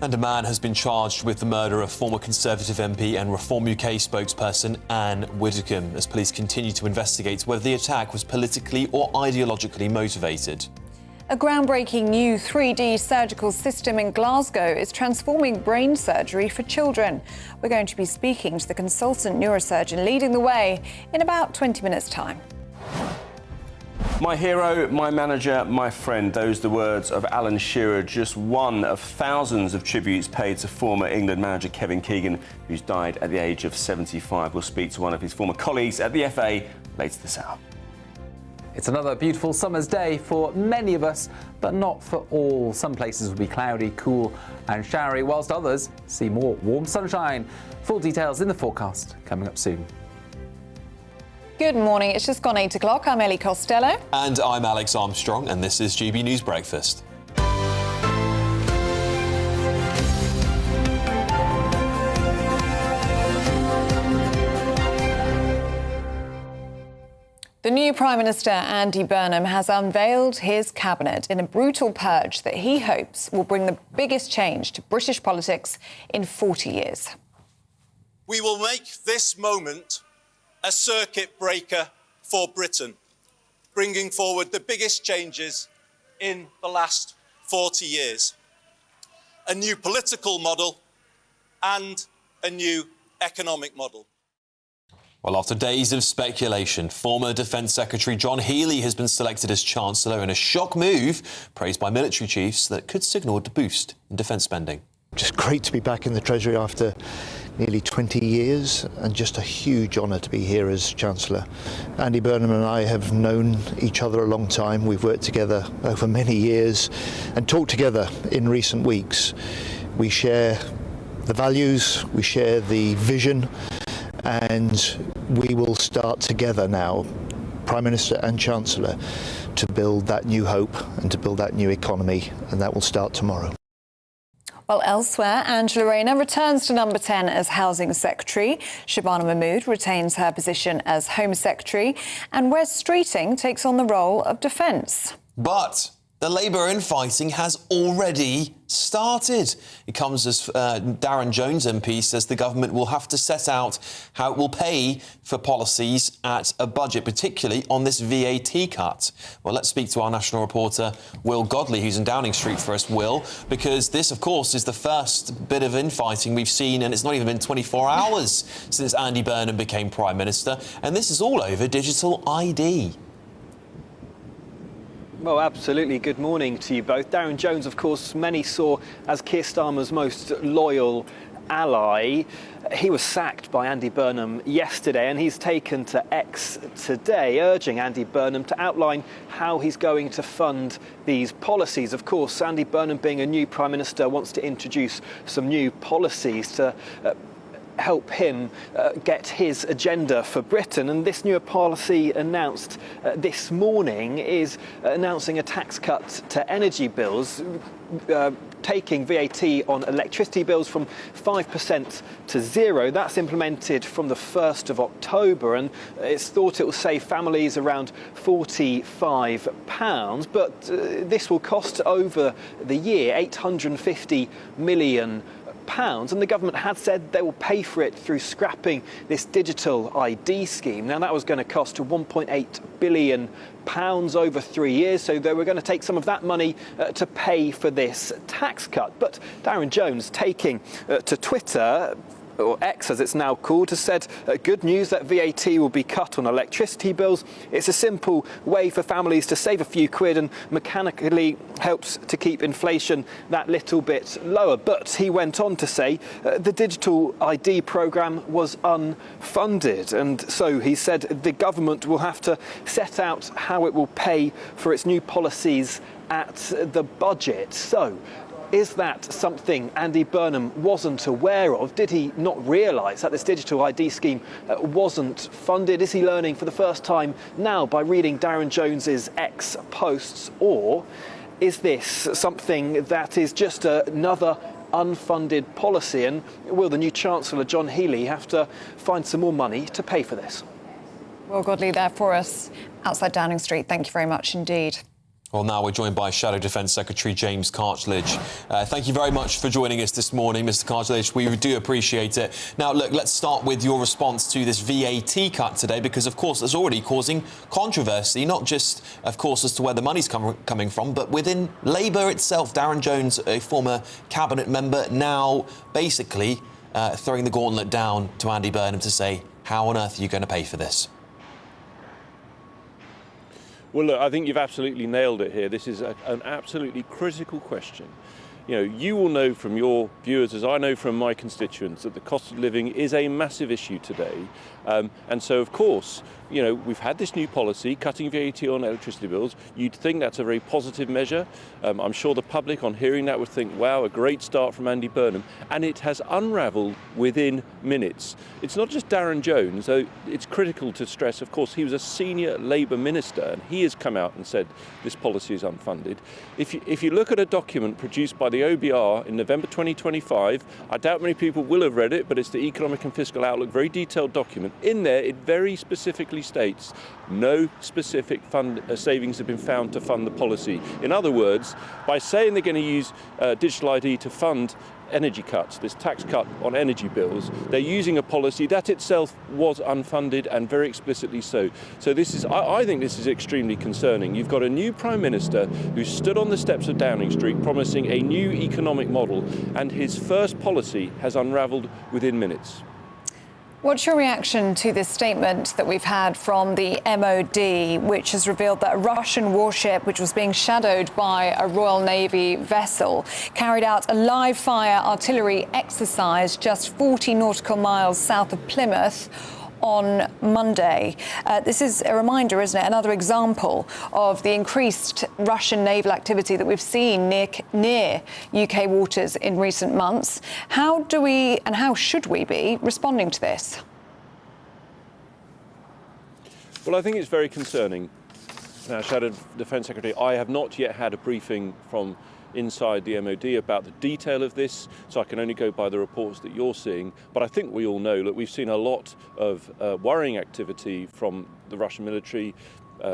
And a man has been charged with the murder of former Conservative MP and Reform UK spokesperson Anne Widdecombe, as police continue to investigate whether the attack was politically or ideologically motivated. A groundbreaking new 3D surgical system in Glasgow is transforming brain surgery for children. We're going to be speaking to the consultant neurosurgeon leading the way in about 20 minutes' time. My hero, my manager, my friend. Those are the words of Alan Shearer, just one of thousands of tributes paid to former England manager Kevin Keegan, who's died at the age of 75. We'll speak to one of his former colleagues at the FA later this hour. It's another beautiful summer's day for many of us, but not for all. Some places will be cloudy, cool and showery, whilst others see more warm sunshine. Full details in the forecast coming up soon. Good morning, it's just gone 8 o'clock. I'm Ellie Costello. And I'm Alex Armstrong, and this is GB News Breakfast. The new Prime Minister, Andy Burnham, has unveiled his cabinet in a brutal purge that he hopes will bring the biggest change to British politics in 40 years. We will make this moment a circuit breaker for Britain, bringing forward the biggest changes in the last 40 years. A new political model and a new economic model. Well, after days of speculation, former Defence Secretary John Healey has been selected as Chancellor in a shock move praised by military chiefs that could signal a boost in defence spending. Just great to be back in the Treasury after nearly 20 years, and just a huge honour to be here as Chancellor. Andy Burnham and I have known each other a long time. We've worked together over many years and talked together in recent weeks. We share the values, we share the vision, and we will start together now, Prime Minister and Chancellor, to build that new hope and to build that new economy, and that will start tomorrow. Well, elsewhere, Angela Rayner returns to number 10 as Housing Secretary. Shabana Mahmood retains her position as Home Secretary, and Wes Streeting takes on the role of Defence. But the Labour infighting has already started. It comes as Darren Jones MP says the government will have to set out how it will pay for policies at a budget, particularly on this VAT cut. Well, let's speak to our national reporter, Will Godley, who's in Downing Street for us. Will, because this, of course, is the first bit of infighting we've seen, and it's not even been 24 hours since Andy Burnham became Prime Minister, and this is all over digital ID. Well, absolutely. Good morning to you both. Darren Jones, of course, many saw as Keir Starmer's most loyal ally. He was sacked by Andy Burnham yesterday, and he's taken to X today, urging Andy Burnham to outline how he's going to fund these policies. Of course, Andy Burnham, being a new Prime Minister, wants to introduce some new policies to help him get his agenda for Britain. And this new policy announced this morning is announcing a tax cut to energy bills, taking VAT on electricity bills from 5% to 0. That's implemented from the 1st of October, and it's thought it will save families around £45. But this will cost over the year £850 million. And the government had said they will pay for it through scrapping this digital ID scheme. Now, that was going to cost £1.8 billion over 3 years, so they were going to take some of that money to pay for this tax cut. But Darren Jones, taking to Twitter, or X as it's now called, has said good news that VAT will be cut on electricity bills. It's a simple way for families to save a few quid and mechanically helps to keep inflation that little bit lower. But he went on to say the digital ID programme was unfunded, and so he said the government will have to set out how it will pay for its new policies at the budget. So is that something Andy Burnham wasn't aware of? Did he not realise that this digital ID scheme wasn't funded? Is he learning for the first time now by reading Darren Jones's X posts? Or is this something that is just another unfunded policy? And will the new Chancellor, John Healey, have to find some more money to pay for this? Will Godley there for us outside Downing Street. Thank you very much indeed. Well, now we're joined by Shadow Defence Secretary James Cartledge. Thank you very much for joining us this morning, Mr Cartledge. We do appreciate it. Now, look, let's start with your response to this VAT cut today, because, of course, it's already causing controversy, not just, of course, as to where the money's coming from, but within Labour itself. Darren Jones, a former cabinet member, now basically throwing the gauntlet down to Andy Burnham to say, how on earth are you going to pay for this? Well, look, I think you've absolutely nailed it here. This is an absolutely critical question. You know, you will know from your viewers, as I know from my constituents, that the cost of living is a massive issue today. And so, of course, you know, we've had this new policy, cutting VAT on electricity bills. You'd think that's a very positive measure. I'm sure the public, on hearing that, would think, wow, a great start from Andy Burnham. And it has unravelled within minutes. It's not just Darren Jones, though it's critical to stress, of course, he was a senior Labour minister, and he has come out and said this policy is unfunded. If you look at a document produced by the OBR in November 2025, I doubt many people will have read it, but it's the Economic and Fiscal Outlook, very detailed document. In there, it very specifically states no specific savings have been found to fund the policy. In other words, by saying they're going to use digital ID to fund energy cuts, this tax cut on energy bills, they're using a policy that itself was unfunded, and very explicitly so. So this is, I think this is extremely concerning. You've got a new Prime Minister who stood on the steps of Downing Street promising a new economic model, and his first policy has unravelled within minutes. What's your reaction to this statement that we've had from the MOD, which has revealed that a Russian warship, which was being shadowed by a Royal Navy vessel, carried out a live-fire artillery exercise just 40 nautical miles south of Plymouth on Monday? This is a reminder, isn't it? Another example of the increased Russian naval activity that we've seen near UK waters in recent months. How do we and how should we be responding to this? Well, I think it's very concerning. Now, Shadow Defence Secretary, I have not yet had a briefing from inside the MOD about the detail of this, so I can only go by the reports that you're seeing. But I think we all know that we've seen a lot of worrying activity from the Russian military,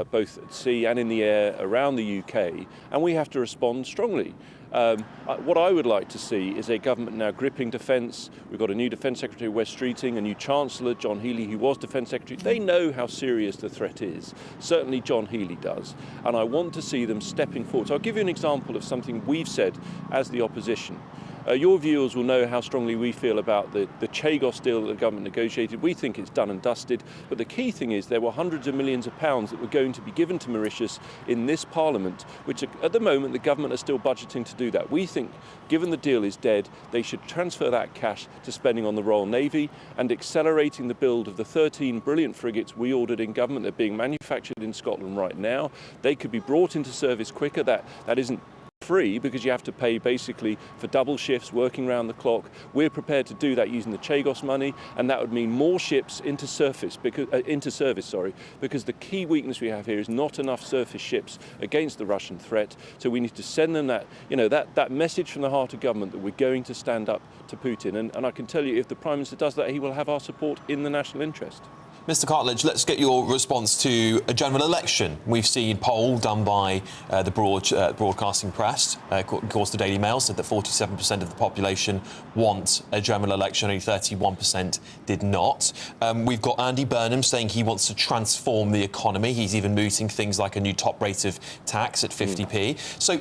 both at sea and in the air around the UK, and we have to respond strongly. What I would like to see is a government now gripping defence. We've got a new Defence Secretary, Wes Streeting, a new Chancellor, John Healey, who was Defence Secretary. They know how serious the threat is. Certainly John Healey does. And I want to see them stepping forward. So I'll give you an example of something we've said as the opposition. Your viewers will know how strongly we feel about the Chagos deal that the government negotiated. We think it's done and dusted, but the key thing is there were hundreds of millions of pounds that were going to be given to Mauritius in this Parliament, which at the moment the government are still budgeting to do that. We think, given the deal is dead, they should transfer that cash to spending on the Royal Navy and accelerating the build of the 13 brilliant frigates we ordered in government. They're being manufactured in Scotland right now. They could be brought into service quicker. That isn't free, because you have to pay basically for double shifts working around the clock. We're prepared to do that using the Chagos money, and that would mean more ships into service, because the key weakness we have here is not enough surface ships against the Russian threat. So we need to send them that message from the heart of government that we're going to stand up to Putin, and I can tell you, if the Prime Minister does that, he will have our support in the national interest. Mr Cartledge, let's get your response to a general election. We've seen a poll done by the broadcasting press. Of course, the Daily Mail said that 47% of the population want a general election, only 31% did not. We've got Andy Burnham saying he wants to transform the economy. He's even mooting things like a new top rate of tax at 50p. So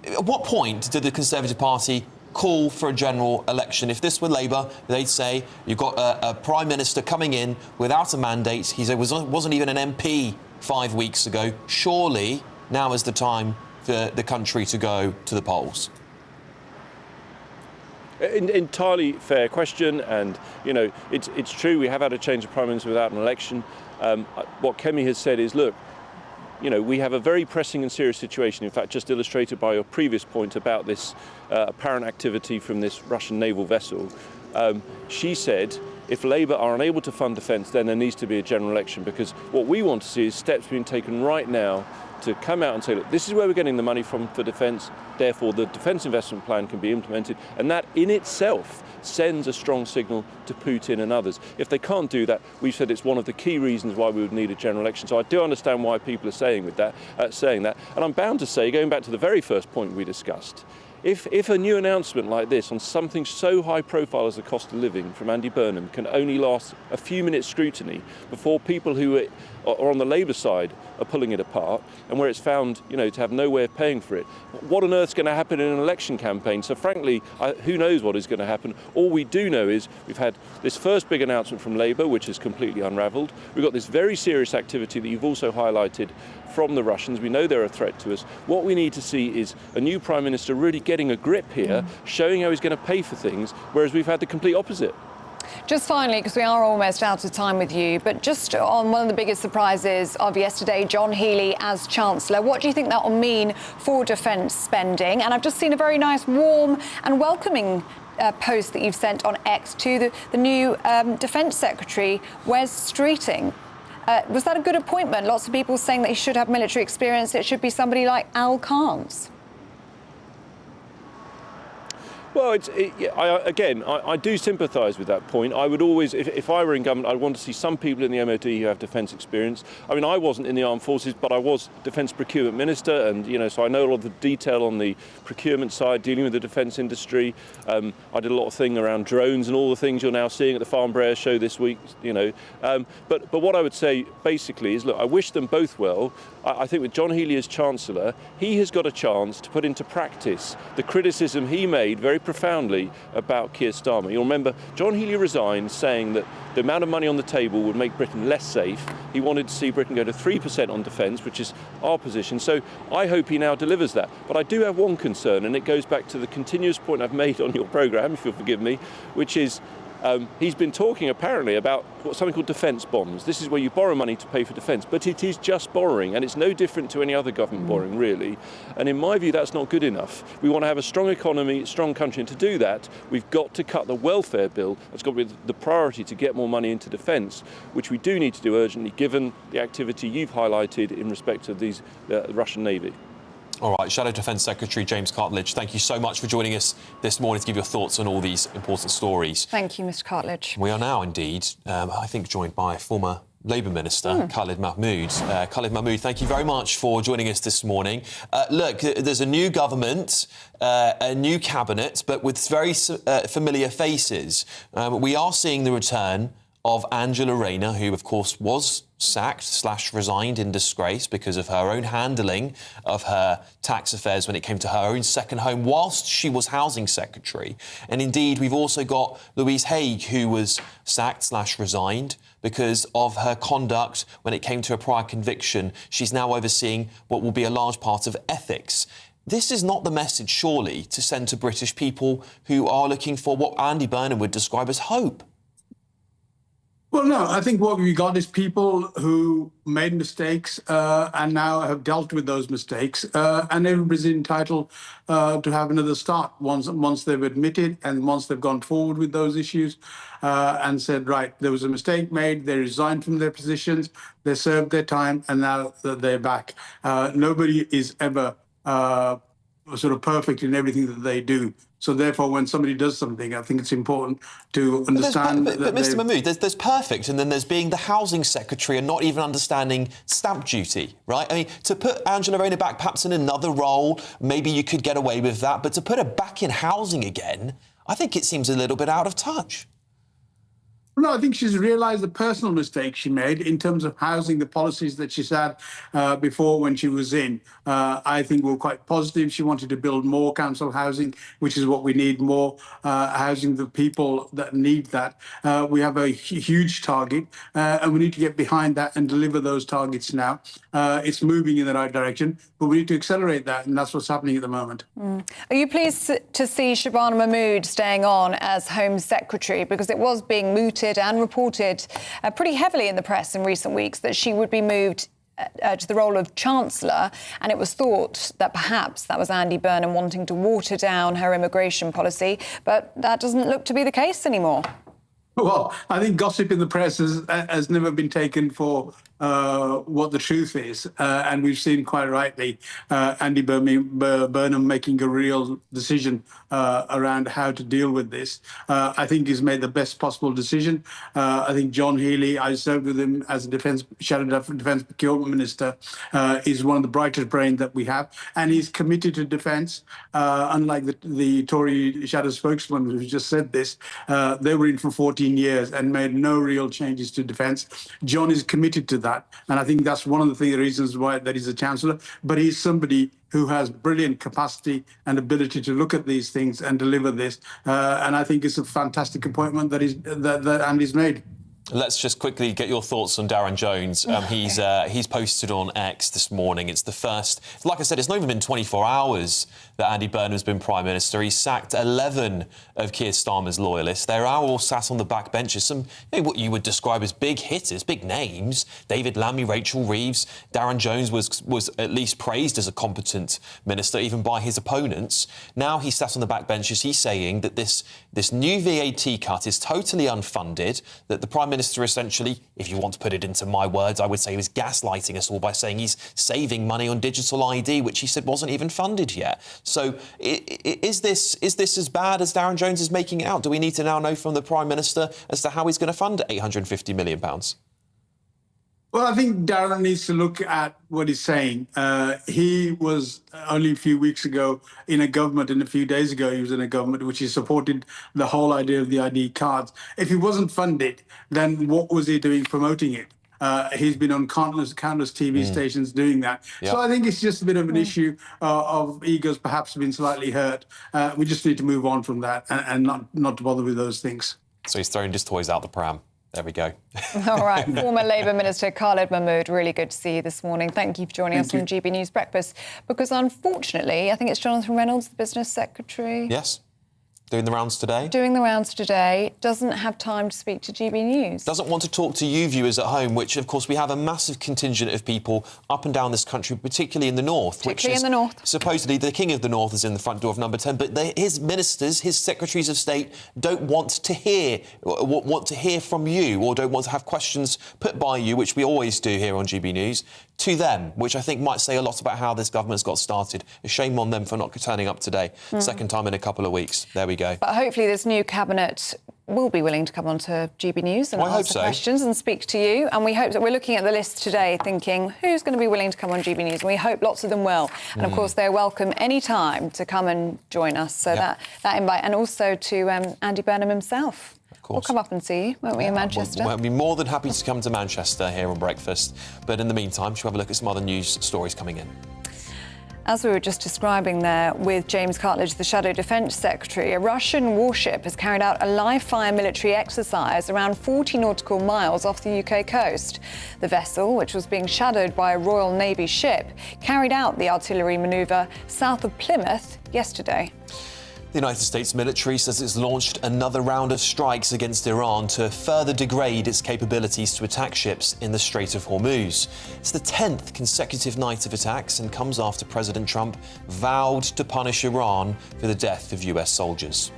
at what point did the Conservative Party call for a general election? If this were Labour, they'd say you've got a Prime Minister coming in without a mandate. He wasn't even an MP 5 weeks ago. Surely now is the time for the country to go to the polls. Entirely fair question, and it's true we have had a change of Prime Minister without an election. What Kemi has said is, look, we have a very pressing and serious situation, in fact, just illustrated by your previous point about this apparent activity from this Russian naval vessel. She said, if Labour are unable to fund defence, then there needs to be a general election, because what we want to see is steps being taken right now to come out and say, look, this is where we're getting the money from for defence, therefore the defence investment plan can be implemented, and that in itself sends a strong signal to Putin and others. If they can't do that, we've said it's one of the key reasons why we would need a general election. So I do understand why people are saying that, and I'm bound to say, going back to the very first point we discussed, if a new announcement like this on something so high profile as the cost of living from Andy Burnham can only last a few minutes scrutiny before people who are on the Labour side are pulling it apart, and where it's found, to have no way of paying for it, what on earth's going to happen in an election campaign? So frankly, who knows what is going to happen? All we do know is we've had this first big announcement from Labour, which has completely unravelled. We've got this very serious activity that you've also highlighted from the Russians. We know they're a threat to us. What we need to see is a new Prime Minister really getting a grip here, showing how he's going to pay for things, whereas we've had the complete opposite. Just finally, because we are almost out of time with you, but just on one of the biggest surprises of yesterday, John Healey as Chancellor, what do you think that will mean for defence spending? And I've just seen a very nice, warm and welcoming post that you've sent on X to the new Defence Secretary, Wes Streeting. Was that a good appointment? Lots of people saying that he should have military experience. It should be somebody like Al Carnes. Well, I do sympathise with that point. I would always, if I were in government, I'd want to see some people in the MOD who have defence experience. I mean, I wasn't in the armed forces, but I was Defence Procurement Minister, and so I know a lot of the detail on the procurement side, dealing with the defence industry. I did a lot of thing around drones and all the things you're now seeing at the Farnborough show this week. But what I would say basically is, look, I wish them both well. I think with John Healey as Chancellor, he has got a chance to put into practice the criticism he made very profoundly about Keir Starmer. You'll remember John Healey resigned saying that the amount of money on the table would make Britain less safe. He wanted to see Britain go to 3% on defence, which is our position. So I hope he now delivers that. But I do have one concern, and it goes back to the continuous point I've made on your programme, if you'll forgive me, which is he's been talking apparently about something called defence bonds. This is where you borrow money to pay for defence, but it is just borrowing, and it's no different to any other government borrowing, really. And in my view, that's not good enough. We want to have a strong economy, strong country, and to do that, we've got to cut the welfare bill. That's got to be the priority to get more money into defence, which we do need to do urgently, given the activity you've highlighted in respect of the Russian Navy. All right, Shadow Defence Secretary James Cartledge, thank you so much for joining us this morning to give your thoughts on all these important stories. Thank you, Mr. Cartledge. We are now indeed, I think, joined by former Labour Minister Khalid Mahmood. Khalid Mahmood, thank you very much for joining us this morning. Look, there's a new government, a new cabinet, but with very familiar faces. We are seeing the return of Angela Rayner, who, of course, was sacked/resigned in disgrace because of her own handling of her tax affairs when it came to her own second home whilst she was housing secretary. And indeed, we've also got Louise Haigh, who was sacked/resigned because of her conduct when it came to a prior conviction. She's now overseeing what will be a large part of ethics. This is not the message, surely, to send to British people who are looking for what Andy Burnham would describe as hope. Well, no, I think what we got is people who made mistakes and now have dealt with those mistakes, and everybody's entitled to have another start once they've admitted and once they've gone forward with those issues and said, right, there was a mistake made, they resigned from their positions, they served their time, and now they're back. Nobody is ever sort of perfect in everything that they do. So therefore, when somebody does something, I think it's important to understand but Mr. Mahmood, there's perfect, and then there's being the housing secretary and not even understanding stamp duty, right? I mean, to put Angela Rayner back perhaps in another role, maybe you could get away with that, but to put her back in housing again, I think it seems a little bit out of touch. No, I think she's realised the personal mistake she made in terms of housing. The policies that she's had before when she was in, I think were quite positive. She wanted to build more council housing, which is what we need, more housing the people that need that. We have a huge target and we need to get behind that and deliver those targets now. It's moving in the right direction, but we need to accelerate that, and that's what's happening at the moment. Are you pleased to see Shabana Mahmood staying on as Home Secretary? Because it was being mooted and reported pretty heavily in the press in recent weeks that she would be moved to the role of Chancellor, and it was thought that perhaps that was Andy Burnham wanting to water down her immigration policy, but that doesn't look to be the case anymore. Well, I think gossip in the press has never been taken for what the truth is. And we've seen quite rightly Andy Burnham making a real decision around how to deal with this. I think he's made the best possible decision. I think John Healey, I served with him as a Shadow Defence Procurement Minister, is one of the brightest brains that we have. And he's committed to defence. Unlike the Tory Shadow spokesman who just said this, they were in for 14 years and made no real changes to defence. John is committed to that. And I think that's one of the reasons why that he's a Chancellor. But he's somebody who has brilliant capacity and ability to look at these things and deliver this. And I think it's a fantastic appointment that Andy's made. Let's just quickly get your thoughts on Darren Jones. He's posted on X this morning. It's the first, like I said, it's not even been 24 hours that Andy Burnham's been Prime Minister. He sacked 11 of Keir Starmer's loyalists. They're all sat on the back benches. Some, what you would describe as big hitters, big names. David Lammy, Rachel Reeves. Darren Jones was at least praised as a competent minister, even by his opponents. Now he's sat on the back benches. He's saying that this new VAT cut is totally unfunded, that the Prime Minister essentially, if you want to put it into my words, I would say he was gaslighting us all by saying he's saving money on digital ID, which he said wasn't even funded yet. So is this as bad as Darren Jones is making it out? Do we need to now know from the Prime Minister as to how he's going to fund £850 million? Well, I think Darren needs to look at what he's saying. He was only a few weeks ago in a government, and a few days ago he was in a government which he supported the whole idea of the ID cards. If he wasn't funded, then what was he doing promoting it? He's been on countless TV stations doing that. Yep. So I think it's just a bit of an issue of egos perhaps being slightly hurt. We just need to move on from that and not to bother with those things. So he's throwing his toys out the pram. There we go. All right. Former Labour Minister Khalid Mahmood, really good to see you this morning. Thank you for joining us on GB News Breakfast. Because unfortunately, I think it's Jonathan Reynolds, the Business Secretary. Yes. Doing the rounds today? Doing the rounds today. Doesn't have time to speak to GB News. Doesn't want to talk to you viewers at home, which, of course, we have a massive contingent of people up and down this country, particularly in the north. Particularly in the north. Supposedly, the King of the North is in the front door of Number 10, but his ministers, his secretaries of state, don't want to hear from you, or don't want to have questions put by you, which we always do here on GB News, to them, which I think might say a lot about how this government's got started. A shame on them for not turning up today. Second time in a couple of weeks. There we go. But hopefully this new cabinet will be willing to come on to GB News and answer questions and speak to you. And we hope that we're looking at the list today thinking, who's going to be willing to come on GB News? And we hope lots of them will. And, of course, they're welcome any time to come and join us. So that invite. And also to Andy Burnham himself. We'll come up and see you, won't we, in Manchester? We'll be more than happy to come to Manchester here on Breakfast. But in the meantime, shall we have a look at some other news stories coming in? As we were just describing there with James Cartledge, the Shadow Defence Secretary, a Russian warship has carried out a live-fire military exercise around 40 nautical miles off the UK coast. The vessel, which was being shadowed by a Royal Navy ship, carried out the artillery manoeuvre south of Plymouth yesterday. The United States military says it's launched another round of strikes against Iran to further degrade its capabilities to attack ships in the Strait of Hormuz. It's the 10th consecutive night of attacks and comes after President Trump vowed to punish Iran for the death of US soldiers.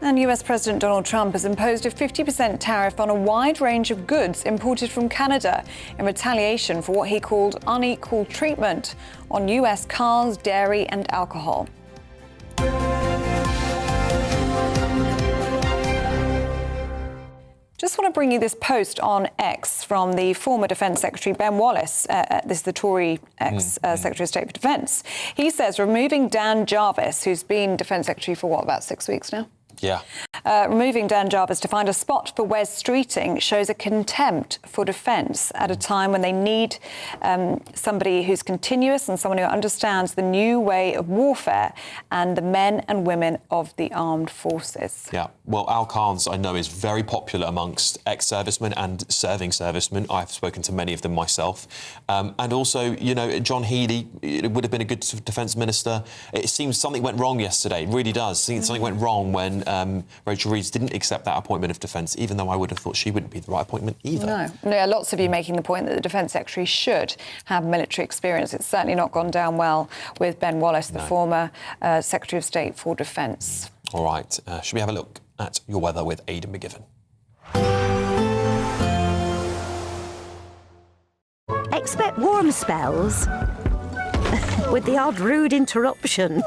And US President Donald Trump has imposed a 50% tariff on a wide range of goods imported from Canada in retaliation for what he called unequal treatment on US cars, dairy and alcohol. Just want to bring you this post on X from the former Defence Secretary Ben Wallace. This is the Tory ex-Secretary of State for Defence. He says removing Dan Jarvis, who's been Defence Secretary for, about 6 weeks now? Yeah. Removing Dan Jarvis to find a spot for Wes Streeting shows a contempt for defence at a time when they need somebody who's continuous and someone who understands the new way of warfare and the men and women of the armed forces. Yeah, well, Al Khan's, I know, is very popular amongst ex-servicemen and serving servicemen. I've spoken to many of them myself. And also, John Healey would have been a good defence minister. It seems something went wrong yesterday. It really does. Something went wrong when Rachel Reeves didn't accept that appointment of Defence, even though I would have thought she wouldn't be the right appointment either. No, lots of you making the point that the Defence Secretary should have military experience. It's certainly not gone down well with Ben Wallace, the former Secretary of State for Defence. All right, should we have a look at your weather with Aidan McGiven? Expect warm spells with the odd rude interruption.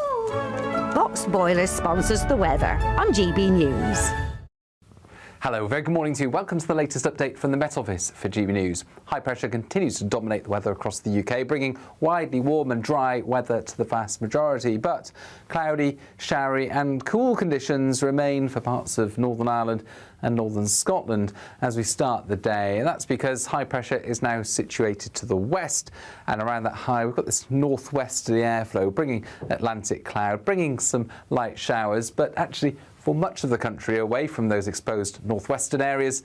Box Boilers sponsors the weather on GB News. Hello, very good morning to you. Welcome to the latest update from the Met Office for GB News. High pressure continues to dominate the weather across the UK, bringing widely warm and dry weather to the vast majority. But cloudy, showery and cool conditions remain for parts of Northern Ireland and northern Scotland as we start the day. And that's because high pressure is now situated to the west, and around that high we've got this northwesterly airflow bringing Atlantic cloud, bringing some light showers, but actually for much of the country away from those exposed northwestern areas,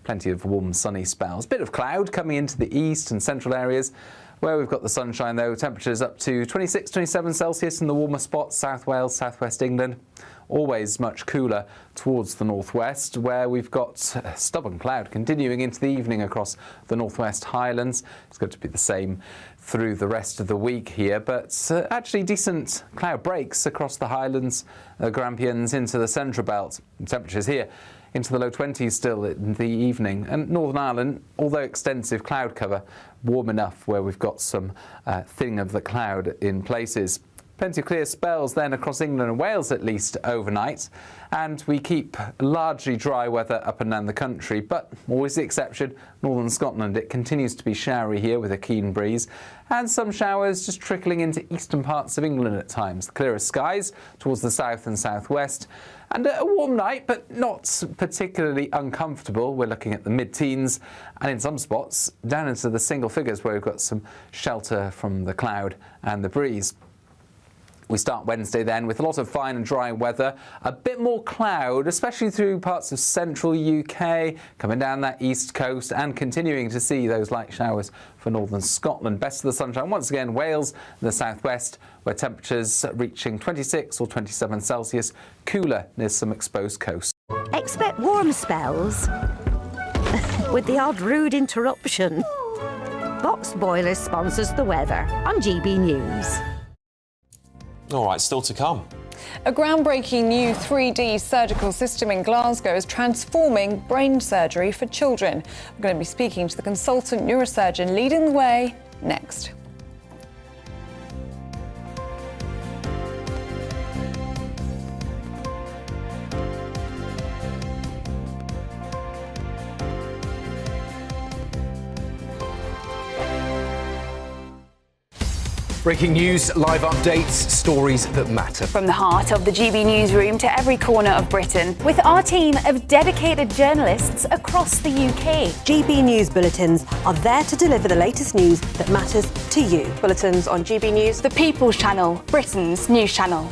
plenty of warm sunny spells. Bit of cloud coming into the east and central areas. Where we've got the sunshine though, temperatures up to 26, 27 Celsius in the warmer spots, South Wales, southwest England. Always much cooler towards the northwest, where we've got stubborn cloud continuing into the evening across the northwest Highlands. It's going to be the same through the rest of the week here, but actually decent cloud breaks across the Highlands, Grampians into the central belt. Temperatures here into the low 20s still in the evening. And Northern Ireland, although extensive cloud cover, warm enough where we've got some thinning of the cloud in places. Plenty of clear spells then across England and Wales at least overnight, and we keep largely dry weather up and down the country, but always the exception, northern Scotland. It continues to be showery here with a keen breeze, and some showers just trickling into eastern parts of England at times. The clearest skies towards the south and southwest, and a warm night, but not particularly uncomfortable. We're looking at the mid-teens, and in some spots down into the single figures where we've got some shelter from the cloud and the breeze. We start Wednesday then with a lot of fine and dry weather, a bit more cloud, especially through parts of central UK, coming down that east coast and continuing to see those light showers for northern Scotland. Best of the sunshine once again, Wales and the southwest, where temperatures reaching 26 or 27 Celsius, cooler near some exposed coasts. Expect warm spells with the odd rude interruption. Box Boilers sponsors the weather on GB News. All right, still to come. A groundbreaking new 3D surgical system in Glasgow is transforming brain surgery for children. We're going to be speaking to the consultant neurosurgeon leading the way next. Breaking news, live updates, stories that matter. From the heart of the GB newsroom to every corner of Britain, with our team of dedicated journalists across the UK. GB News bulletins are there to deliver the latest news that matters to you. Bulletins on GB News, the People's Channel, Britain's news channel.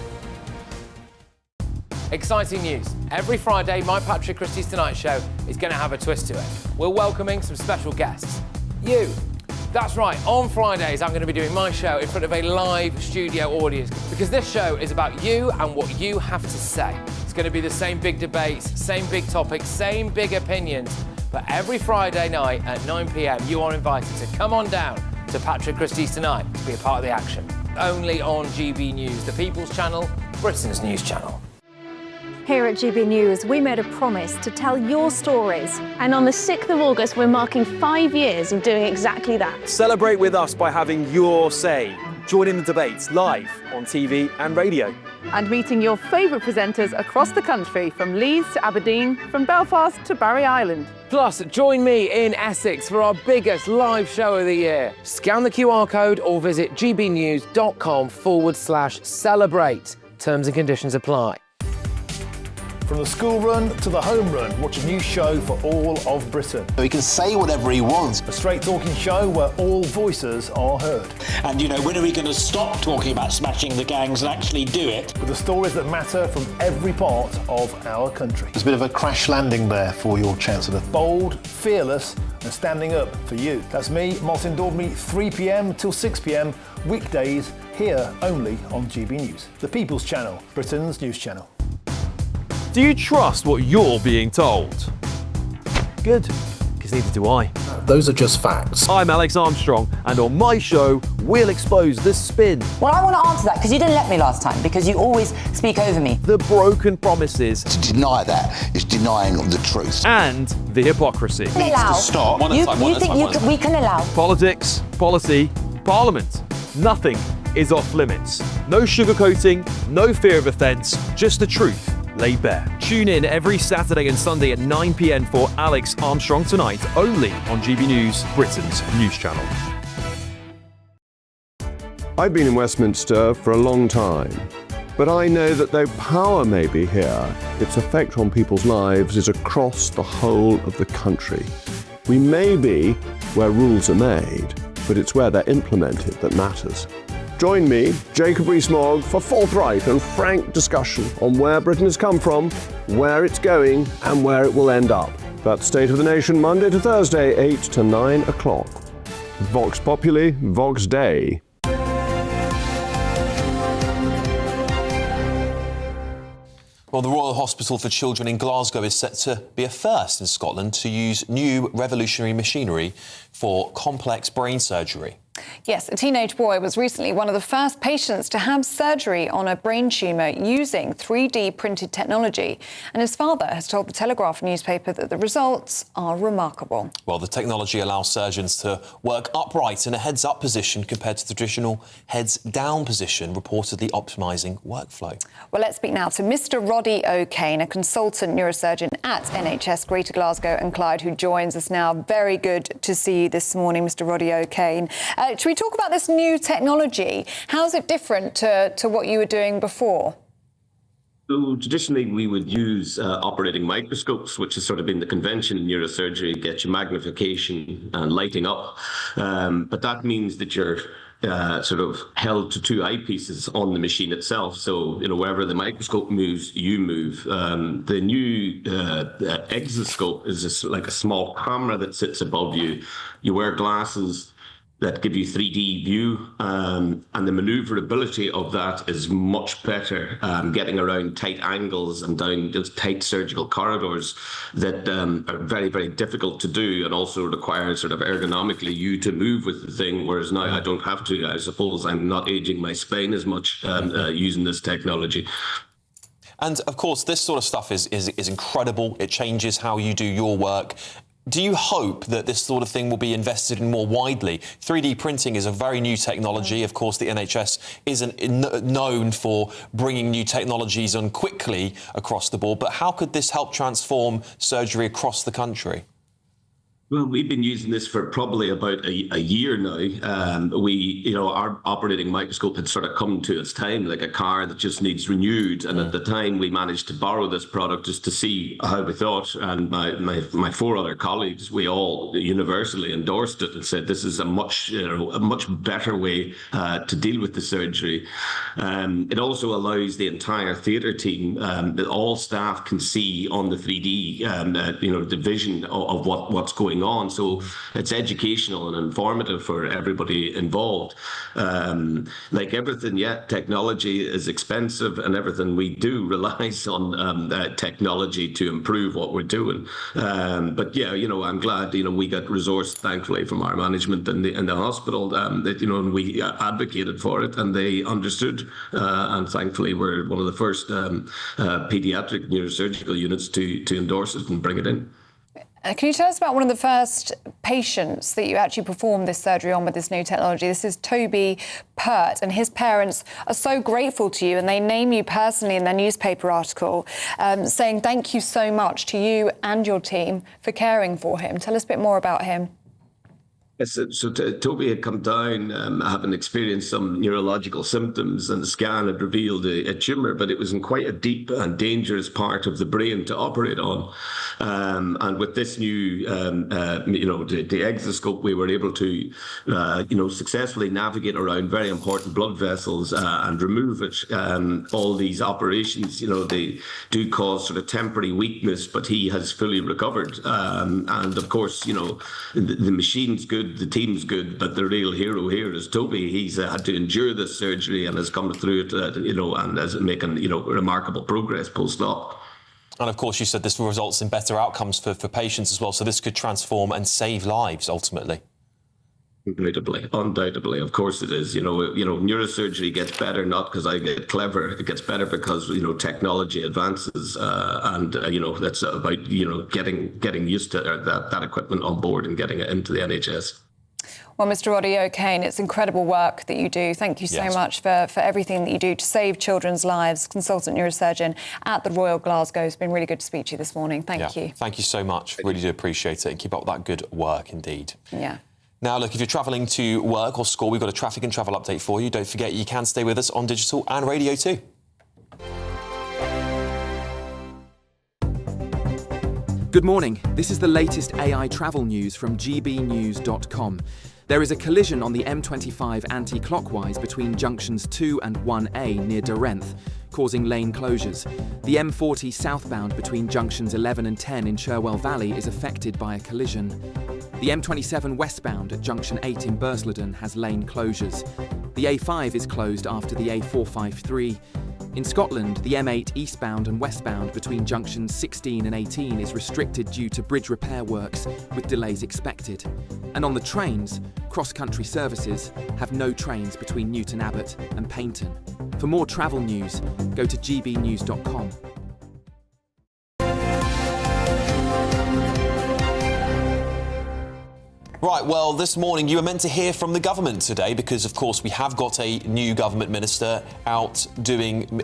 Exciting news. Every Friday, my Patrick Christie's Tonight Show is going to have a twist to it. We're welcoming some special guests. You. That's right, on Fridays I'm going to be doing my show in front of a live studio audience, because this show is about you and what you have to say. It's going to be the same big debates, same big topics, same big opinions, but every Friday night at 9 p.m. you are invited to come on down to Patrick Christie's Tonight to be a part of the action. Only on GB News, the People's Channel, Britain's news channel. Here at GB News, we made a promise to tell your stories. And on the 6th of August, we're marking 5 years of doing exactly that. Celebrate with us by having your say. Join in the debates live on TV and radio. And meeting your favourite presenters across the country, from Leeds to Aberdeen, from Belfast to Barry Island. Plus, join me in Essex for our biggest live show of the year. Scan the QR code or visit gbnews.com/celebrate. Terms and conditions apply. From the school run to the home run, watch a new show for all of Britain. He can say whatever he wants. A straight-talking show where all voices are heard. And, you know, when are we going to stop talking about smashing the gangs and actually do it? With the stories that matter from every part of our country. There's a bit of a crash landing there for your Chancellor. Bold, fearless and standing up for you. That's me, Martin Daubney, 3 p.m. till 6 p.m, weekdays, here only on GB News. The People's Channel, Britain's news channel. Do you trust what you're being told? Good, because neither do I. Those are just facts. I'm Alex Armstrong, and on my show, we'll expose the spin. Well, I want to answer that because you didn't let me last time, because you always speak over me. The broken promises. To deny that is denying the truth. And the hypocrisy. Allow. Stop. You think we can allow? Politics, policy, parliament. Nothing is off limits. No sugarcoating, no fear of offence, just the truth laid bare. Tune in every Saturday and Sunday at 9 p.m. for Alex Armstrong Tonight, only on GB News, Britain's news channel. I've been in Westminster for a long time, but I know that though power may be here, its effect on people's lives is across the whole of the country. We may be where rules are made, but it's where they're implemented that matters. Join me, Jacob Rees-Mogg, for forthright and frank discussion on where Britain has come from, where it's going, and where it will end up. That's State of the Nation, Monday to Thursday, 8 to 9 o'clock. Vox Populi, Vox Dei. Well, the Royal Hospital for Children in Glasgow is set to be a first in Scotland to use new revolutionary machinery for complex brain surgery. Yes, a teenage boy was recently one of the first patients to have surgery on a brain tumour using 3D printed technology. And his father has told the Telegraph newspaper that the results are remarkable. Well, the technology allows surgeons to work upright in a heads-up position compared to the traditional heads-down position, reportedly optimising workflow. Well, let's speak now to Mr Roddy O'Kane, a consultant neurosurgeon at NHS Greater Glasgow and Clyde, who joins us now. Very good to see you this morning, Mr Roddy O'Kane. Should we talk about this new technology? How's it different to what you were doing before? So traditionally, we would use operating microscopes, which has sort of been the convention in neurosurgery, get you magnification and lighting up. But that means that you're sort of held to two eyepieces on the machine itself. So, you know, wherever the microscope moves, you move. The new exoscope is just like a small camera that sits above you. You wear glasses that give you 3D view, and the maneuverability of that is much better, getting around tight angles and down those tight surgical corridors that are very, very difficult to do, and also require sort of ergonomically you to move with the thing, whereas now I don't have to. I suppose I'm not aging my spine as much using this technology. And of course, this sort of stuff is incredible. It changes how you do your work. Do you hope that this sort of thing will be invested in more widely? 3D printing is a very new technology. Of course, the NHS isn't known for bringing new technologies on quickly across the board, but how could this help transform surgery across the country? Well, we've been using this for probably about a year now. Our operating microscope had sort of come to its time, like a car that just needs renewed. And at the time, we managed to borrow this product just to see how we thought. And my four other colleagues, we all universally endorsed it and said this is a much better way to deal with the surgery. It also allows the entire theatre team that all staff can see on the 3D, the vision of what's going on. So it's educational and informative for everybody involved. Like everything, technology is expensive, and everything we do relies on technology to improve what we're doing. But I'm glad we got resourced, thankfully, from our management and the hospital that we advocated for it, and they understood. And thankfully, we're one of the first paediatric neurosurgical units to endorse it and bring it in. Can you tell us about one of the first patients that you actually performed this surgery on with this new technology? This is Toby Pert, and his parents are so grateful to you, and they name you personally in their newspaper article, saying thank you so much to you and your team for caring for him. Tell us a bit more about him. Yes, so Toby had come down having experienced some neurological symptoms, and the scan had revealed a tumour, but it was in quite a deep and dangerous part of the brain to operate on. And with this new, the exoscope, we were able to, successfully navigate around very important blood vessels and remove it. All these operations, they do cause sort of temporary weakness, but he has fully recovered. And of course, the machine's good. The team's good, but the real hero here is Toby. He's had to endure this surgery and has come through it, and is making, remarkable progress post-op. And of course, you said this results in better outcomes for patients as well. So this could transform and save lives ultimately. Undoubtedly, of course it is. Neurosurgery gets better not because I get clever. It gets better because technology advances, and that's about getting used to that equipment on board and getting it into the NHS. Well, Mr. Roddy O'Kane, it's incredible work that you do. Thank you so much for everything that you do to save children's lives. Consultant neurosurgeon at the Royal Glasgow. It's been really good to speak to you this morning. Thank you. Thank you so much. Really do appreciate it. And keep up that good work indeed. Yeah. Now, look, if you're travelling to work or school, we've got a traffic and travel update for you. Don't forget, you can stay with us on digital and radio too. Good morning. This is the latest AI travel news from gbnews.com. There is a collision on the M25 anti-clockwise between junctions 2 and 1A near Durrenth, causing lane closures. The M40 southbound between junctions 11 and 10 in Cherwell Valley is affected by a collision. The M27 westbound at junction 8 in Bursleden has lane closures. The A5 is closed after the A453. In Scotland, the M8 eastbound and westbound between junctions 16 and 18 is restricted due to bridge repair works, with delays expected. And on the trains, cross-country services have no trains between Newton Abbot and Paignton. For more travel news, go to gbnews.com. Right, well, this morning you were meant to hear from the government today because, of course, we have got a new government minister out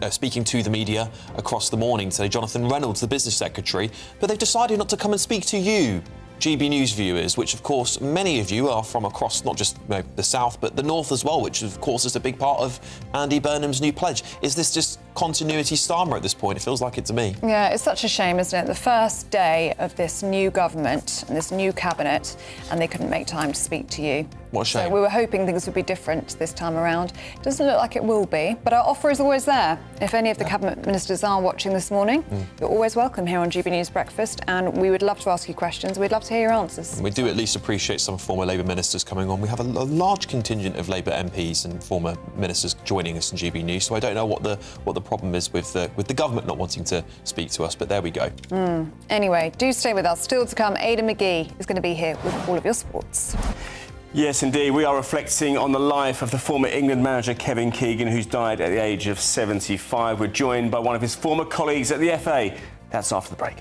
speaking to the media across the morning today, Jonathan Reynolds, the business secretary, but they've decided not to come and speak to you, GB News viewers, which, of course, many of you are from across not just the south, but the north as well, which, of course, is a big part of Andy Burnham's new pledge. Is this just continuity starmer at this point? It feels like it to me. Yeah, it's such a shame, isn't it? The first day of this new government and this new cabinet, and they couldn't make time to speak to you. What a shame. So we were hoping things would be different this time around. It doesn't look like it will be, but our offer is always there. If any of the cabinet ministers are watching this morning, you're always welcome here on GB News Breakfast, and we would love to ask you questions. We'd love to hear your answers. We do at least appreciate some former Labour ministers coming on. We have a large contingent of Labour MPs and former ministers joining us in GB News, so I don't know what the problem is with the government not wanting to speak to us, but there we go. Anyway, do stay with us. Still to come, Aidan McGee is going to be here with all of your sports. Yes, indeed. We are reflecting on the life of the former England manager Kevin Keegan, who's died at the age of 75. We're joined by one of his former colleagues at the FA. That's after the break.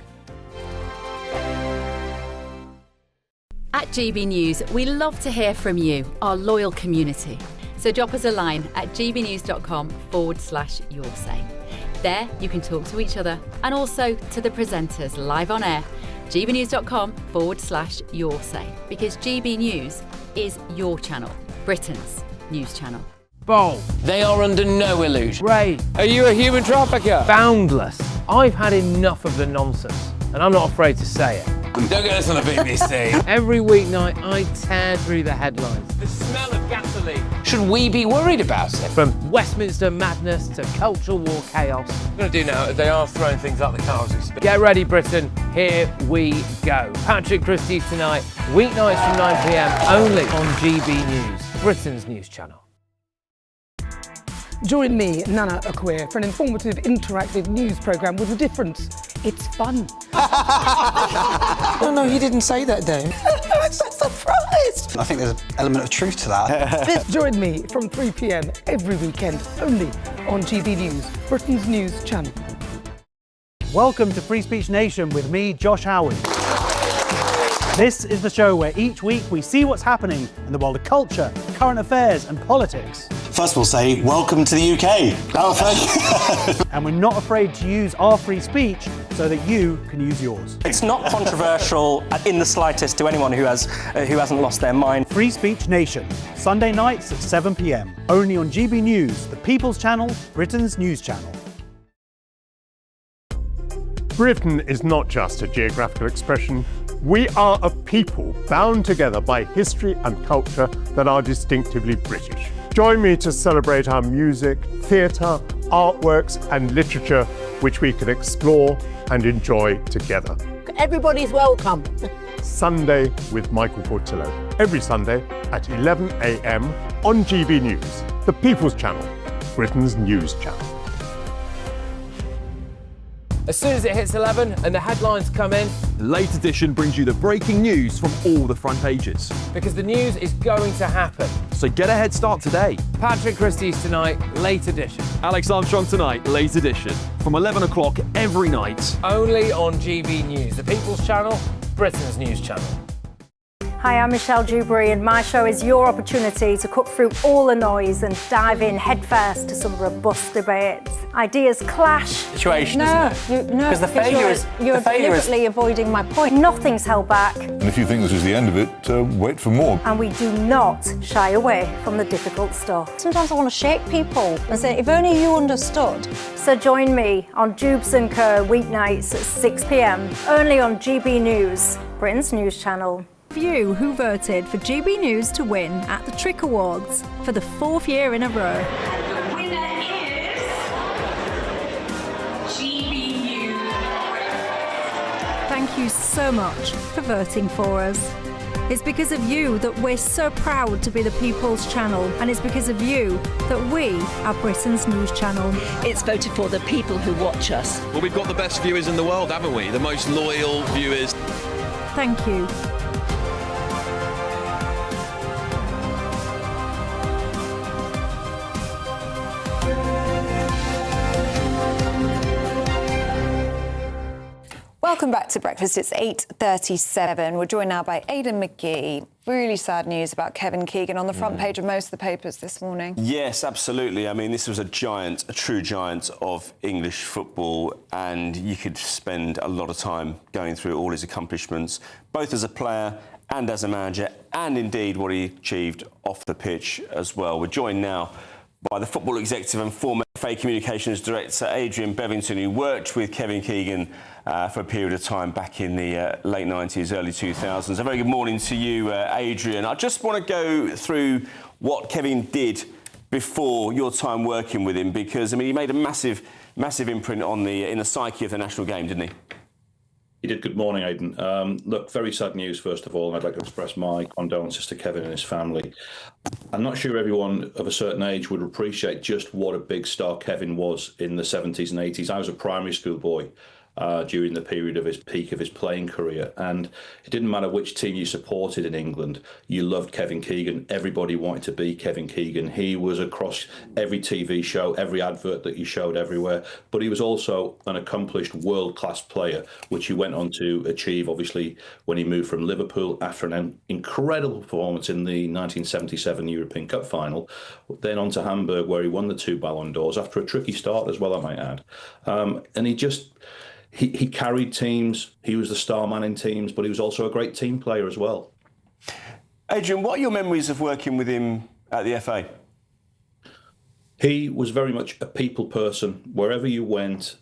At GB News, we love to hear from you, our loyal community. So drop us a line at gbnews.com/yoursay. There you can talk to each other and also to the presenters live on air. gbnews.com/yoursay, because GB News is your channel, Britain's news channel. Bold. They are under no illusion. Ray. Are you a human trafficker? Boundless. I've had enough of the nonsense, and I'm not afraid to say it. Don't get us on the BBC. Every weeknight, I tear through the headlines. The smell of gasoline. Should we be worried about it? From Westminster madness to cultural war chaos. What I'm going to do now is they are throwing things out the car as we speak. Get ready, Britain. Here we go. Patrick Christie's tonight, weeknights from 9 p.m, only on GB News, Britain's news channel. Join me, Nana Akwe, for an informative, interactive news programme with a difference. It's fun. No, he didn't say that, Dave. I'm so surprised. I think there's an element of truth to that. Join me from 3 p.m. every weekend, only on GB News, Britain's news channel. Welcome to Free Speech Nation with me, Josh Howard. This is the show where each week we see what's happening in the world of culture, current affairs and politics. First we'll say, welcome to the UK. Oh, thank you. And we're not afraid to use our free speech so that you can use yours. It's not controversial in the slightest to anyone who hasn't lost their mind. Free Speech Nation, Sunday nights at 7 p.m, only on GB News, the People's Channel, Britain's news channel. Britain is not just a geographical expression. We are a people bound together by history and culture that are distinctively British. Join me to celebrate our music, theatre, artworks and literature, which we can explore and enjoy together. Everybody's welcome. Sunday with Michael Portillo, every Sunday at 11 a.m. on GB News, the People's Channel, Britain's news channel. As soon as it hits 11 and the headlines come in, The Late Edition brings you the breaking news from all the front pages. because the news is going to happen. So get a head start today. Patrick Christie's Tonight, Late Edition. Alex Armstrong Tonight, Late Edition. From 11 o'clock every night. Only on GB News, the People's Channel, Britain's news channel. Hi, I'm Michelle Dewberry, and my show is your opportunity to cut through all the noise and dive in headfirst to some robust debates. Ideas clash. Situation, No, isn't it? no, Because the failure is you're deliberately avoiding my point. Nothing's held back, And if you think this is the end of it, wait for more. and we do not shy away from the difficult stuff. Sometimes I want to shake people and say, if only you understood. So join me on Jubes & Co. weeknights at 6 p.m, only on GB News, Britain's news channel. You who voted for GB News to win at the Trick Awards for the 4th year in a row. The winner is GB News. Thank you so much for voting for us. It's because of you that we're so proud to be the People's Channel, and it's because of you that we are Britain's news channel. It's voted for the people who watch us. Well, we've got the best viewers in the world, haven't we? The most loyal viewers. Thank you. Welcome back to Breakfast. It's 8:37. We're joined now by Aidan McGee. Really sad news about Kevin Keegan on the front page of most of the papers this morning. Yes, absolutely. I mean, this was a giant, a true giant of English football, and you could spend a lot of time going through all his accomplishments, both as a player and as a manager, and indeed what he achieved off the pitch as well. We're joined now by the football executive and former FA Communications Director Adrian Bevington, who worked with Kevin Keegan for a period of time back in the late 90s, early 2000s. A very good morning to you, Adrian. I just want to go through what Kevin did before your time working with him, because, I mean, he made a massive imprint on in the psyche of the national game, didn't he? He did. Good morning, Aidan. Look, very sad news, first of all, and I'd like to express my condolences to Kevin and his family. I'm not sure everyone of a certain age would appreciate just what a big star Kevin was in the 70s and 80s. I was a primary school boy during the period of his peak of his playing career, and it didn't matter which team you supported in England, you loved Kevin Keegan. Everybody wanted to be Kevin Keegan. He was across every TV show, every advert that you showed everywhere, but he was also an accomplished world-class player, which he went on to achieve, obviously, when he moved from Liverpool after an incredible performance in the 1977 European Cup final, then on to Hamburg, where he won the 2 Ballon d'Ors after a tricky start as well, I might add. And he carried teams, he was the star man in teams, but he was also a great team player as well. Adrian, what are your memories of working with him at the FA? He was very much a people person. Wherever you went,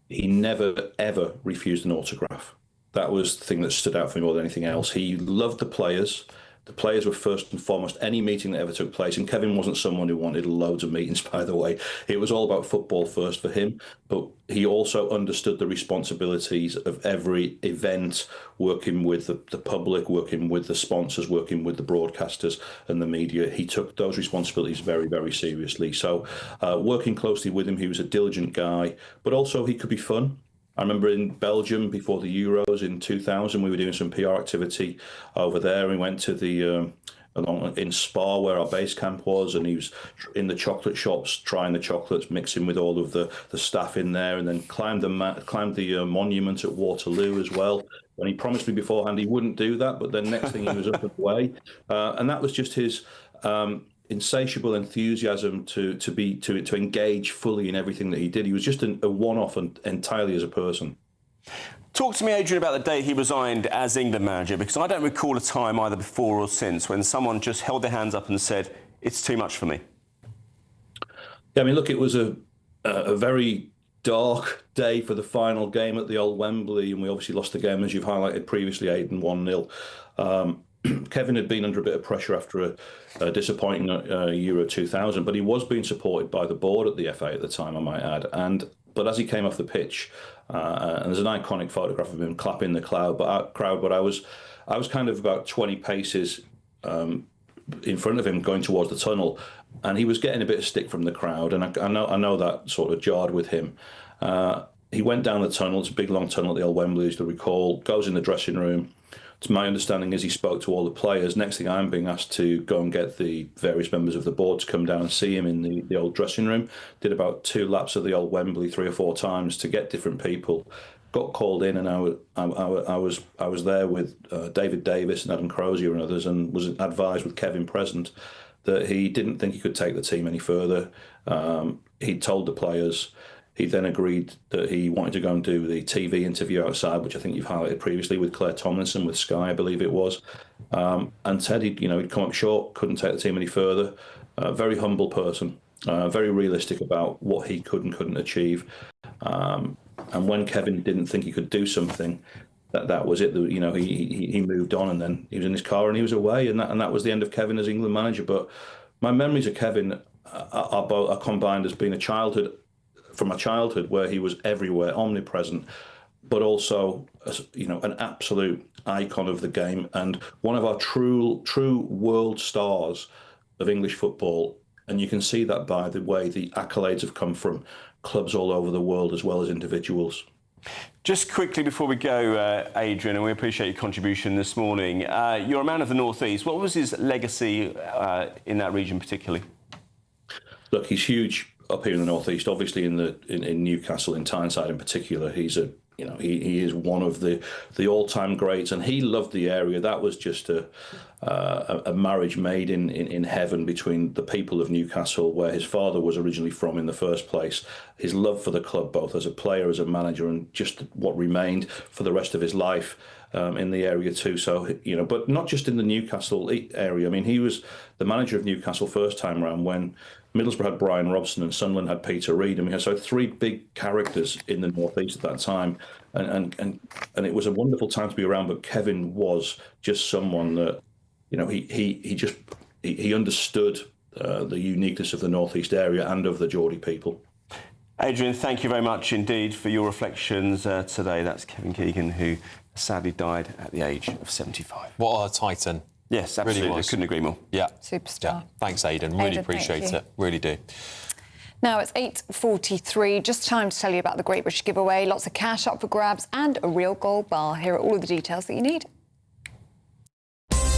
he never, ever refused an autograph. That was the thing that stood out for me more than anything else. He loved the players. The players were first and foremost any meeting that ever took place. And Kevin wasn't someone who wanted loads of meetings, by the way. It was all about football first for him. But he also understood the responsibilities of every event, working with the public, working with the sponsors, working with the broadcasters and the media. He took those responsibilities very, very seriously. So working closely with him, he was a diligent guy, but also he could be fun. I remember in Belgium before the Euros in 2000, we were doing some PR activity over there. We went to the in Spa, where our base camp was, and he was in the chocolate shops trying the chocolates, mixing with all of the staff in there, and then climbed the monument at Waterloo as well. And he promised me beforehand he wouldn't do that, but then next thing he was up and away, and that was just his insatiable enthusiasm to engage fully in everything that he did. He was just a one-off and entirely as a person. Talk to me, Adrian, about the day he resigned as England manager, because I don't recall a time either before or since when someone just held their hands up and said, it's too much for me. Yeah, I mean, look, it was a very dark day for the final game at the Old Wembley, and we obviously lost the game, as you've highlighted previously, Aidan, 1-0. Kevin had been under a bit of pressure after a disappointing Euro 2000, but he was being supported by the board at the FA at the time, I might add. But as he came off the pitch, and there's an iconic photograph of him clapping the crowd, but I was kind of about 20 paces in front of him going towards the tunnel, and he was getting a bit of stick from the crowd, and I know that sort of jarred with him. he went down the tunnel. It's a big, long tunnel at the old Wembley, as you recall, goes in the dressing room. To my understanding is he spoke to all the players. Next thing, I'm being asked to go and get the various members of the board to come down and see him in the old dressing room. Did about 2 laps of the old Wembley 3 or 4 times to get different people. Got called in, and I was there with David Davis and Adam Crozier and others, and was advised with Kevin present that he didn't think he could take the team any further. He told the players. He then agreed that he wanted to go and do the TV interview outside, which I think you've highlighted previously with Claire Tomlinson, with Sky, I believe it was. And said he'd come up short, couldn't take the team any further. Very humble person, very realistic about what he could and couldn't achieve. And when Kevin didn't think he could do something, that was it. He moved on, and then he was in his car and he was away, and that was the end of Kevin as England manager. But my memories of Kevin are combined as being from my childhood, where he was everywhere, omnipresent, but also, an absolute icon of the game and one of our true world stars of English football. And you can see that by the way the accolades have come from clubs all over the world as well as individuals. Just quickly before we go, Adrian, and we appreciate your contribution this morning. You're a man of the North East. What was his legacy in that region particularly? Look, he's huge up here in the North East, obviously in Newcastle, in Tyneside in particular. He's he is one of the all-time greats, and he loved the area. That was just a marriage made in heaven between the people of Newcastle, where his father was originally from in the first place. His love for the club, both as a player, as a manager, and just what remained for the rest of his life in the area too. So, but not just in the Newcastle area. I mean, he was the manager of Newcastle first time round when Middlesbrough had Brian Robson and Sunderland had Peter Reid. And we had 3 big characters in the North East at that time. And it was a wonderful time to be around. But Kevin was just someone that, he understood the uniqueness of the North East area and of the Geordie people. Adrian, thank you very much indeed for your reflections today. That's Kevin Keegan, who sadly died at the age of 75. What a titan. Yes, absolutely. Really I couldn't agree more. Yeah. Superstar. Yeah. Thanks, Aidan. Really appreciate it. Really do. Now it's 8:43. Just time to tell you about the Great British Giveaway. Lots of cash up for grabs and a real gold bar. Here are all of the details that you need.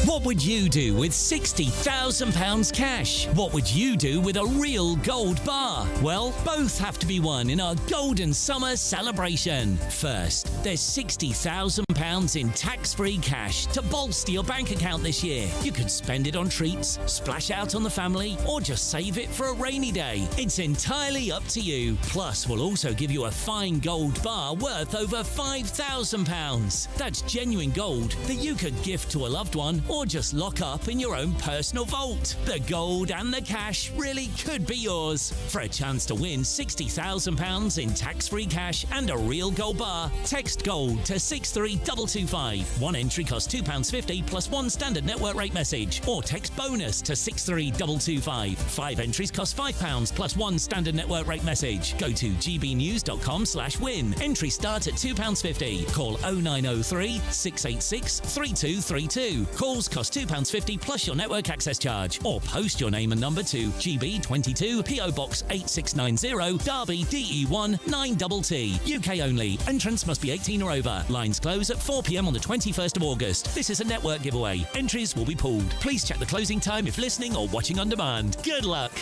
What would you do with £60,000 cash? What would you do with a real gold bar? Well, both have to be won in our Golden Summer celebration. First, there's £60,000 in tax-free cash to bolster your bank account this year. You can spend it on treats, splash out on the family, or just save it for a rainy day. It's entirely up to you. Plus, we'll also give you a fine gold bar worth over £5,000. That's genuine gold that you could gift to a loved one or just lock up in your own personal vault. The gold and the cash really could be yours. For a chance to win £60,000 in tax-free cash and a real gold bar, text GOLD to 63225. One entry costs £2.50 plus one standard network rate message, or text BONUS to 63225. 5 entries cost £5 plus one standard network rate message. Go to gbnews.com/win. Entries start at £2.50. Call 0903 686 3232. Calls cost £2.50 plus your network access charge, or post your name and number to GB22 PO Box 8690 Derby DE1 9TT. UK only. Entrance must be 18 or over. Lines close at 4 p.m. on the 21st of August. This is a network giveaway. Entries will be pooled. Please check the closing time if listening or watching on demand. Good luck.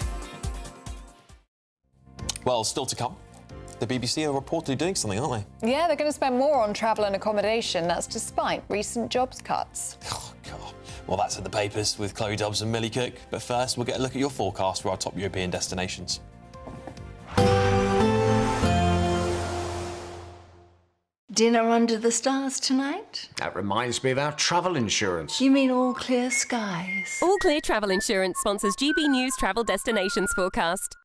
Well, still to come. The BBC are reportedly doing something, aren't they? Yeah, they're going to spend more on travel and accommodation. That's despite recent jobs cuts. Oh, God. Well, that's in the papers with Chloe Dobbs and Millie Cook. But first, we'll get a look at your forecast for our top European destinations. Dinner under the stars tonight? That reminds me of our travel insurance. You mean All Clear Skies? All Clear Travel Insurance sponsors GB News Travel Destinations forecast.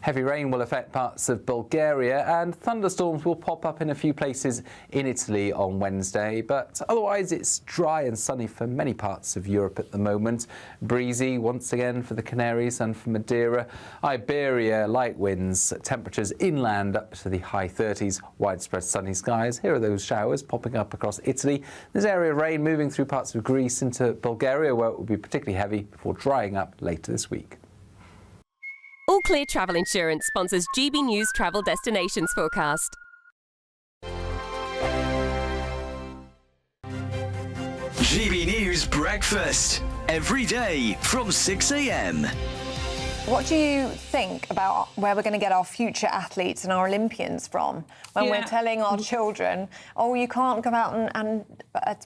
Heavy rain will affect parts of Bulgaria and thunderstorms will pop up in a few places in Italy on Wednesday, but otherwise it's dry and sunny for many parts of Europe at the moment. Breezy once again for the Canaries and for Madeira. Iberia, light winds, temperatures inland up to the high 30s, widespread sunny skies. Here are those showers popping up across Italy. There's area of rain moving through parts of Greece into Bulgaria, where it will be particularly heavy before drying up later this week. All Clear Travel Insurance sponsors GB News Travel Destinations forecast. GB News Breakfast. Every day from 6 a.m. What do you think about where we're going to get our future athletes and our Olympians from when we're telling our children, oh, you can't go out and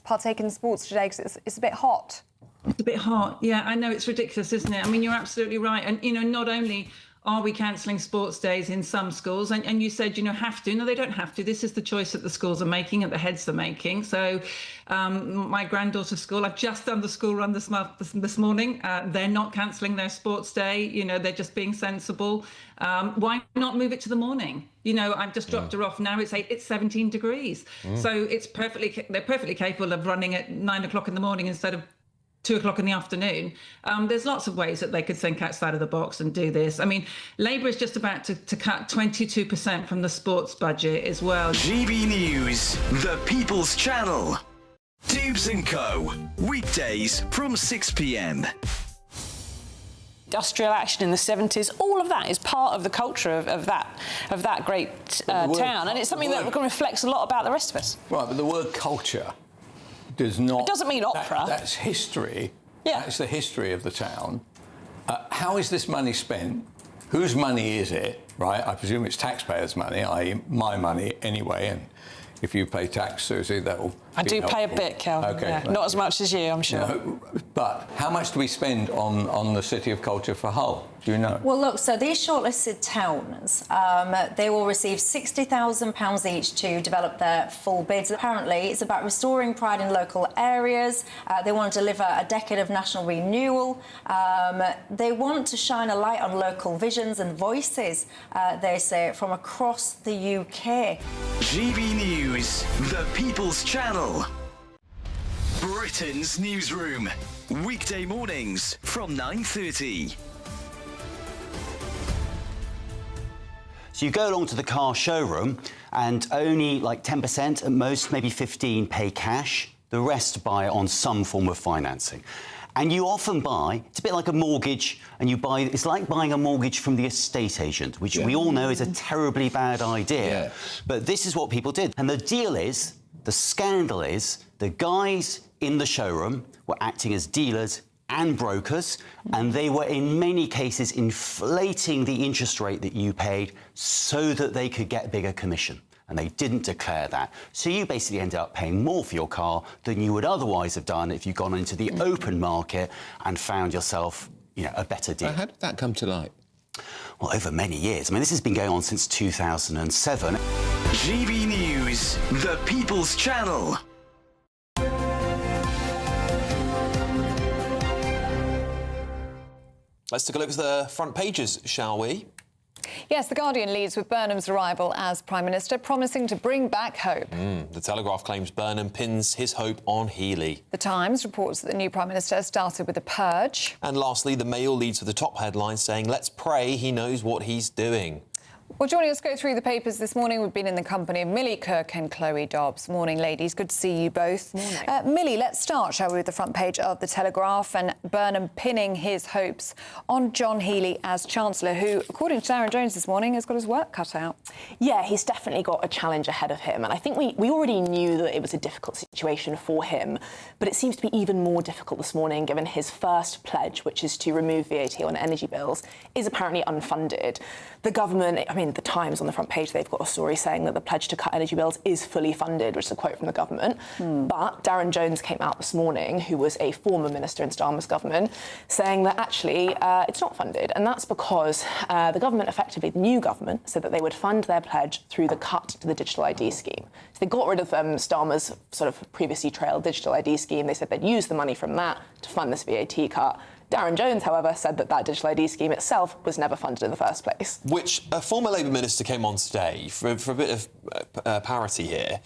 partake in sports today because it's a bit hot? It's a bit hot, yeah. I know, it's ridiculous, isn't it? I mean, you're absolutely right. And, you know, not only are we cancelling sports days in some schools, and you said, you know, have to. No, they don't have to. This is the choice that the schools are making and the heads are making. So my granddaughter's school, I've just done the school run this morning. They're not cancelling their sports day. You know, they're just being sensible. Why not move it to the morning? You know, I've just dropped her off now. It's 17 degrees. So they're perfectly capable of running at 9 o'clock in the morning instead of 2 o'clock in the afternoon. There's lots of ways that they could think outside of the box and do this. I mean, Labour is just about to cut 22% from the sports budget as well. GB News, the People's Channel. Dubes & Co. Weekdays from 6 p.m. Industrial action in the 70s, all of that is part of the culture of that great town, and it's something that reflects a lot about the rest of us. Right, but the word culture does not... It doesn't mean opera. That's history. Yeah. That's the history of the town. How is this money spent? Whose money is it, right? I presume it's taxpayers' money, i.e. my money anyway, and if you pay tax, Susie, that will I do pay a bit, Calvin. Okay. Yeah. Not as much as you, I'm sure. No, but how much do we spend on the City of Culture for Hull? Do you know? Well, look, so these shortlisted towns, they will receive £60,000 each to develop their full bids. Apparently, it's about restoring pride in local areas. They want to deliver a decade of national renewal. They want to shine a light on local visions and voices, they say, from across the UK. GB News, the People's Channel. Britain's newsroom. Weekday mornings from 9:30. So you go along to the car showroom and only like 10%, at most maybe 15%, pay cash. The rest buy on some form of financing. And you often buy, it's a bit like a mortgage, and you buy, it's like buying a mortgage from the estate agent, which we all know is a terribly bad idea. But this is what people did. And the deal is, the scandal is, the guys in the showroom were acting as dealers and brokers, and they were in many cases inflating the interest rate that you paid so that they could get bigger commission. And they didn't declare that. So you basically ended up paying more for your car than you would otherwise have done if you'd gone into the open market and found yourself, you know, a better deal. How did that come to light? Well, over many years. I mean, this has been going on since 2007. GB News, the People's Channel. Let's take a look at the front pages, shall we? Yes, The Guardian leads with Burnham's arrival as Prime Minister, promising to bring back hope. The Telegraph claims Burnham pins his hope on Healey. The Times reports that the new Prime Minister started with a purge. And lastly, the Mail leads with the top headline saying, let's pray he knows what he's doing. Well, joining us to go through the papers this morning, we've been in the company of Millie Kirk and Chloe Dobbs. Morning, ladies. Good to see you both. Morning. Millie, let's start, shall we, with the front page of the Telegraph and Burnham pinning his hopes on John Healey as Chancellor, who, according to Darren Jones this morning, has got his work cut out. Yeah, he's definitely got a challenge ahead of him. And I think we already knew that it was a difficult situation for him, but it seems to be even more difficult this morning, given his first pledge, which is to remove VAT on energy bills, is apparently unfunded. The government, I mean, the Times on the front page, they've got a story saying that the pledge to cut energy bills is fully funded, which is a quote from the government. But Darren Jones came out this morning, who was a former minister in Starmer's government, saying that actually it's not funded. And that's because the government, effectively the new government, said that they would fund their pledge through the cut to the digital ID scheme. So they got rid of Starmer's sort of previously trailed digital ID scheme. They said they'd use the money from that to fund this VAT cut. Darren Jones, however, said that that digital ID scheme itself was never funded in the first place. Which a former Labour minister came on today for a bit of parity here.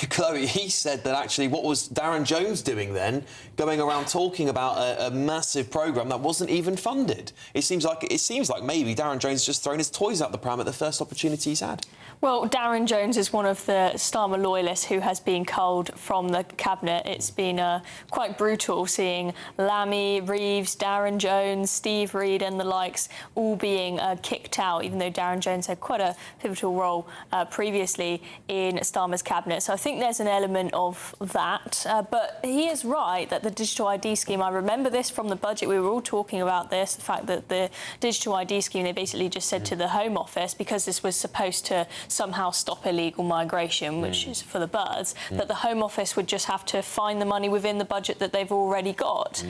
Chloe, he said that actually what was Darren Jones doing then, going around talking about a massive programme that wasn't even funded. It seems like maybe Darren Jones just thrown his toys out the pram at the first opportunity he's had. Well, Darren Jones is one of the Starmer loyalists who has been culled from the cabinet. It's been quite brutal seeing Lammy, Reeves, Darren Jones, Steve Reed and the likes all being kicked out, even though Darren Jones had quite a pivotal role previously in Starmer's cabinet. So I think there's an element of that. But he is right that the digital ID scheme, I remember this from the budget, we were all talking about this, the fact that the digital ID scheme, they basically just said to the Home Office, because this was supposed to somehow stop illegal migration, which is for the birds, that the Home Office would just have to find the money within the budget that they've already got.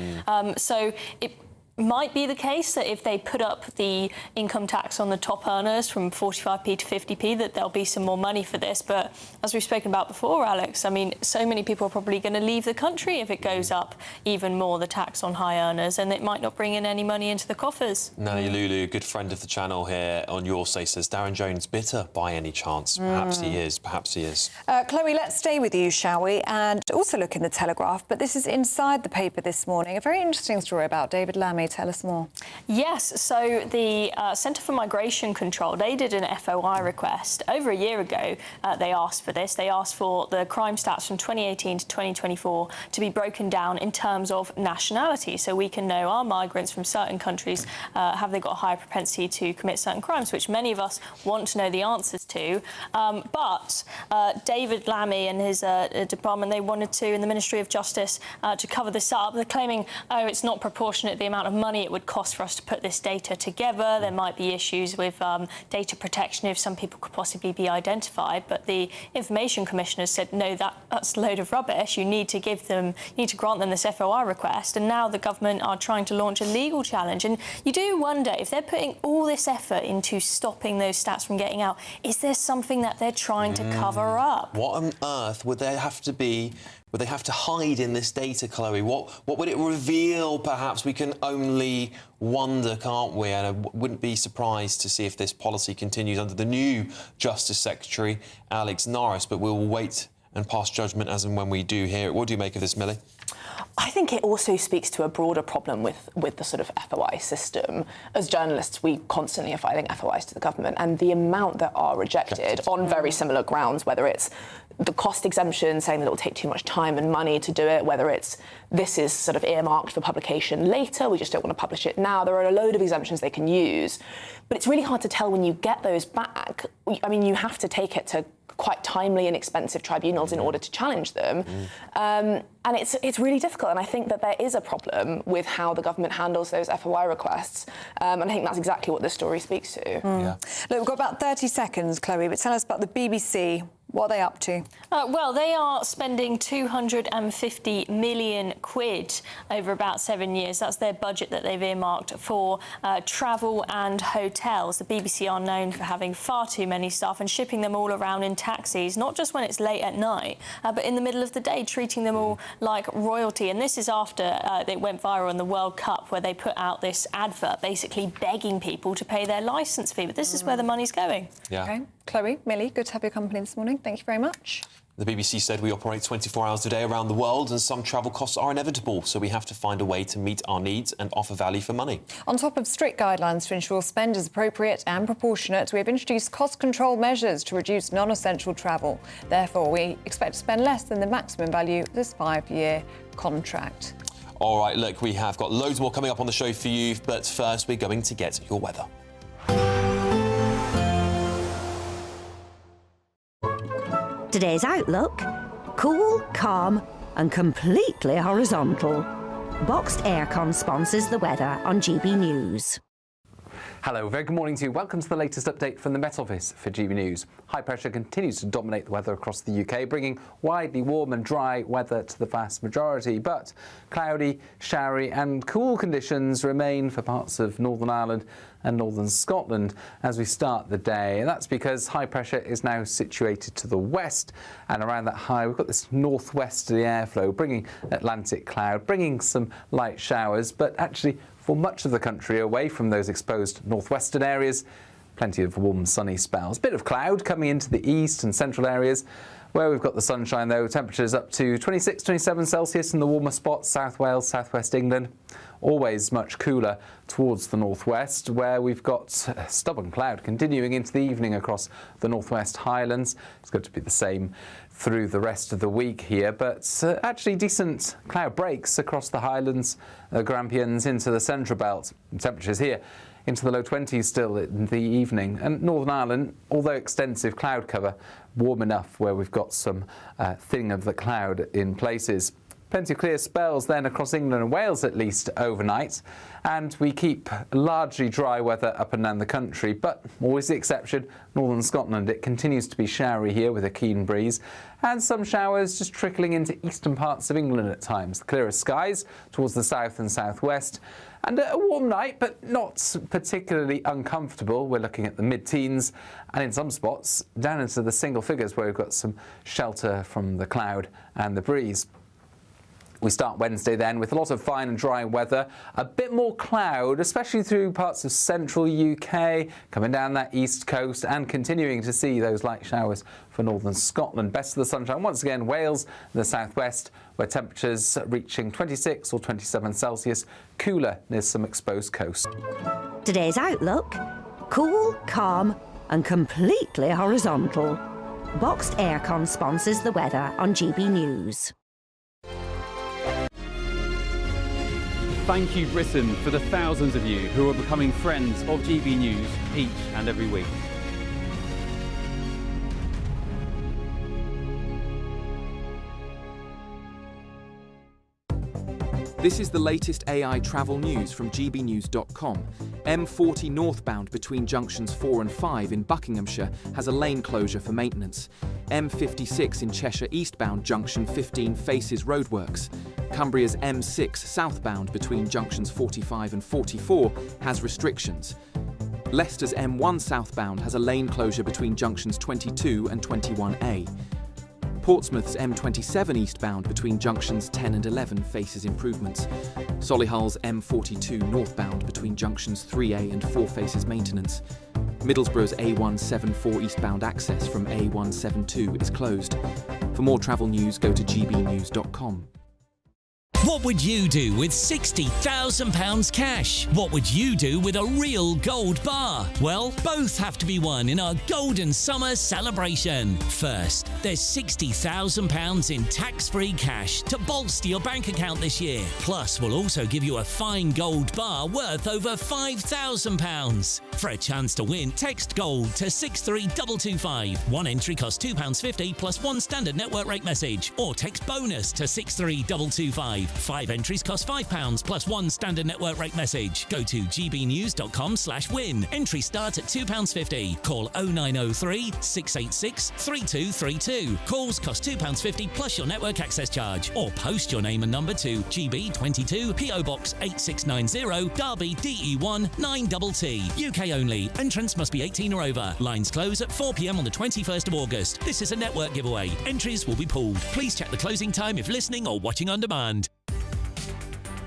So it might be the case that if they put up the income tax on the top earners from 45p to 50p, that there'll be some more money for this. But as we've spoken about before, Alex, I mean, so many people are probably going to leave the country if it goes up even more, the tax on high earners, and it might not bring in any money into the coffers. Nelly Lulu, a good friend of the channel here on Your Say, says Darren Jones bitter by any chance? Perhaps he is. Perhaps he is. Chloe, let's stay with you, shall we? And also look in the Telegraph. But this is inside the paper this morning. A very interesting story about David Lammy. Tell us more. Yes, so the Centre for Migration Control, they did an FOI request. Over a year ago, they asked for this. They asked for the crime stats from 2018 to 2024 to be broken down in terms of nationality, so we can know, are migrants from certain countries, have they got a higher propensity to commit certain crimes, which many of us want to know the answers to. But David Lammy and his department, they wanted to, in the Ministry of Justice, to cover this up. They're claiming, oh, it's not proportionate, the amount of money it would cost for us to put this data together. There might be issues with data protection if some people could possibly be identified. But the Information Commissioner said, no, that's a load of rubbish. You need to grant them this FOI request. And now the government are trying to launch a legal challenge. And you do wonder, if they're putting all this effort into stopping those stats from getting out, is there something that they're trying to cover up? What on earth would there have to be? Would they have to hide in this data, Chloe? What would it reveal, perhaps? We can only wonder, can't we? And I wouldn't be surprised to see if this policy continues under the new Justice Secretary, Alex Norris, but we'll wait and pass judgment as and when we do hear it. What do you make of this, Millie? I think it also speaks to a broader problem with the sort of FOI system. As journalists, we constantly are filing FOIs to the government, and the amount that are rejected on very similar grounds, whether it's the cost exemption, saying that it will take too much time and money to do it, whether it's this is sort of earmarked for publication later, we just don't want to publish it now. There are a load of exemptions they can use. But it's really hard to tell when you get those back. I mean, you have to take it to quite timely and expensive tribunals in order to challenge them. And it's really difficult. And I think that there is a problem with how the government handles those FOI requests. And I think that's exactly what this story speaks to. Look, we've got about 30 seconds, Chloe, but tell us about the BBC. What are they up to? Well, they are spending 250 million quid over about 7 years. That's their budget that they've earmarked for travel and hotels. The BBC are known for having far too many staff and shipping them all around in taxis, not just when it's late at night, but in the middle of the day, treating them all like royalty. And this is after they went viral in the World Cup, where they put out this advert basically begging people to pay their licence fee. But this is where the money's going. Yeah. Okay. Chloe, Millie, good to have your company this morning. Thank you very much. The BBC said we operate 24 hours a day around the world, and some travel costs are inevitable, so we have to find a way to meet our needs and offer value for money. On top of strict guidelines to ensure spend is appropriate and proportionate, we have introduced cost control measures to reduce non-essential travel. Therefore, we expect to spend less than the maximum value of this 5-year contract. All right, look, we have got loads more coming up on the show for you, but first we're going to get your weather. Today's outlook: cool, calm and completely horizontal. Boxed Aircon sponsors the weather on GB News. Hello, very good morning to you. Welcome to the latest update from the Met Office for GB News. High pressure continues to dominate the weather across the UK, bringing widely warm and dry weather to the vast majority. But cloudy, showery and cool conditions remain for parts of Northern Ireland and northern Scotland as we start the day. And that's because high pressure is now situated to the west, and around that high we've got this northwesterly airflow bringing Atlantic cloud, bringing some light showers, but actually for much of the country away from those exposed northwestern areas, Plenty of warm, sunny spells. Bit of cloud coming into the east and central areas. Where we've got the sunshine, though, temperatures up to 26, 27 Celsius in the warmer spots, South Wales, southwest England. Always much cooler towards the northwest, where we've got stubborn cloud continuing into the evening across the northwest Highlands. It's going to be the same through the rest of the week here, but actually decent cloud breaks across the Highlands, Grampians into the central belt. Temperatures here into the low 20s still in the evening. And Northern Ireland, although extensive cloud cover, warm enough where we've got some thinning of the cloud in places. Plenty of clear spells then across England and Wales at least overnight, and we keep largely dry weather up and down the country, but always the exception, northern Scotland. It continues to be showery here with a keen breeze, and some showers just trickling into eastern parts of England at times. The clearest skies towards the south and southwest, and a warm night, but not particularly uncomfortable. We're looking at the mid-teens, and in some spots down into the single figures where we've got some shelter from the cloud and the breeze. We start Wednesday then with a lot of fine and dry weather, a bit more cloud, especially through parts of central UK, coming down that east coast and continuing to see those light showers for northern Scotland. Best of the sunshine once again, Wales and the southwest, where temperatures reaching 26 or 27 Celsius, cooler near some exposed coast. Today's outlook: cool, calm and completely horizontal. Boxed Aircon sponsors the weather on GB News. Thank you, Britain, for the thousands of you who are becoming friends of GB News each and every week. This is the latest AI travel news from gbnews.com. M40 northbound between junctions 4 and 5 in Buckinghamshire has a lane closure for maintenance. M56 in Cheshire eastbound junction 15 faces roadworks. Cumbria's M6 southbound between junctions 45 and 44 has restrictions. Leicester's M1 southbound has a lane closure between junctions 22 and 21A. Portsmouth's M27 eastbound between junctions 10 and 11 faces improvements. Solihull's M42 northbound between junctions 3A and 4 faces maintenance. Middlesbrough's A174 eastbound access from A172 is closed. For more travel news, go to gbnews.com. What would you do with £60,000 cash? What would you do with a real gold bar? Well, both have to be won in our Golden Summer celebration. First, there's £60,000 in tax-free cash to bolster your bank account this year. Plus, we'll also give you a fine gold bar worth over £5,000. For a chance to win, text GOLD to 63225. One entry costs £2.50 plus one standard network rate message. Or text BONUS to 63225. 5 entries cost £5 plus one standard network rate message. Go to gbnews.com/win. Entry start at £2.50. Call 0903 686 3232. Calls cost £2.50 plus your network access charge. Or post your name and number to GB22 PO Box 8690 Derby DE1 9TT. UK only. Entrance must be 18 or over. Lines close at 4 p.m. on the 21st of August. This is a network giveaway. Entries will be pooled. Please check the closing time if listening or watching on demand.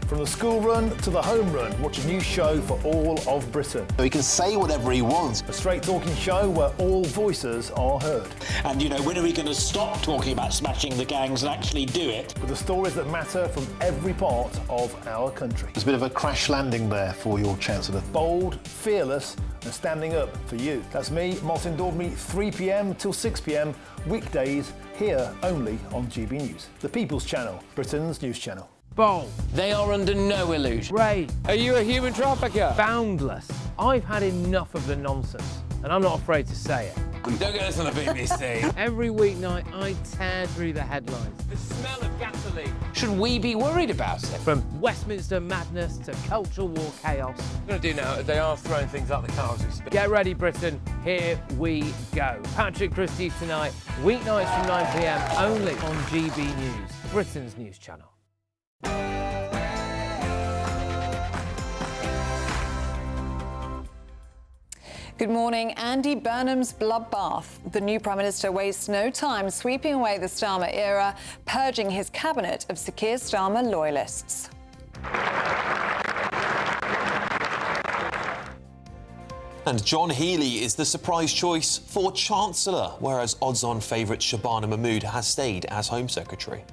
From the school run to the home run, watch a new show for all of Britain. He can say whatever he wants. A straight-talking show where all voices are heard. And, you know, when are we going to stop talking about smashing the gangs and actually do it? With the stories that matter from every part of our country. There's a bit of a crash landing there for your Chancellor. Bold, fearless and standing up for you. That's me, Martin Daubney, 3 p.m. till 6 p.m, weekdays, here only on GB News. The People's Channel, Britain's news channel. Bold. They are under no illusion. Ray, are you a human trafficker? Boundless. I've had enough of the nonsense, and I'm not afraid to say it. Don't get us on the BBC. Every weeknight, I tear through the headlines. The smell of gasoline. Should we be worried about it? From Westminster madness to cultural war chaos. What I'm going to do now, they are throwing things out the car as we speak. Get ready, Britain. Here we go. Patrick Christie's tonight, weeknights from 9 p.m, only on GB News, Britain's news channel. Good morning. Andy Burnham's bloodbath. The new Prime Minister wastes no time sweeping away the Starmer era, purging his cabinet of Sir Keir Starmer loyalists. And John Healey is the surprise choice for Chancellor, whereas odds-on favourite Shabana Mahmood has stayed as Home Secretary.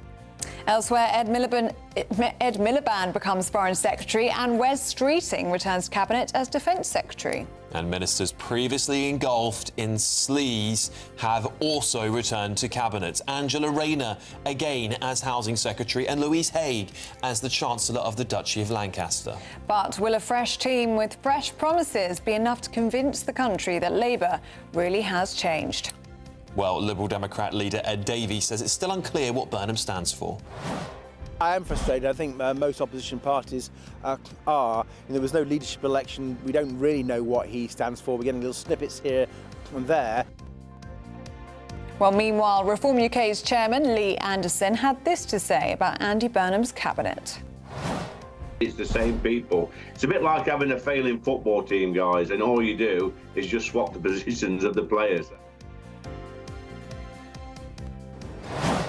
Elsewhere, Ed Miliband becomes Foreign Secretary and Wes Streeting returns to Cabinet as Defence Secretary. And ministers previously engulfed in sleaze have also returned to Cabinet. Angela Rayner again as Housing Secretary and Louise Haigh as the Chancellor of the Duchy of Lancaster. But will a fresh team with fresh promises be enough to convince the country that Labour really has changed? Well, Liberal Democrat leader Ed Davey says it's still unclear what Burnham stands for. I am frustrated. I think most opposition parties are. There was no leadership election. We don't really know what he stands for. We're getting little snippets here and there. Well, meanwhile, Reform UK's chairman, Lee Anderson, had this to say about Andy Burnham's cabinet. It's the same people. It's a bit like having a failing football team, guys, and all you do is just swap the positions of the players.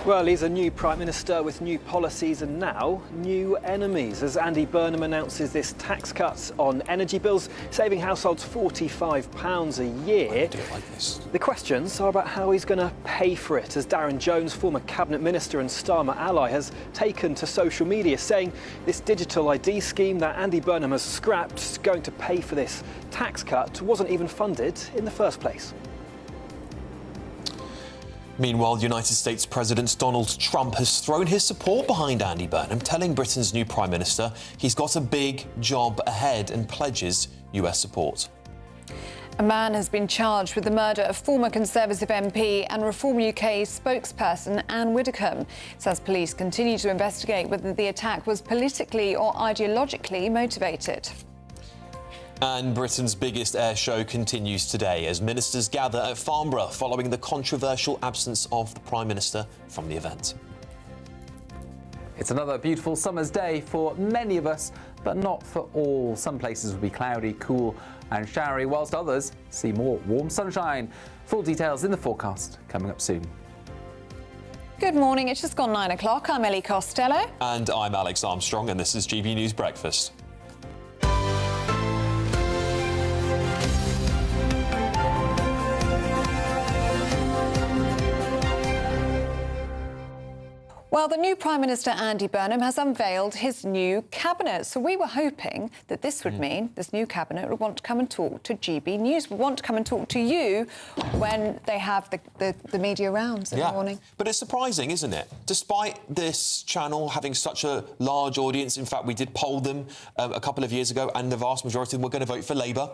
Well, he's a new Prime Minister with new policies and now new enemies as Andy Burnham announces this tax cut on energy bills, saving households £45 a year. I do like this. The questions are about how he's going to pay for it, as Darren Jones, former Cabinet Minister and Starmer ally, has taken to social media saying this digital ID scheme that Andy Burnham has scrapped is going to pay for this tax cut wasn't even funded in the first place. Meanwhile, United States President Donald Trump has thrown his support behind Andy Burnham, telling Britain's new Prime Minister he's got a big job ahead and pledges US support. A man has been charged with the murder of former Conservative MP and Reform UK spokesperson Anne Widdecombe. It says police continue to investigate whether the attack was politically or ideologically motivated. And Britain's biggest air show continues today as ministers gather at Farnborough following the controversial absence of the Prime Minister from the event. It's another beautiful summer's day for many of us, but not for all. Some places will be cloudy, cool and showery, whilst others see more warm sunshine. Full details in the forecast coming up soon. Good morning, it's just gone 9 o'clock. I'm Ellie Costello. And I'm Alex Armstrong, and this is GB News Breakfast. Well, the new Prime Minister Andy Burnham has unveiled his new cabinet. So we were hoping that this would mean this new cabinet would want to come and talk to GB News, would want to come and talk to you when they have the media rounds in the morning. But it's surprising, isn't it? Despite this channel having such a large audience, in fact, we did poll them a couple of years ago, and the vast majority of them were going to vote for Labour.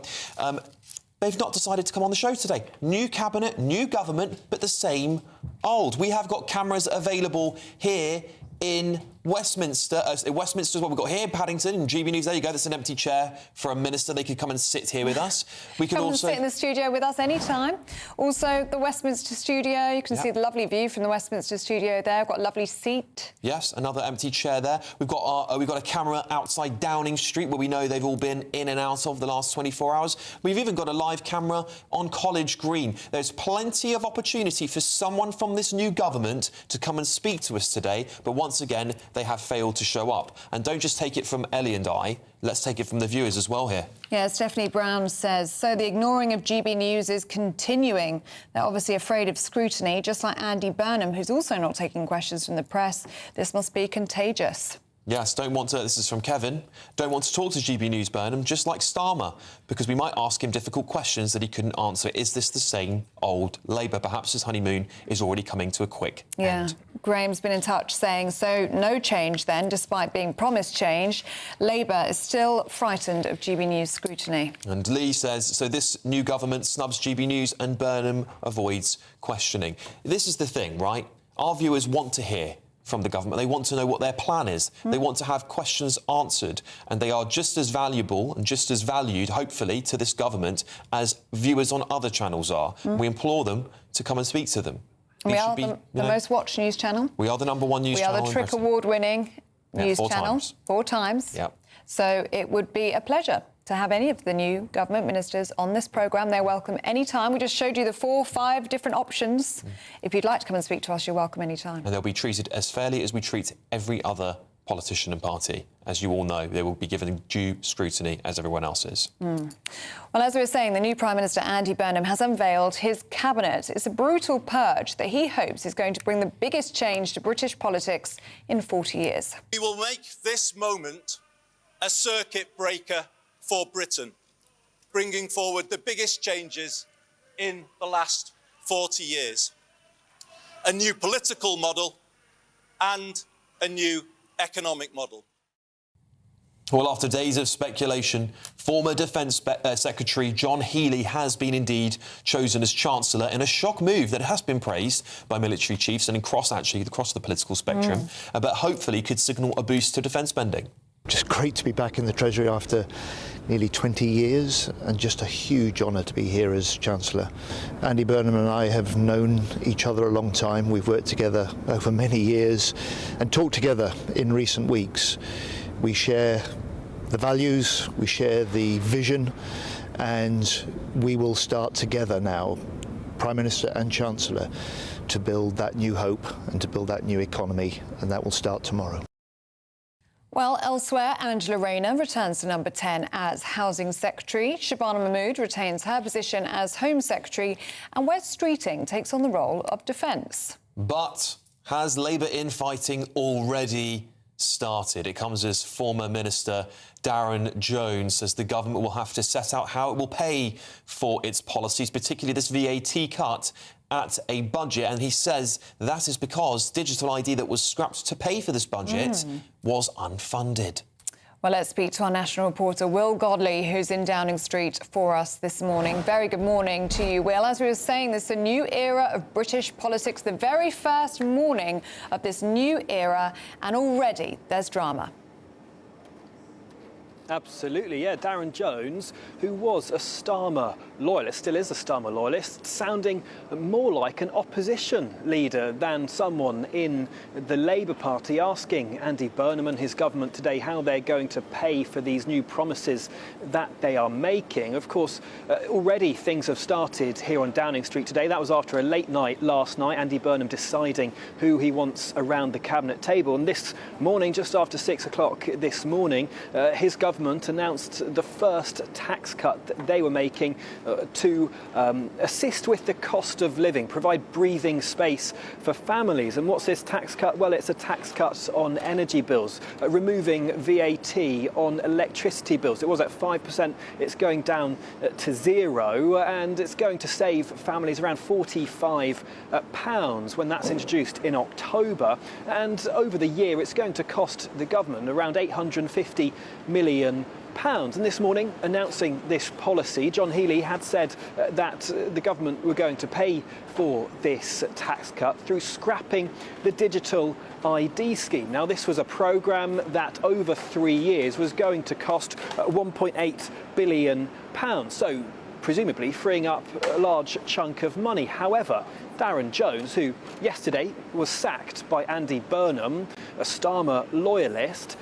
They've not decided to come on the show today. New cabinet, new government, but the same old. We have got cameras available here in Westminster. Westminster is what we've got here, Paddington, and GB News. There you go. That's an empty chair for a minister. They could come and sit here with us. We could come also and sit in the studio with us anytime. Also, the Westminster studio. You can see the lovely view from the Westminster studio there. I've got a lovely seat. Yes, another empty chair there. We've got a camera outside Downing Street, where we know they've all been in and out of the last 24 hours. We've even got a live camera on College Green. There's plenty of opportunity for someone from this new government to come and speak to us today. But once again, they have failed to show up. And don't just take it from Ellie and I, let's take it from the viewers as well here. Yeah, Stephanie Brown says, so the ignoring of GB News is continuing. They're obviously afraid of scrutiny, just like Andy Burnham, who's also not taking questions from the press. This must be contagious. Yes, this is from Kevin, don't want to talk to GB News Burnham, just like Starmer, because we might ask him difficult questions that he couldn't answer. Is this the same old Labour? Perhaps his honeymoon is already coming to a quick end. Graham's been in touch saying, so no change then, despite being promised change. Labour is still frightened of GB News scrutiny. And Lee says, so this new government snubs GB News and Burnham avoids questioning. This is the thing, right? Our viewers want to hear from the government. They want to know what their plan is. They want to have questions answered, and they are just as valuable and just as valued, hopefully, to this government as viewers on other channels are. We implore them to come and speak to them. We are the most watched news channel. We are the #1 news channel. We are the Trick Award-winning news channel. 4 times. Yep. So it would be a pleasure to have any of the new government ministers on this programme. They're welcome anytime. We just showed you the 4 or 5 different options. If you'd like to come and speak to us, you're welcome anytime. And they'll be treated as fairly as we treat every other politician and party. As you all know, they will be given due scrutiny as everyone else is. Well, as we were saying, the new Prime Minister, Andy Burnham, has unveiled his cabinet. It's a brutal purge that he hopes is going to bring the biggest change to British politics in 40 years. We will make this moment a circuit breaker for Britain, bringing forward the biggest changes in the last 40 years. A new political model and a new economic model. Well, after days of speculation, former Defence Secretary John Healey has been indeed chosen as Chancellor in a shock move that has been praised by military chiefs and across the political spectrum, but hopefully could signal a boost to defence spending. Just great to be back in the Treasury after nearly 20 years, and just a huge honour to be here as Chancellor. Andy Burnham and I have known each other a long time. We've worked together over many years and talked together in recent weeks. We share the values, we share the vision, and we will start together now, Prime Minister and Chancellor, to build that new hope and to build that new economy, and that will start tomorrow. Well, elsewhere, Angela Rayner returns to number 10 as Housing Secretary. Shabana Mahmood retains her position as Home Secretary, and Wes Streeting takes on the role of Defence. But has Labour infighting already started? It comes as former Minister Darren Jones says the government will have to set out how it will pay for its policies, particularly this VAT cut, at a budget, and he says that is because digital ID that was scrapped to pay for this budget was unfunded. Well, let's speak to our national reporter, Will Godley, who's in Downing Street for us this morning. Very good morning to you, Will. As we were saying, this is a new era of British politics, the very first morning of this new era, and already there's drama. Absolutely, yeah. Darren Jones, who was a Starmer loyalist, still is a Starmer loyalist, sounding more like an opposition leader than someone in the Labour Party, asking Andy Burnham and his government today how they're going to pay for these new promises that they are making. Of course, already things have started here on Downing Street today. That was after a late night last night, Andy Burnham deciding who he wants around the cabinet table. And this morning, just after 6 o'clock this morning, his government announced the first tax cut that they were making to assist with the cost of living, provide breathing space for families. And what's this tax cut? Well, it's a tax cut on energy bills, removing VAT on electricity bills. It was at 5%, it's going down to 0, and it's going to save families around £45 when that's introduced in October. And over the year, it's going to cost the government around £850 million. And this morning, announcing this policy, John Healey had said that the government were going to pay for this tax cut through scrapping the digital ID scheme. Now, this was a programme that over 3 years was going to cost £1.8 billion, so presumably freeing up a large chunk of money. However, Darren Jones, who yesterday was sacked by Andy Burnham, a Starmer loyalist,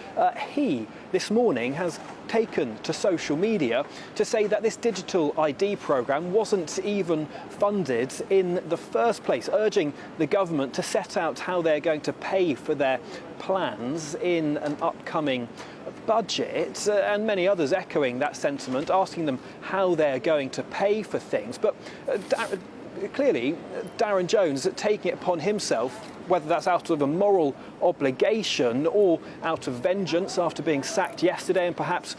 he this morning has taken to social media to say that this digital ID programme wasn't even funded in the first place, urging the government to set out how they're going to pay for their plans in an upcoming budget, and many others echoing that sentiment, asking them how they're going to pay for things. But clearly, Darren Jones taking it upon himself, whether that's out of a moral obligation or out of vengeance after being sacked yesterday, and perhaps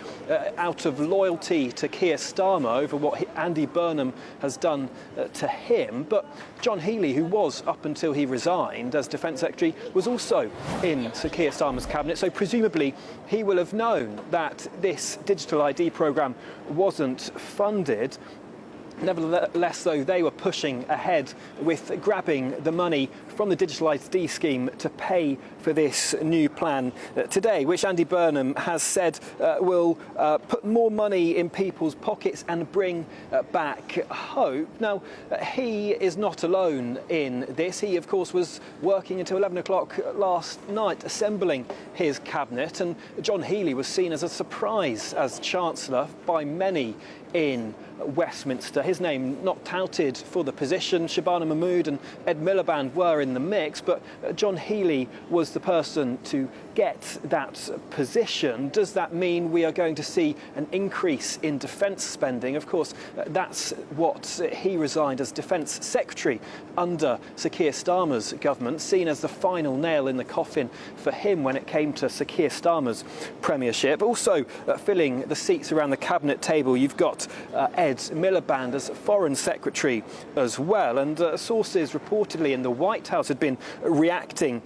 out of loyalty to Keir Starmer over what Andy Burnham has done to him. But John Healey, who was, up until he resigned as Defence Secretary, was also in Sir Keir Starmer's cabinet, so presumably he will have known that this digital ID programme wasn't funded. Nevertheless, though, they were pushing ahead with grabbing the money from the digital ID scheme to pay for this new plan today, which Andy Burnham has said will put more money in people's pockets and bring back hope. Now, he is not alone in this. He, of course, was working until 11 o'clock last night assembling his cabinet, and John Healey was seen as a surprise as Chancellor by many in Westminster. His name not touted for the position. Shabana Mahmood and Ed Miliband were in the mix, but John Healey was the person to get that position. Does that mean we are going to see an increase in defence spending? Of course, that's what he resigned as Defence Secretary under Sir Keir Starmer's government, seen as the final nail in the coffin for him when it came to Sir Keir Starmer's premiership. Also filling the seats around the cabinet table, you've got Ed Miliband as Foreign Secretary as well, and sources reportedly in the White House had been reacting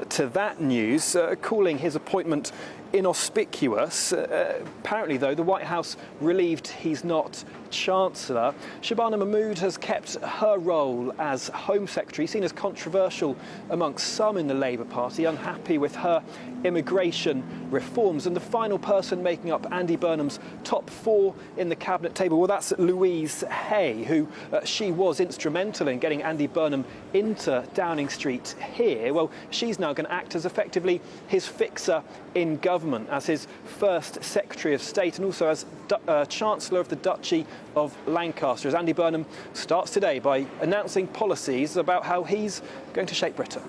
to that news, calling his appointment inauspicious. Apparently, though, the White House relieved he's not Chancellor. Shabana Mahmood has kept her role as Home Secretary, seen as controversial amongst some in the Labour Party, unhappy with her immigration reforms. And the final person making up Andy Burnham's top four in the cabinet table, well, that's Louise Hay, who she was instrumental in getting Andy Burnham into Downing Street here. Well, she's now going to act as effectively his fixer in government, as his first Secretary of State and also as Chancellor of the Duchy of Lancaster, as Andy Burnham starts today by announcing policies about how he's going to shape Britain.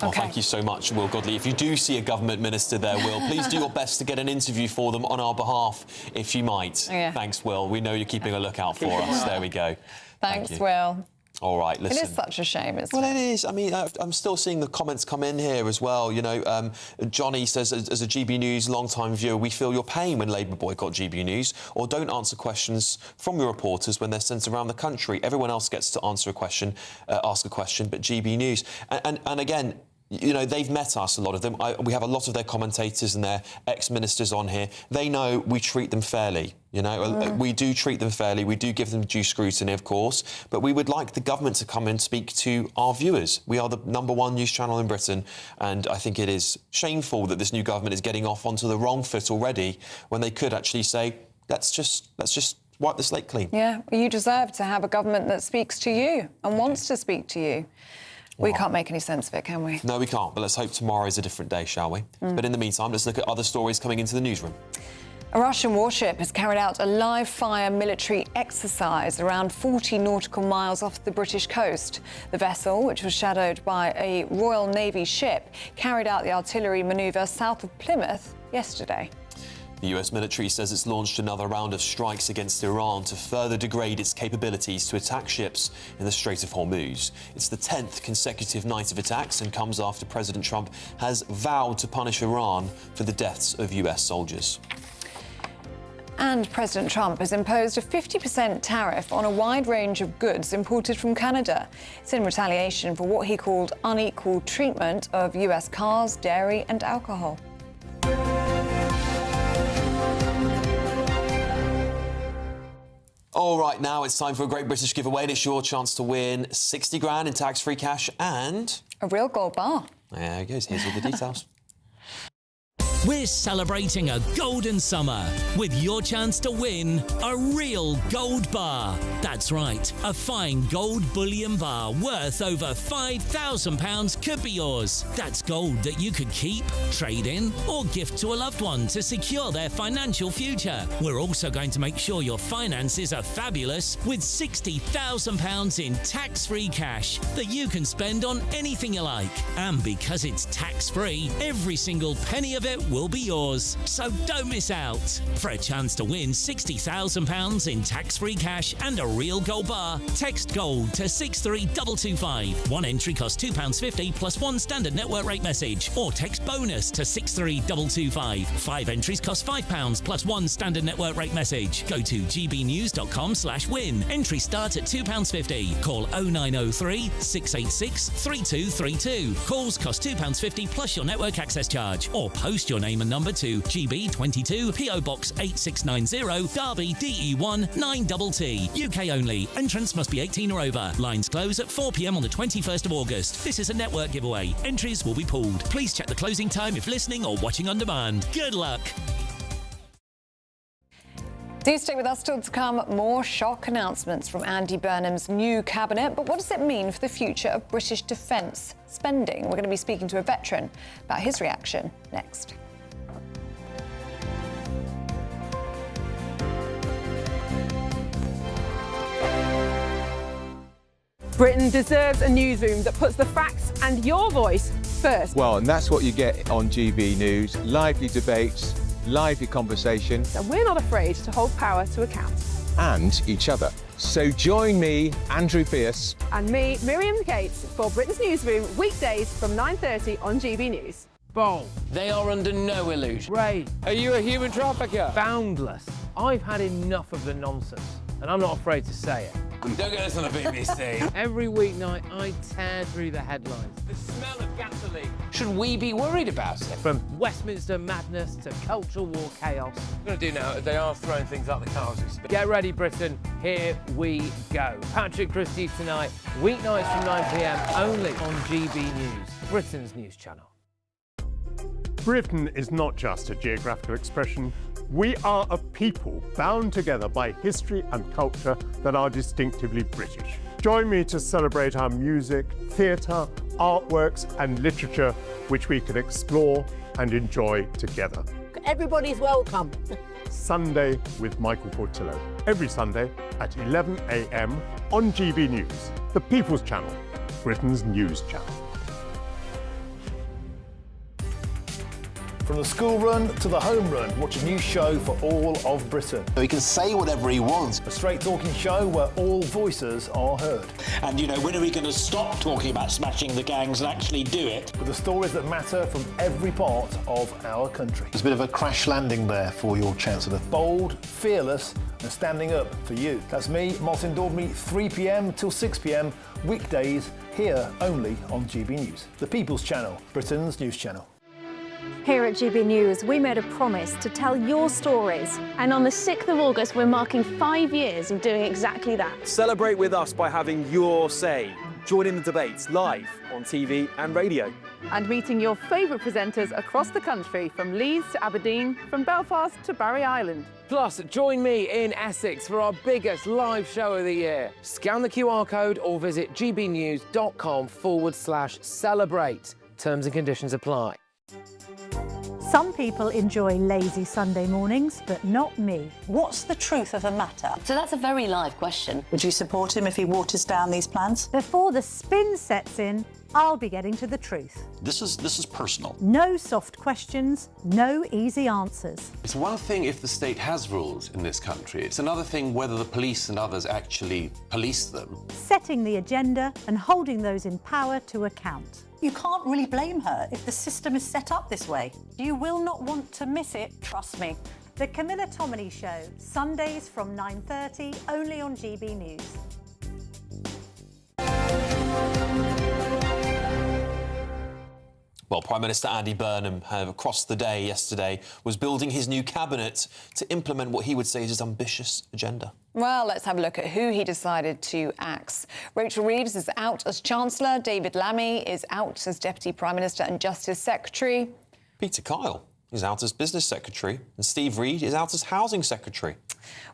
Well, thank you so much, Will Godley. If you do see a government minister there, Will, please do your best to get an interview for them on our behalf, if you might. Yeah. Thanks, Will. We know you're keeping a lookout for us. There we go. Thanks, Will. All right, listen. It is such a shame, isn't it? Well, it is. I mean, I'm still seeing the comments come in here as well. You know, Johnny says, as a GB News long-time viewer, we feel your pain when Labour boycott GB News or don't answer questions from your reporters when they're sent around the country. Everyone else gets to answer a question, ask a question, but GB News. And again, you know, they've met us, a lot of them. We have a lot of their commentators and their ex-ministers on here. They know we treat them fairly, you know. We do treat them fairly. We do give them due scrutiny, of course. But we would like the government to come and speak to our viewers. We are the #1 news channel in Britain. And I think it is shameful that this new government is getting off onto the wrong foot already when they could actually say, let's just wipe the slate clean. Yeah, you deserve to have a government that speaks to you and wants to speak to you. We can't make any sense of it, can we? No, we can't. But let's hope tomorrow is a different day, shall we? But in the meantime, let's look at other stories coming into the newsroom. A Russian warship has carried out a live-fire military exercise around 40 nautical miles off the British coast. The vessel, which was shadowed by a Royal Navy ship, carried out the artillery manoeuvre south of Plymouth yesterday. The US military says it's launched another round of strikes against Iran to further degrade its capabilities to attack ships in the Strait of Hormuz. It's the 10th consecutive night of attacks and comes after President Trump has vowed to punish Iran for the deaths of US soldiers. And President Trump has imposed a 50% tariff on a wide range of goods imported from Canada. It's in retaliation for what he called unequal treatment of US cars, dairy and alcohol. All right, now it's time for a Great British giveaway, and it's your chance to win 60 grand in tax-free cash and a real gold bar. There it goes. Here's all the details. We're celebrating a golden summer with your chance to win a real gold bar. That's right, a fine gold bullion bar worth over £5,000 could be yours. That's gold that you could keep, trade in, or gift to a loved one to secure their financial future. We're also going to make sure your finances are fabulous with £60,000 in tax-free cash that you can spend on anything you like. And because it's tax-free, every single penny of it will be yours. So don't miss out. For a chance to win £60,000 in tax-free cash and a real gold bar, text GOLD to 63225. One entry costs £2.50 plus one standard network rate message, or text BONUS to 63225. 5 entries cost £5 plus one standard network rate message. Go to gbnews.com/win. Entry starts at £2.50. Call 0903 686 3232. Calls cost £2.50 plus your network access charge, or post your name and number to GB22 PO Box 8690 Derby DE1 9TT. UK only. Entrance must be 18 or over. Lines close at 4 p.m. on the 21st of August. This is a network giveaway. Entries will be pooled. Please check the closing time if listening or watching on demand. Good luck. Do stick with us. Still to come, more shock announcements from Andy Burnham's new cabinet. But what does it mean for the future of British defence spending? We're going to be speaking to a veteran about his reaction next. Britain deserves a newsroom that puts the facts and your voice first. Well, and that's what you get on GB News. Lively debates, lively conversation. And we're not afraid to hold power to account. And each other. So join me, Andrew Pearce. And me, Miriam Cates, for Britain's Newsroom, weekdays from 9:30 on GB News. Bold. They are under no illusion. Ray, are you a human trafficker? Boundless. I've had enough of the nonsense, and I'm not afraid to say it. Don't get this on the BBC. Every weeknight, I tear through the headlines. The smell of gasoline. Should we be worried about it? From Westminster madness to cultural war chaos. What I'm going to do now is they are throwing things out the car as we speak. Get ready, Britain. Here we go. Patrick Christie's tonight, weeknights from 9 p.m, only on GB News, Britain's news channel. Britain is not just a geographical expression. We are a people bound together by history and culture that are distinctively British. Join me to celebrate our music, theatre, artworks and literature, which we can explore and enjoy together. Everybody's welcome. Sunday with Michael Costello. Every Sunday at 11 a.m. on GB News, the People's Channel, Britain's news channel. From the school run to the home run, watch a new show for all of Britain. He can say whatever he wants. A straight talking show where all voices are heard. And, you know, when are we going to stop talking about smashing the gangs and actually do it? With the stories that matter from every part of our country. There's a bit of a crash landing there for your Chancellor. Bold, fearless and standing up for you. That's me, Martin Dordme, 3 p.m. till 6 p.m, weekdays, here only on GB News. The People's Channel, Britain's news channel. Here at GB News, we made a promise to tell your stories. And on the 6th of August, we're marking 5 years of doing exactly that. Celebrate with us by having your say. Join in the debates live on TV and radio. And meeting your favourite presenters across the country, from Leeds to Aberdeen, from Belfast to Barry Island. Plus, join me in Essex for our biggest live show of the year. Scan the QR code or visit gbnews.com/celebrate. Terms and conditions apply. Some people enjoy lazy Sunday mornings, but not me. What's the truth of the matter? So that's a very live question. Would you support him if he waters down these plans? Before the spin sets in, I'll be getting to the truth. This is personal. No soft questions, no easy answers. It's one thing if the state has rules in this country. It's another thing whether the police and others actually police them. Setting the agenda and holding those in power to account. You can't really blame her if the system is set up this way. You will not want to miss it, trust me. The Camilla Tominey Show, Sundays from 9:30, only on GB News. Well, Prime Minister Andy Burnham, across the day yesterday, was building his new cabinet to implement what he would say is his ambitious agenda. Well, let's have a look at who he decided to axe. Rachel Reeves is out as Chancellor, David Lammy is out as Deputy Prime Minister and Justice Secretary. Peter Kyle is out as Business Secretary and Steve Reid is out as Housing Secretary.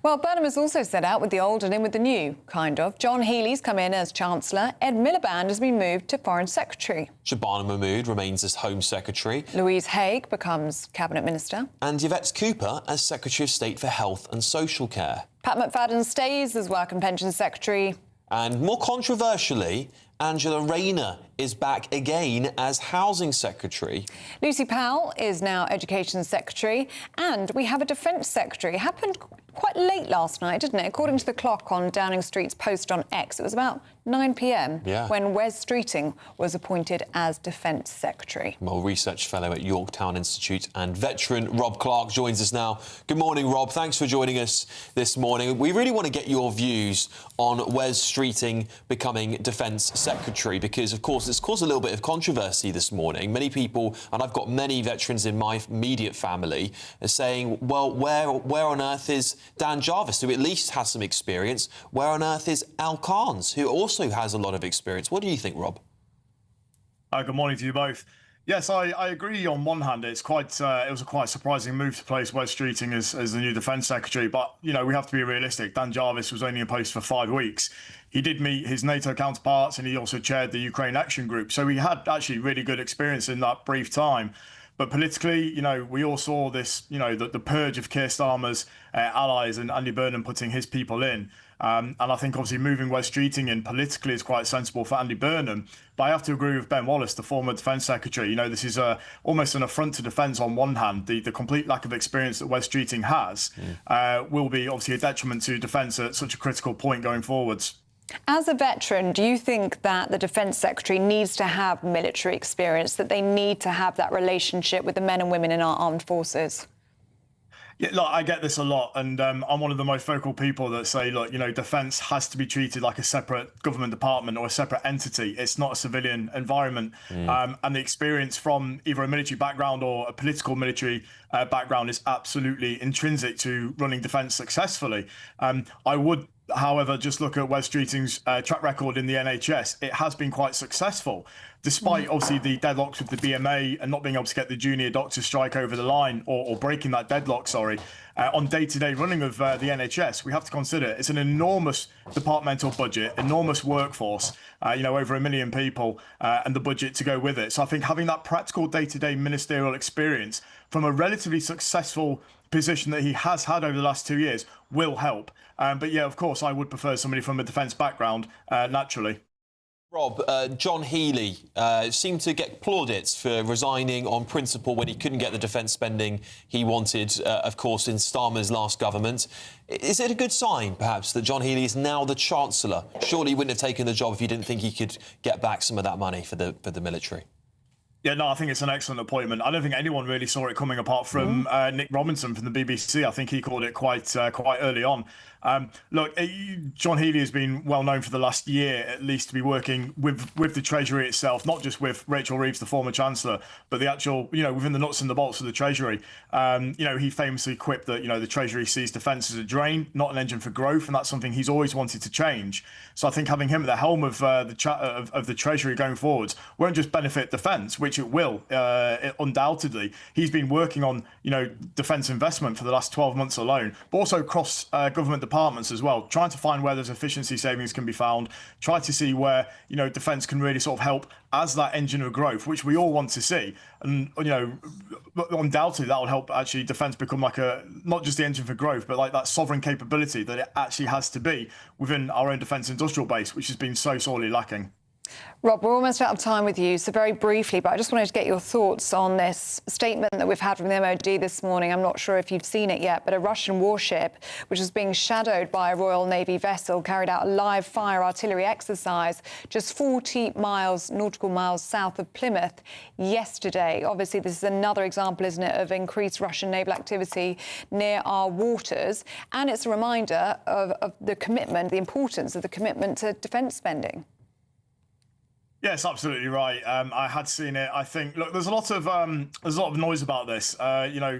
Well, Burnham has also set out with the old and in with the new, kind of. John Healey's come in as Chancellor. Ed Miliband has been moved to Foreign Secretary. Shabana Mahmood remains as Home Secretary. Louise Haigh becomes Cabinet Minister. And Yvette Cooper as Secretary of State for Health and Social Care. Pat McFadden stays as Work and Pensions Secretary. And more controversially, Angela Rayner is back again as Housing Secretary. Lucy Powell is now Education Secretary. And we have a Defence Secretary. It happened quite late last night, didn't it? According to the clock on Downing Street's post on X, it was about 9 p.m. when Wes Streeting was appointed as Defence Secretary. Well, research fellow at Yorktown Institute and veteran Rob Clark joins us now. Good morning, Rob. Thanks for joining us this morning. We really want to get your views on Wes Streeting becoming Defence Secretary because, of course, it's caused a little bit of controversy this morning. Many people, and I've got many veterans in my immediate family, are saying, well, where on earth is Dan Jarvis, who at least has some experience? Where on earth is Al Carnes, who also has a lot of experience? What do you think, Rob? Good morning to you both. Yes, I agree. On one hand, it's quite it was a quite surprising move to place Wes Streeting as the new Defence Secretary. But, you know, we have to be realistic. Dan Jarvis was only in post for 5 weeks. He did meet his NATO counterparts and he also chaired the Ukraine Action Group. So he had actually really good experience in that brief time. But politically, you know, we all saw this, you know, the purge of Keir Starmer's allies and Andy Burnham putting his people in. And I think obviously moving Wes Streeting in politically is quite sensible for Andy Burnham. But I have to agree with Ben Wallace, the former Defence Secretary. You know, this is almost an affront to defence on one hand. The complete lack of experience that Wes Streeting has will be obviously a detriment to defence at such a critical point going forwards. As a veteran, do you think that the Defence Secretary needs to have military experience, that they need to have that relationship with the men and women in our armed forces? Yeah, look, I get this a lot, and I'm one of the most vocal people that say, look, you know, defence has to be treated like a separate government department or a separate entity. It's not a civilian environment. And the experience from either a military background or a political military background is absolutely intrinsic to running defence successfully. I would, however, just look at Wes Streeting's track record in the NHS. It has been quite successful, despite obviously the deadlocks with the BMA and not being able to get the junior doctor strike over the line, or breaking that deadlock, sorry. On day-to-day running of the NHS, we have to consider it's an enormous departmental budget, enormous workforce, you know, over 1 million people, and the budget to go with it. So I think having that practical day-to-day ministerial experience from a relatively successful position that he has had over the last 2 years will help. But yeah, of course, I would prefer somebody from a defence background, naturally. Rob, John Healey seemed to get plaudits for resigning on principle when he couldn't get the defence spending he wanted, of course, in Starmer's last government. Is it a good sign, perhaps, that John Healey is now the Chancellor? Surely he wouldn't have taken the job if he didn't think he could get back some of that money for the military. Yeah, no, I think it's an excellent appointment. I don't think anyone really saw it coming, apart from Nick Robinson from the BBC. I think he called it quite early on. Look, John Healey has been well known for the last year, at least, to be working with the Treasury itself, not just with Rachel Reeves, the former Chancellor, but the actual, you know, within the nuts and the bolts of the Treasury. You know, he famously quipped that, you know, the Treasury sees defence as a drain, not an engine for growth, and that's something he's always wanted to change. So I think having him at the helm of the Treasury going forwards won't just benefit defence, which it will, undoubtedly. He's been working on, you know, defence investment for the last 12 months alone, but also across government departments as well, trying to find where those efficiency savings can be found, try to see where, you know, defence can really sort of help as that engine of growth, which we all want to see. And, you know, undoubtedly that will help actually defence become like not just the engine for growth, but like that sovereign capability that it actually has to be within our own defence industrial base, which has been so sorely lacking. Rob, we're almost out of time with you, so very briefly, but I just wanted to get your thoughts on this statement that we've had from the MOD this morning. I'm not sure if you've seen it yet, but a Russian warship, which was being shadowed by a Royal Navy vessel, carried out a live fire artillery exercise just 40 nautical miles south of Plymouth yesterday. Obviously, this is another example, isn't it, of increased Russian naval activity near our waters, and it's a reminder of the commitment, the importance of the commitment to defence spending. Yes, absolutely right. I had seen it. I think, look, there's a lot of noise about this. You know,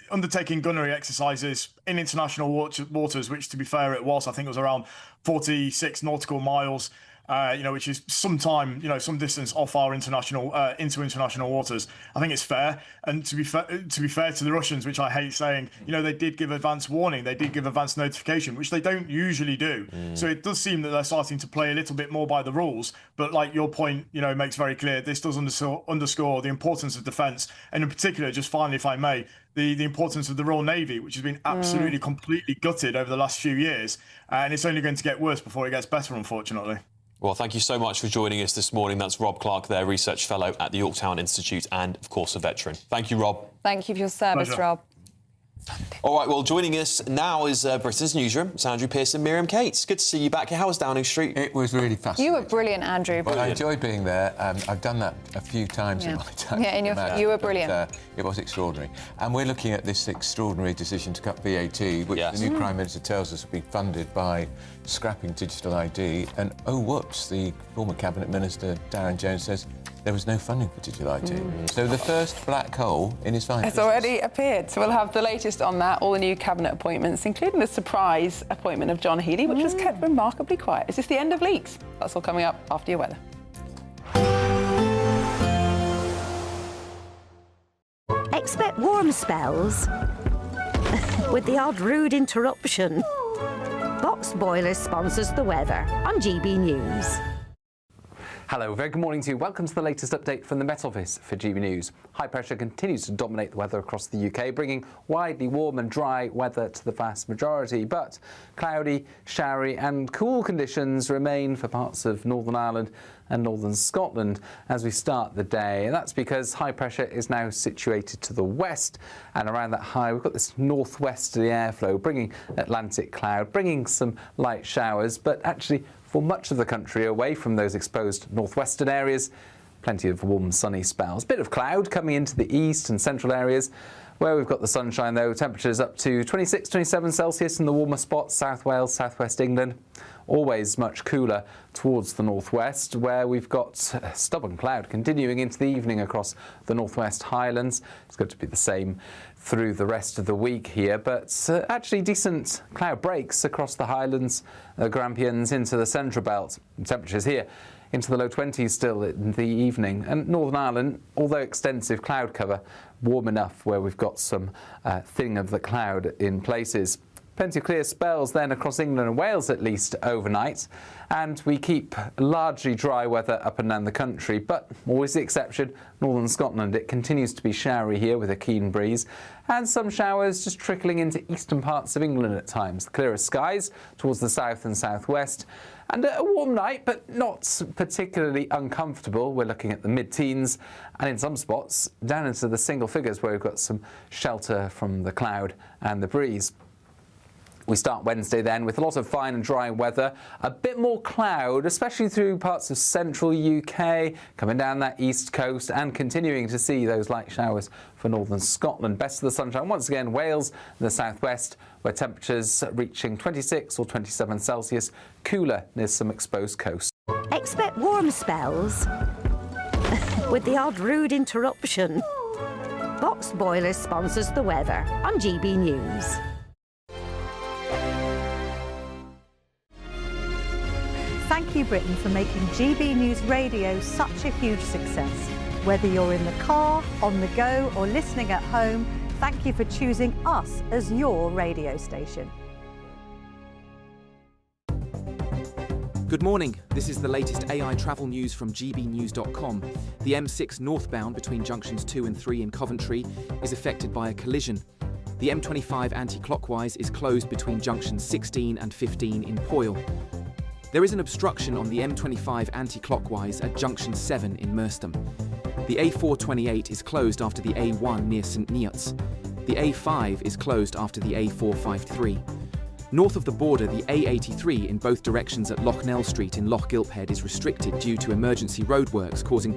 undertaking gunnery exercises in international waters, which, to be fair, it was. I think it was around 46 nautical miles. You know, which is some time, you know, some distance off our international into international waters. I think it's fair, and to be fair to the Russians, which I hate saying, you know, they did give advance warning, they did give advance notification, which they don't usually do. So it does seem that they're starting to play a little bit more by the rules. But like your point, you know, makes very clear, this does underscore the importance of defence, and in particular, just finally, if I may, the importance of the Royal Navy, which has been absolutely completely gutted over the last few years, and it's only going to get worse before it gets better, unfortunately. Well, thank you so much for joining us this morning. That's Rob Clark there, Research Fellow at the Yorktown Institute and, of course, a veteran. Thank you, Rob. Thank you for your service, Pleasure. Rob. All right, well, joining us now is Britain's newsroom. It's Andrew Pearson, Miriam Cates. Good to see you back here. How was Downing Street? It was really fascinating. You were brilliant, Andrew. Well, I enjoyed being there. I've done that a few times in my time. Yeah, you were brilliant. It was extraordinary. And we're looking at this extraordinary decision to cut VAT, which the new Prime Minister tells us will be funded by scrapping digital ID. And, oh, whoops, the former Cabinet Minister, Darren Jones, says there was no funding for digital ID. So the first black hole in his finances. It's already appeared. So we'll have the latest on that, all the new cabinet appointments, including the surprise appointment of John Healey, which was kept remarkably quiet. Is this the end of leaks? That's all coming up after your weather. Expect warm spells with the odd rude interruption. Box Boilers sponsors the weather on GB News. Hello, very good morning to you. Welcome to the latest update from the Met Office for GB News. High pressure continues to dominate the weather across the UK, bringing widely warm and dry weather to the vast majority. But cloudy, showery and cool conditions remain for parts of Northern Ireland and northern Scotland as we start the day. And that's because high pressure is now situated to the west, and around that high we've got this northwesterly airflow bringing Atlantic cloud, bringing some light showers, but actually for much of the country away from those exposed northwestern areas, plenty of warm sunny spells. Bit of cloud coming into the east and central areas. Where we've got the sunshine though, temperatures up to 26, 27 Celsius in the warmer spots, South Wales, Southwest England. Always much cooler towards the northwest, where we've got stubborn cloud continuing into the evening across the northwest Highlands. It's going to be the same through the rest of the week here, but actually decent cloud breaks across the Highlands, Grampians into the central belt. Temperatures here into the low 20s still in the evening. And Northern Ireland, although extensive cloud cover, warm enough where we've got some thinning of the cloud in places. Plenty of clear spells then across England and Wales at least overnight, and we keep largely dry weather up and down the country, but always the exception, northern Scotland. It continues to be showery here with a keen breeze, and some showers just trickling into eastern parts of England at times. The clearest skies towards the south and southwest, and a warm night, but not particularly uncomfortable. We're looking at the mid-teens, and in some spots down into the single figures where we've got some shelter from the cloud and the breeze. We start Wednesday then with a lot of fine and dry weather, a bit more cloud, especially through parts of central UK, coming down that east coast and continuing to see those light showers for northern Scotland. Best of the sunshine once again, Wales and the southwest, where temperatures reaching 26 or 27 Celsius, cooler near some exposed coast. Expect warm spells with the odd rude interruption. Box Boilers sponsors the weather on GB News. Thank you, Britain, for making GB News Radio such a huge success. Whether you're in the car, on the go, or listening at home, thank you for choosing us as your radio station. Good morning. This is the latest AI travel news from gbnews.com. The M6 northbound between junctions 2 and 3 in Coventry is affected by a collision. The M25 anti-clockwise is closed between junctions 16 and 15 in Poyle. There is an obstruction on the M25 anti-clockwise at junction 7 in Merstham. The A428 is closed after the A1 near St Neots. The A5 is closed after the A453. North of the border, the A83 in both directions at Loughnell Street in Loch Gilphead is restricted due to emergency roadworks causing